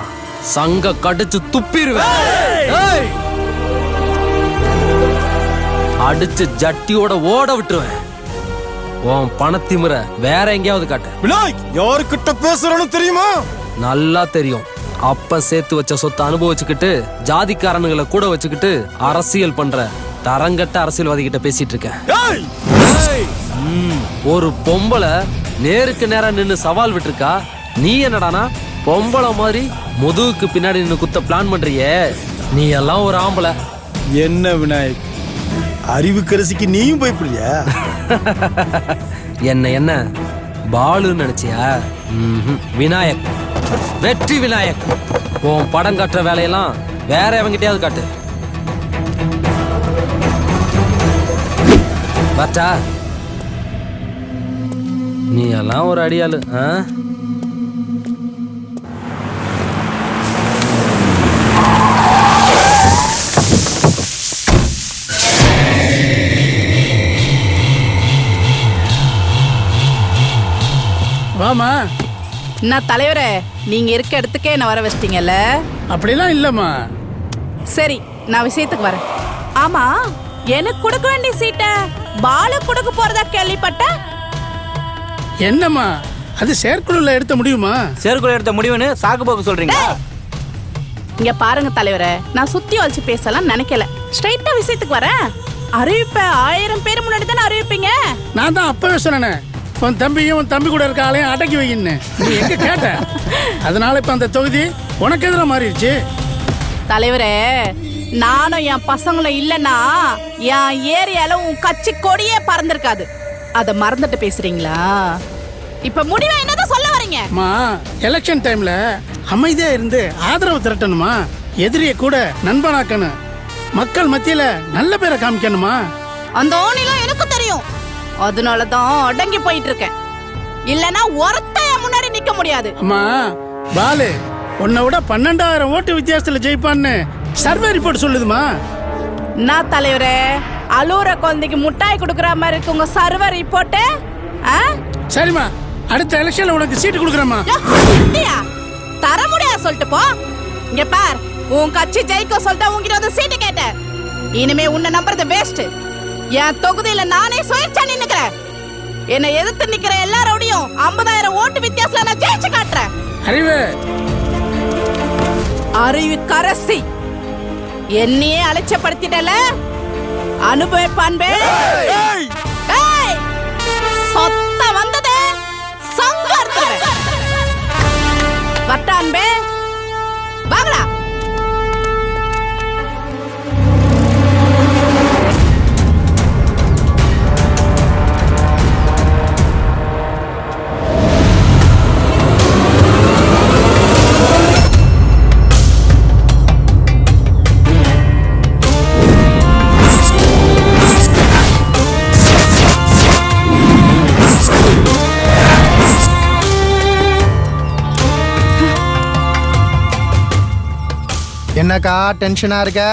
சங்க கடிச்சு துப்பிடுவேன். அடிச்சு ஜட்டியோட ஓட விட்டுருவேன். உன் பணத்திமுற வேற எங்கேயாவது காட்டு. விநாயக், யாருக்கிட்ட பேசுறன்னு தெரியுமா? நல்லா தெரியும். அப்ப சேர்த்து வச்ச சொத்தை அனுபவிச்சுக்கிட்டு ஜாதிக்காரனுங்களை கூட வச்சுக்கிட்டு அரசியல் பண்ற தரங்கட்ட அரசியல்வாதி கிட்ட பேசிட்டு இருக்கேன். ஒரு பொம்பளை நேருக்கு நேரா நின்னு சவால் விட்டுருக்கா, நீ என்னடானா பொம்பளை மாதிரி முதுகுக்கு பின்னாடி நின்னு குத்த பிளான் பண்றியே. நீ எல்லாம் ஒரு ஆம்பளை. என்ன விநாயக், அறிவுக்கரசிக்கு நீயும் பயப்படியா? என்ன பாலுன்னு நினைச்சியா? விநாயக், வெற்றி விநாயக். உன் படம் காட்டுற வேலையெல்லாம் வேற எவங்கிட்டயாவது காட்டு. பாட்டா, நீ எல்லாம் ஒரு அடியாளு. வாமா. நான் தலைவரே, நீங்க இருக்க இடத்துக்கே என்ன வர வச்சிட்டீங்கல்ல? அப்படிலாம் இல்லம்மா. சரி, நான் விஷயத்துக்கு வரேன். ஆமா, எனக்கு கொடுக்க வேண்டிய சீட்டை பாலு கொடுக்க போறதா கேள்விப்பட்டேன். என்னம்மா அது செயற்குழுல எடுத்த முடியுமா? செயற்குழு எடுத்த முடிவுன்னு சாக்கு போக்கு சொல்றீங்க? இங்க பாருங்க தலைவரே, நான் சுத்தி வச்சு பேசலாம் நினைக்கல. ஸ்ட்ரைட்டா விஷயத்துக்கு வரேன். அறிவிப்ப 1000 பேர் முன்னாடி தானே அறிவிப்பீங்க. நான் தான் அப்பவே சொன்னேன், உன் தம்பியும் உன் தம்பி கூட இருக்க ஆளையும் அடக்கி வைக்கின்னு. நீ எங்க கேட்ட? அதனால இப்ப அந்த தொகுதி உனக்கு எதிராக மாறிடுச்சு. தலைவரே, நானும் என் பசங்களும் இல்லைன்னா என் ஏரியால உன் கட்சி கொடியே பறந்திருக்காது. அதை மறந்துட்டு பேசுறீங்களா? இப்ப முடிவை என்னதான் சொல்ல வரீங்க? அம்மா, எலெக்ஷன் டைம்ல அமைதியா இருந்து ஆதரவு திரட்டணுமா? எதிரியை கூட நண்பனாக்கணும். மக்கள் மத்தியில நல்ல பேரை காமிக்கணுமா? அந்த ஓனிலாம் எனக்கு தெரியும். அதனாலதான் அடங்கி போயிட்டு இருக்கேன். இல்லனா ஒருத்தைய முன்னாடி நிக்க முடியாது. அம்மா, பாலு உன்னை விட 12,000 ஓட்டு வித்தியாசத்துல ஜெயிப்பான்னு சர்வே ரிப்போர்ட் சொல்லுதுமா. நான் தலைவரே, அலூர குழந்தைக்கு முட்டாய் கொடுக்குற மாதிரி இருக்கு உங்க சர்வர் ரிப்போர்ட். சரிம்மா, அடுத்த எலெக்ஷன்ல உனக்கு சீட்டு கொடுக்குறேம்மா. தர முடியாது சொல்லிட்டு போ. இங்க பார், உன் கட்சி ஜெயிக்க சொல்லிட்டு உங்ககிட்ட வந்து சீட்டு கேட்டேன். இனிமே உன்னை நம்புறது வேஸ்ட். என் தொகுதியில நானே சுயேட்சா நின்னுக்கிறேன். என்னை எதிர்த்து நிக்கிற எல்லாரோடையும் 50,000 ஓட்டு வித்தியாசத்துல நான் ஜெயிச்சு காட்டுறேன். அறிவு கரசி, என்னையே அலட்சியப்படுத்திட்டல, அனுபவிப்பான்பே. சொத்த வந்தது சங்கர்த்தர் வட்டான்பே. வாங்கடா. என்னக்கா டென்ஷனா இருக்க?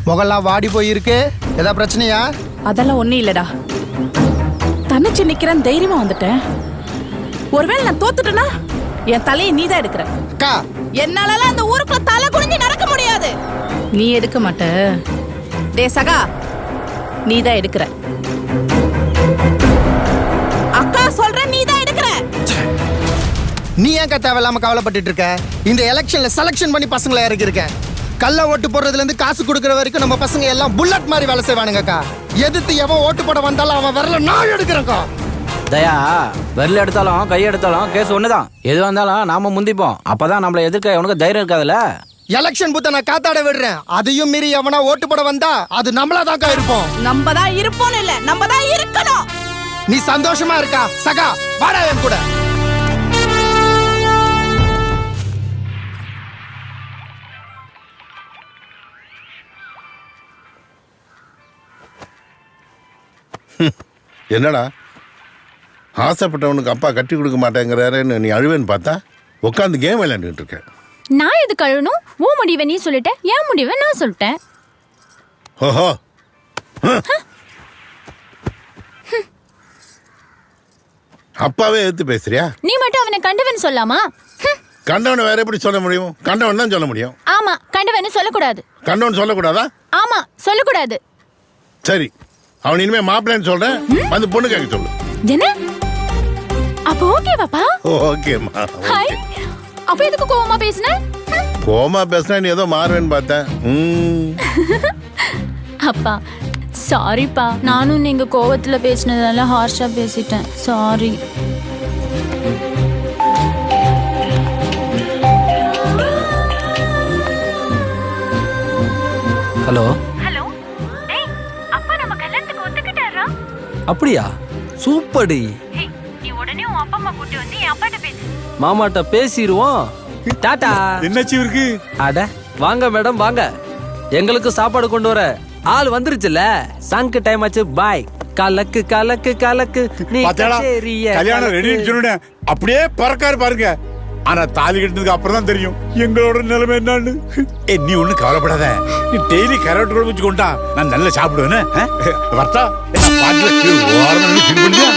முகல்லாம் வாடி போயிருக்கு. ஏதா பிரச்சனையா? அதெல்லாம் ஒண்ணும் இல்லடா. தனிச்சு நிக்கிறேன், தைரியமா வந்துட்டேன். ஒருவேளை நான் தோத்துட்டேனா என் தலையை நீதான் எடுக்கிற. அக்கா, என்னால அந்த ஊருக்குள்ள தலை குனிஞ்சு நடக்க முடியாது. நீ எடுக்க மாட்ட. டே சகா, நீதான் எடுக்கிற. அக்கா சொல்ற, நீதான் எடுக்கிற. நீ ஏன் தேவையில்லாம கவலைப்பட்டு இருக்க? இந்த எலெக்ஷன்ல செலக்ஷன் பண்ணி பசங்களை இறக்கி இருக்கேன். கள்ள ஓட்டு போடுறதுல இருந்து காசு கொடுக்கற வரைக்கும் நம்ம பசங்க எல்லாம் புல்லட் மாதிரி வேலை செய்வானுங்கக்கா. எதிர்த்து எவன் ஓட்டு போட வந்தாலும் அவன் வரல நான் எடுக்கிறேன்க்கா. தயா, விரல் எடுத்தாலும் கை எடுத்தாலும் கேஸ் ஒண்ணுதான். எது வந்தாலும் நாம முந்திப்போம். அப்பதான் நம்மள எதிர்க்க உனக்கு தைரியம் இருக்காதுல்ல. எலெக்ஷன் பூத்த நான் காத்தாட விடுறேன். அதையும் மீறி எவனா ஓட்டு போட வந்தா அது நம்மளாதான்க்கா இருப்போம். நம்ம தான் இருப்போம் இல்ல, நம்ம தான் இருக்கணும். நீ சந்தோஷமா இருக்கா? சகா, வாடா என் கூட. என்னடா ஆசைப்பட்டவனுக்கு அப்பா கட்டி கொடுக்க மாட்டேங்கிறாருன்னு நீ அழுவேன்னு பார்த்தா உட்காந்து கேம் விளையாண்டுட்டு இருக்க. நான் எது கழுவணும்? ஓ முடிவை நீ சொல்லிட்டேன், என் முடிவை நான் சொல்லிட்டேன். ஓஹோ, அப்பாவே எடுத்து பேசுறியா? நீ மட்டும் அவனை கண்டவன் சொல்லாமா? கண்டவனை வேற எப்படி சொல்ல முடியும்? கண்டவன் தான் சொல்ல முடியும். ஆமா, கண்டவன் சொல்லக்கூடாது. கண்டவன் சொல்லக்கூடாதா? ஆமா, சொல்லக்கூடாது. சரி, அவன் இனிமே மாப்பிள்ளைன்னு சொல்றேன், வந்து பொண்ணு கேட்க சொல்லு. என்ன? அப்ப ஓகே பாப்பா? ஓகேம்மா. ஹாய். அப்ப எதுக்கு கோவமா பேசுன? கோவமா பேசுனா நீ ஏதோ மாறுவேன்னு பார்த்தேன். அப்பா சாரிப்பா, நானும் நீங்க கோவத்துல பேசினதால ஹார்ஷா பேசிட்டேன். சாரி. ஹலோ. ஹலோ. டேய், அப்பா நம்ம கல்யாணத்துக்கு ஒத்துக்கிட்டாரா? அப்படியா? சூப்பர் டி. நீ உடனே உன் அப்பா மாமா கூட்டி வந்து என் அப்பாட்ட பேசு. மாமாட்ட பேசிடுவோம். டாடா. என்னாச்சு இருக்கு? அட வாங்க மேடம் வாங்க. எங்களுக்கு சாப்பாடு கொண்டு வர ஆள் வந்துருச்சுல. சங்கு டைம் ஆச்சு. பாய். கலக்கு கலக்கு கலக்கு நீ கச்சேரிய கல்யாணம் ரெடின்னு சொன்னேன், அப்படியே பறக்காரு பாருங்க. ஆனா தாலி கட்டினதுக்கு அப்புறம் தான் தெரியும் எங்களோட நிலைமை என்னன்னு. நீ ஒண்ணு கவலைப்படாத, நீ டெய்லி கரோட்டு குழம்பு வச்சு கொண்டா, நான் நல்லா சாப்பிடுவேன்னு. வர்த்தா ஓரமா ஃபீல் பண்ணியா?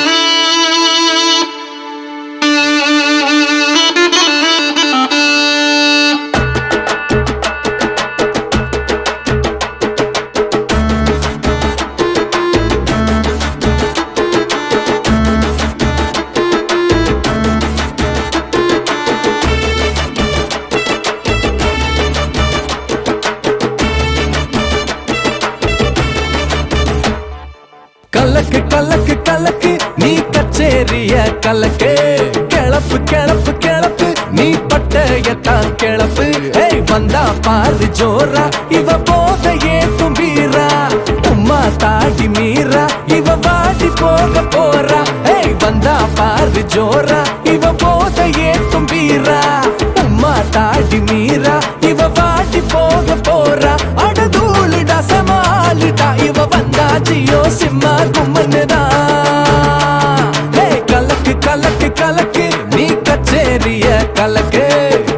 கலக்கு கலக்கு கலக்கு நீ கச்சேரிய கலக்கு. கிளப்பு கிளப்பு கிளப்பு நீ பட்டையத்தான் கிளப்பு. ஏய் வந்தா பாரு ஜோரா, இவ போதையே தும்பீரா. உம்மா தாடி மீரா, இவ வாடி போக போறா. ஏய் வந்தா பாரு ஜோரா, இவ போதையே தும்பீரா. உம்மா தாடி மீரா, இவ வாடி போக போறா. அடதூளுடா சமாளுடா, இவ வந்தா ஜியோ சிம்மா கும்மனுடா. கலக்கு கலக்கு கலக்கு நீ கச்சேரிய கலக்கு.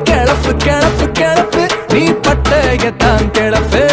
கிளப்பு கிளப்பு கிளப்பு நீ பட்டையத்தான் கிளப்பு.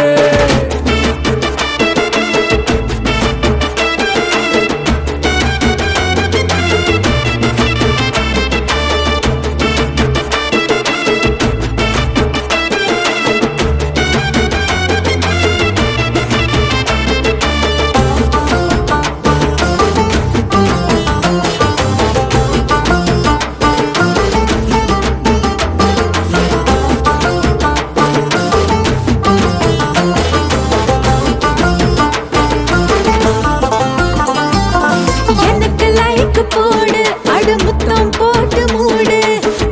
போடு அடு முத்தம் போட்டு மூடு.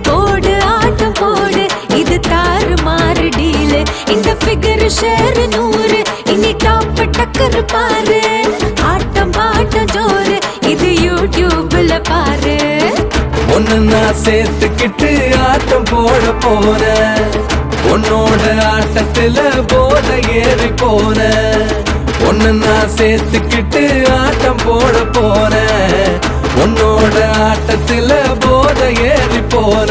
போடு ஆட்டம் போடு, இது தாறு மாறு டீலு. இந்த ஃபிகர் ஷேர் 100, இனி டாப் டக்கர் பாரு. ஆட்டம் பாட்டம் ஜோரு, இது யூடியூப்ல பாரு. ஒன்னு நான் சேர்த்துக்கிட்டு ஆட்டம் போட போற. உன்னோட ஆட்டத்துல போத ஏறி போன. ஒன்னு நான் சேர்த்துக்கிட்டு ஆட்டம் போட போற. உன்னோட ஆட்டத்துல போத ஏறி போற.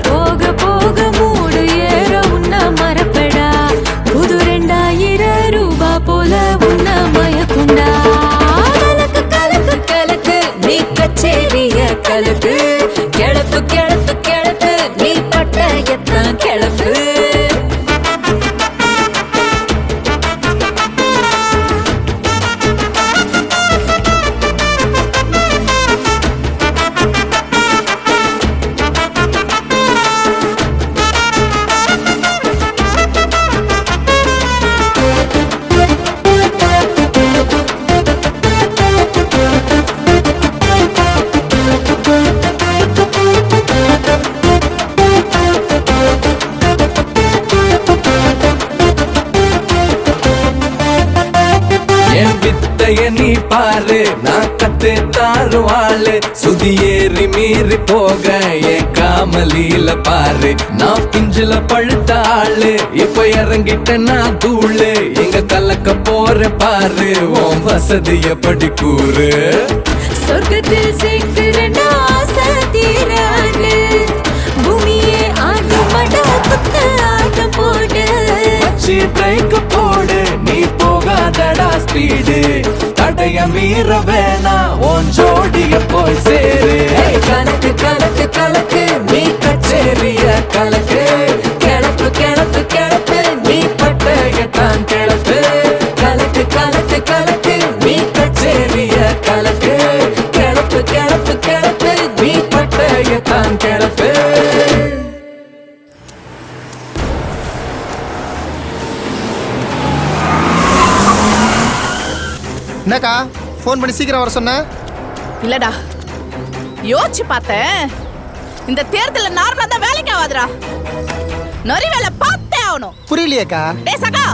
போக போக மூடு ஏற உன்ன மரப்படா. புது 2000 ரூபாய் போல உன்ன மயக்குண்டா. கலக்கு கலக்கு கலக்கு நீ கச்சேரிய கலக்கு. கிளப்பு கிளப்பு கிளப்பு நீ பட்டையத்தான் கிளப்பு. நீ பாரு நான் கத்து தாருவாளு. சுதி ஏறி மீறி போக என் காமலியில பாரு. நான் பிஞ்சில பழுத்த ஆளு, இப்ப இறங்கிட்ட நான் தூளு. எங்க கலக்க போற பாரு, உன் வசதிய படி கூறு. சொர்க்கத்தில் சேர்க்கிறேன் ஆசை தீராது. பூமியே ஆடு மட குத்த ஆட்டம் போடு. வச்சி பிரேக் போடு, நீ போகாதடா ஸ்பீடு. தடைய மீற வேணா உன் ஜோடிய போய் சேரு. கலக்கு கலக்கு கலக்கு நீ கச்சேரிய கலக்கு. கிளப்பு கிளப்பு கிளப்பு நீ பட்டையத்தான் கிளப்பு. கலக்கு கலக்கு கலக்கு நீ கச்சேரிய கலக்கு. கிளப்பு கிளப்பு கிளப்பு நீ பட்டையத்தான் கிளப்பு. என்னக்கா ஃபோன் பண்ணி சீக்கிரம் வர சொன்ன? இல்லடா, யோசிச்சு பார்த்தேன். இந்த தேர்தல நார்மலா தான் வேலைக்கு ஆகாதுடா. நரி வேலை பார்த்தே ஆகணும். புரியலையேக்கா. டேய் சகா,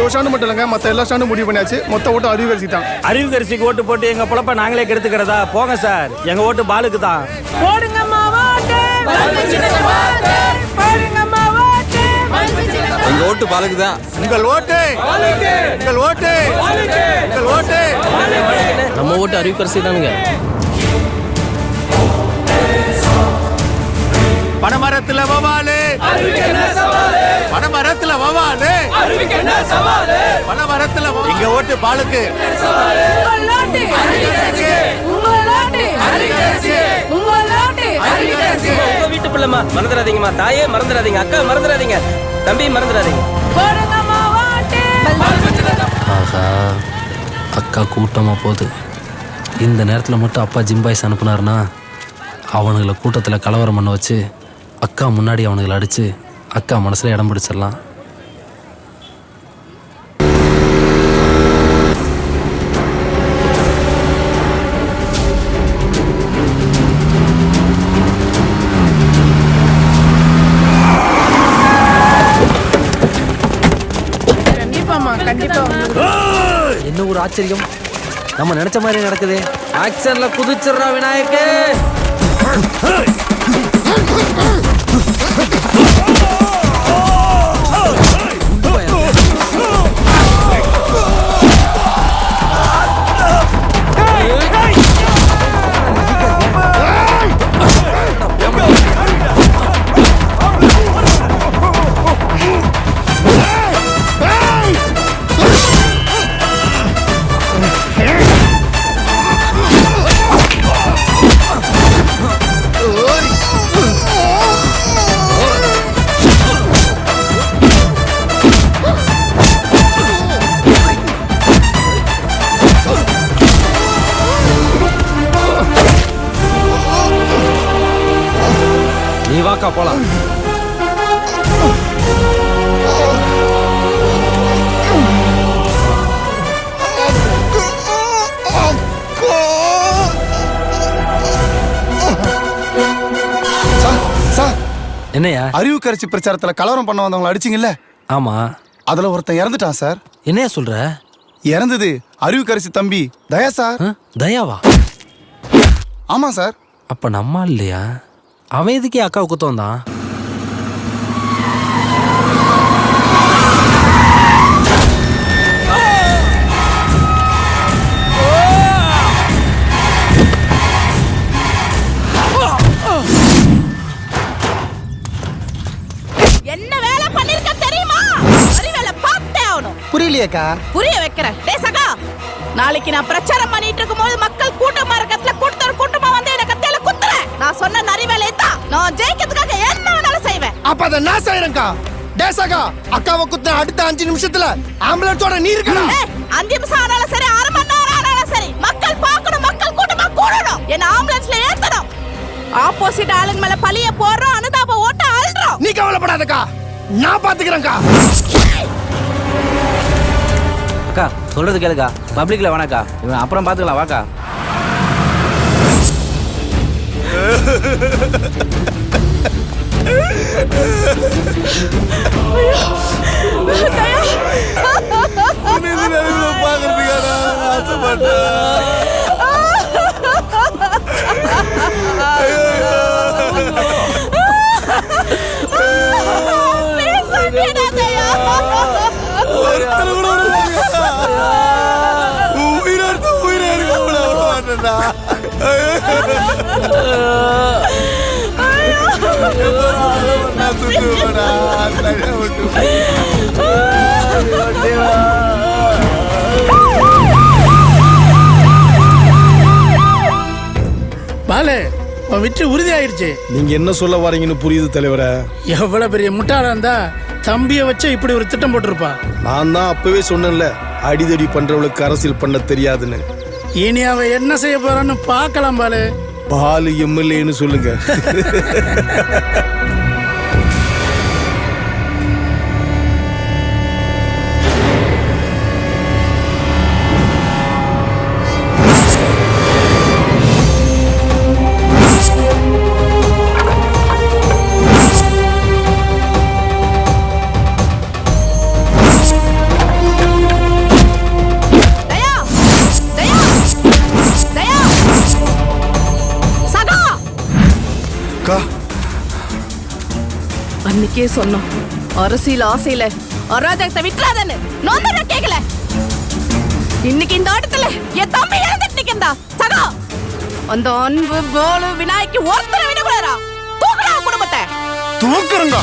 ஒரு ஸ்டாண்டு மட்டும் இல்லைங்க, மற்ற எல்லா ஸ்டாண்டும் முடிவு பண்ணியாச்சு. மொத்த ஓட்டு அறிவுகரிசி தான். அறிவுகரிசிக்கு ஓட்டு போட்டு எங்க பொழப்ப நாங்களே கெடுத்துக்கிறதா? போங்க சார், எங்க ஓட்டு பாலுக்கு தான். எங்க ஓட்டு பாலுக்கு தான். உங்கள் ஓட்டு உங்கள் ஓட்டு உங்கள் ஓட்டு. நம்ம ஓட்டு அறிவுக்கரசி தானுங்க. பனமரத்துல வவாலு, பனமரத்துல வவாலு, பனமரத்துல எங்க ஓட்டு பாலுக்கு. உங்க வீட்டு பிள்ளைமா மறந்துடாதீங்கம்மா. தாயே மறந்துடாதீங்க, அக்கா மறந்துடாதீங்க, தம்பி மறந்துடாதீங்க. ஆஹா, அக்கா கூட்டமாக போகுது. இந்த நேரத்தில் மட்டும் அப்பா ஜிம்பாய்ஸ் அனுப்புனாருன்னா அவனுங்களை கூட்டத்தில் கலவரம் பண்ண வச்சு அக்கா முன்னாடி அவனுங்களை அடித்து அக்கா மனசில் இடம் பிடிச்சிடலாம். என்ன ஒரு ஆச்சரியம், நம்ம நினைச்ச மாதிரி நடக்குது. ஆக்சன்ல குதிச்சிடுறா விநாயக்கு. நீ வாக்கா போலாம். என்னையா? அறிவுக்கரிசி பிரச்சாரத்துல கலவரம் பண்ண வந்தவங்களை அடிச்சிங்கல்ல? ஆமா. அதுல ஒருத்தன் இறந்துட்டான் சார். என்னையா சொல்ற? இறந்தது அறிவுக்கரிசி தம்பி தயா சார். தயாவா? ஆமா சார். அப்ப நம்ம இல்லையா? அவன் எதுக்கே அக்காவை குத்த வந்தான்? என்ன வேலை பண்ணிருக்க தெரியுமா? அறிவேல பார்த்தே ஆகணும். புரியலையேக்கா. புரிய வைக்கிறேன். டேய் சகா, நாளைக்கு நான் பிரச்சாரம் பண்ணிட்டு இருக்கும்போது மக்கள் கூட்டமா இருக்கத்துல கூட்டமா வந்து என்ன கத்தியால குத்துற. நான் சொன்ன நரிவேலை தான். நான் ஜெயிக்கிறதுக்காக என்ன வேணாலும் செய்வேன். அப்ப அத நான் செய்யறேன்க்கா. டேசகா, அக்காவை குத்த அடுத்த 5 நிமிஷத்துல ஆம்புலன்ஸோட நீ இருக்கடா. 5 நிமிஷம் ஆனாலும் சரி, 1/2 மணி நேரம் ஆனாலும் சரி, மக்கள் பார்க்கணும், மக்கள் கூட்டமா கூடணும். என்ன ஆம்புலன்ஸ்ல ஏத்தணும். ஆப்போசிட் ஆளுங்க மேல பழிய போடுறோம், அனுதாப ஓட்ட ஆள்றோம். நீ கவலைப்படாதக்கா, நான் பாத்துக்கிறேன்க்கா. அக்கா சொல்றது கேளுக்கா, பப்ளிக்ல வேணாக்கா, இவன் அப்புறம் பாத்துக்கலாம் வாக்கா. பாலு, உன் வெற்றி உறுதி ஆயிடுச்சு. நீங்க என்ன சொல்ல வரீங்கன்னு புரியுது தலைவரே. எவ்வளவு பெரிய முட்டாளா இருந்தா தம்பிய வச்சு இப்படி ஒரு திட்டம் போட்டிருப்பா. நான் தான் அப்பவே சொன்னேன்ல, அடிதடி பண்றவளுக்கு அரசியல் பண்ண தெரியாதுன்னு. இனி அவ என்ன செய்ய போறான்னு பார்க்கலாம் பாலு. பாலு எம்எல்ஏன்னு சொல்லுங்க. அன்னைக்கே சொன்னோம், அரசியல் ஆசையில அராஜகத்தை விட்டுறாதன்னு. நோந்தா கேக்கல. இன்னைக்கு இந்த ஆட்டத்துல என் தம்பி இறந்துட்டு நிக்கிறா. சகா, அந்த அன்பு போலு விநாயகி ஒருத்தரை விடக்கூடாதா? தூக்குறா குடும்பத்தை. தூக்குறங்க.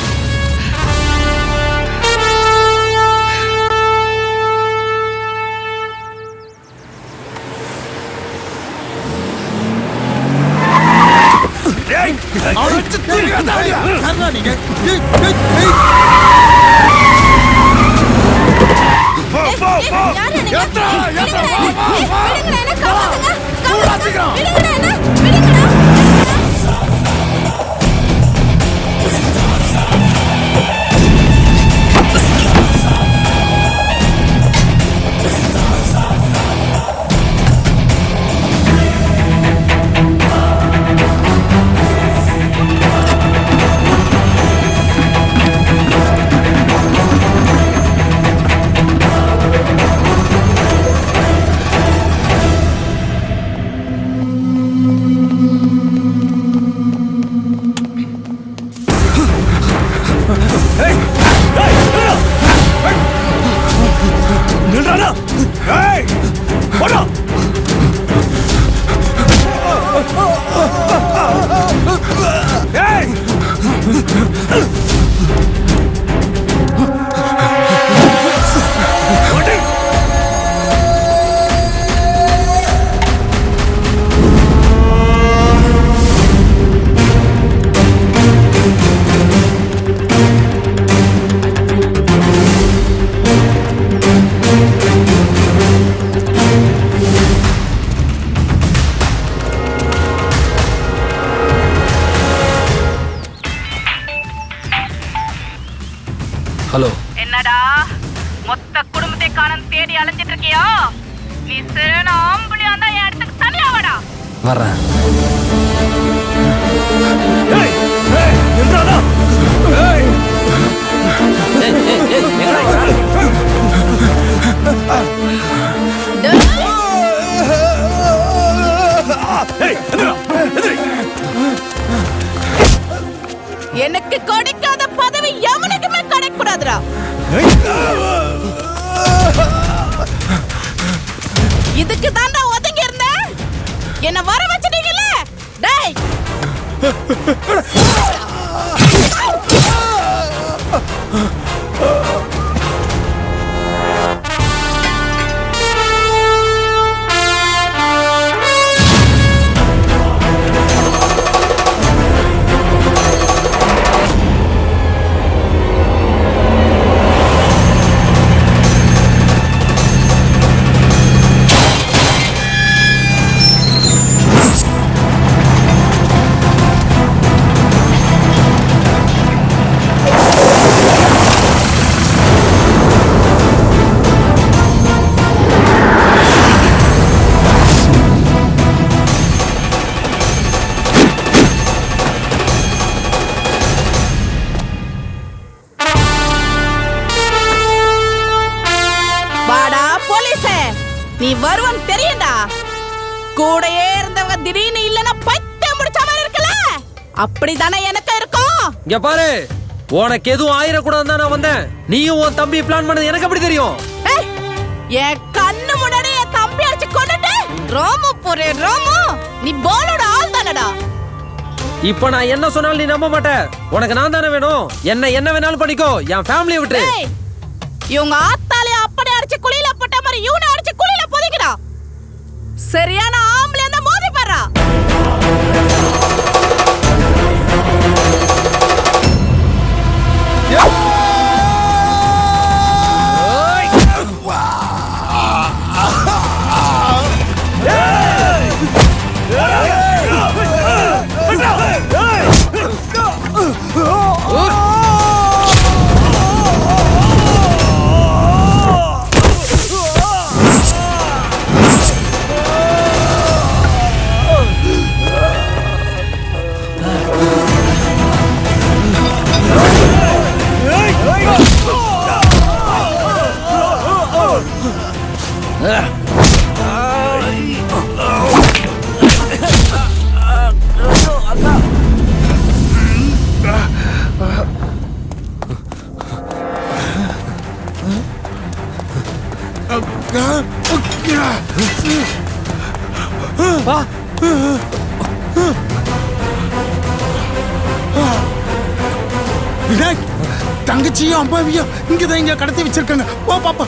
ஹலோ. என்னடா மொத்த குடும்பத்தை காணம் தேடி அலைஞ்சிட்டு இருக்கியா? நீ சிறன ஆம்பளியா தான் என் இடத்துக்கு தனியா வாடா. வர்றேன். எனக்கு கிடைக்காத பதவி எவனுக்குமே கிடைக்கூடாதுடா. இதுக்கு தாண்டா ஒதுங்கி இருந்தேன். என்ன வர வச்சிட்டீங்கல்ல. டேய், நீ வருவன் தெரியும்டா. கூடயே இருந்தவங்க திடீர்னு இல்லனா பைத்தியம் முடிச்ச மாதிரி இருக்கல. அப்படிதானே எனக்கு இருக்கும். இங்க பாரு, உனக்கு எதுவும் ஆயிரக்கூடாதுன்னு தான் நான் வந்தேன். நீயும் உன் தம்பி பிளான் பண்ணது எனக்கு எப்படி தெரியும்? என் கண்ணு முன்னாடி என் தம்பி அடிச்சு கொண்டுட்டு ரோமு போறே ரோமு. நீ போலோட ஆள் தானடா. இப்ப நான் என்ன சொன்னாலும் நீ நம்ப மாட்ட. உனக்கு நான் தானே வேணும். என்ன வேணாலும் பண்ணிக்கோ, என் ஃபேமிலியை விட்டு. இவங்க ஆத்தாலே அப்படி அடிச்சு குளியில போட்ட மாதிரி இவனை அடிச்சு குளியில போதிக்கடா. சரியான ஆம்பளை அந்த மோதி பாறா. விநாயக் தங்கச்சியும் அம்மாவையும் இங்கதான் இங்க கடத்தி வச்சிருக்காங்க. ஓ பாப்பா.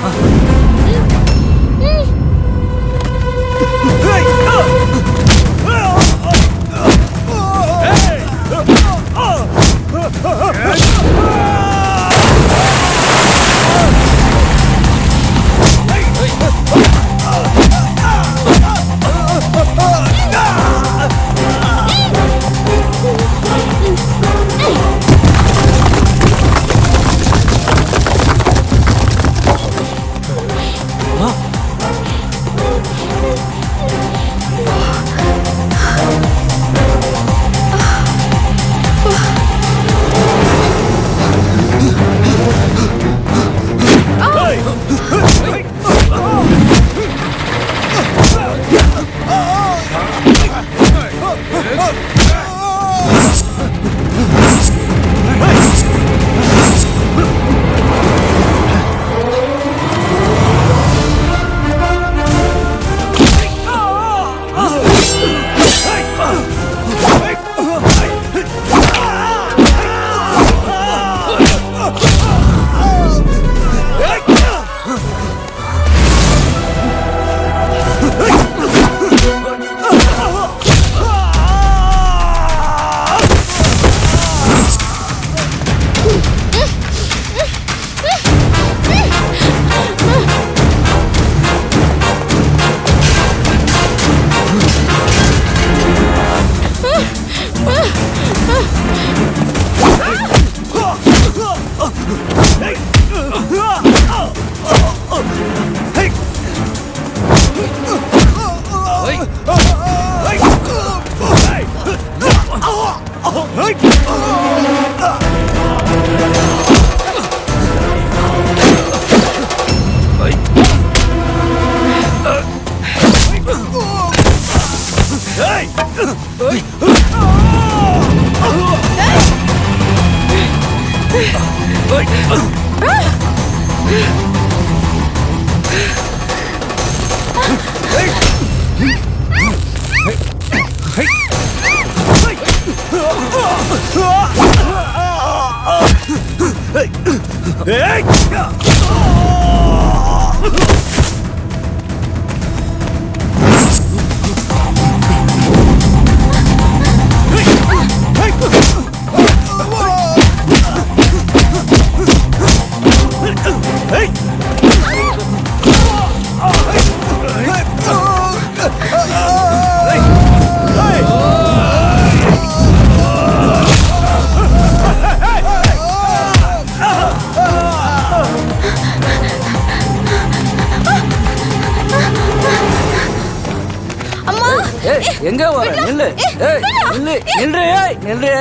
எங்க வர நில்லு. ஏய் நில்லு நில்லு. ஏய் நில்லு.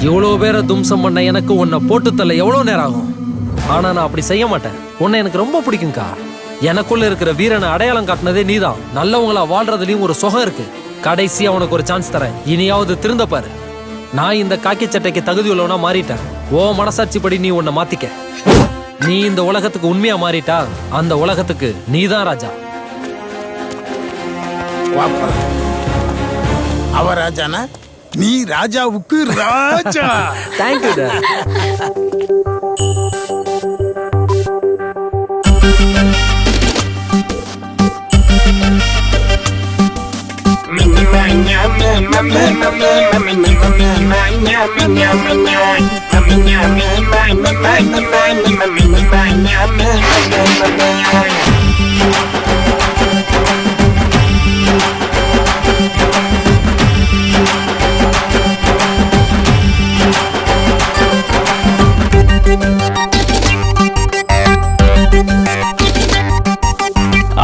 இவ்வளோ பேரை தும்சம் பண்ண எனக்கு உன்னை போட்டு தள்ள எவ்வளோ நேரம் ஆகும். ஆனா நான் அப்படி செய்ய மாட்டேன். உன்னை எனக்கு ரொம்ப பிடிக்கும்க்கா. எனக்குள்ள இருக்கிற வீரனை அடையாளம் காட்டினதே நீதான். நல்லவங்களா வாழ்றதுலயும் ஒரு சுகம் இருக்கு. கடைசியா உனக்கு ஒரு சான்ஸ் தரேன். இனியாவது திருந்த பாரு. நான் இந்த காக்கி சட்டைக்கு தகுதி உள்ளவனா மாறிட்டேன். ஓ மனசாட்சிப்படி நீ உன்னை மாத்திக்க. நீ இந்த உலகத்துக்கு உண்மையா மாறிட்டா அந்த உலகத்துக்கு நீதான் ராஜா. அவ ராஜானா நீ ராஜாவுக்கு ராஜா. தேங்க்யூ.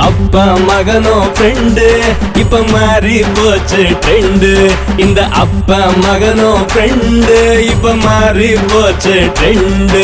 அப்பா மகனோ ஃப்ரெண்டு இப்ப மாறி போச்சு ட்ரெண்டு. இந்த அப்பா மகனோ ஃப்ரெண்டு இப்ப மாறி போச்சு ட்ரெண்டு.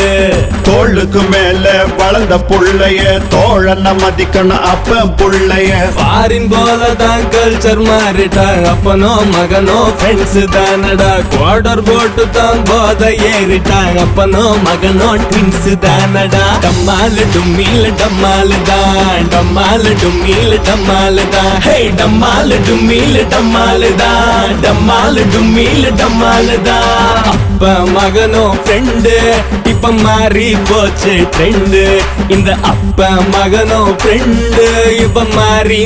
தோளுக்கு மேல வளர்ந்த புள்ளைய தோழன மதிக்கணும் அப்ப புள்ளைய. ஃபாரின் போலதான் கல்ச்சர் மாறிட்டாங்க அப்பனோ மகனோ ஃப்ரெண்ட்ஸ் தானடா. குவார்டர் போட்டு தான் போத ஏறிட்டாங்க அப்பனோ மகனோ ட்வின்ஸ் தானடா. டம்மாலு டும்மில டம்மாலு தான் டம்மாலு டும்மில டம்மாலு தான். ஹே டம்மாலு டும்மில டம்மாலு தான் டம்மாலு டும்மில டம்மாலு தான். அப்ப மகனோ ஃப்ரெண்டு இப்ப மாறி போச்சு ட்ரெண்டு. இந்த அப்ப மகனோ ஃப்ரெண்டு இப்ப மாறி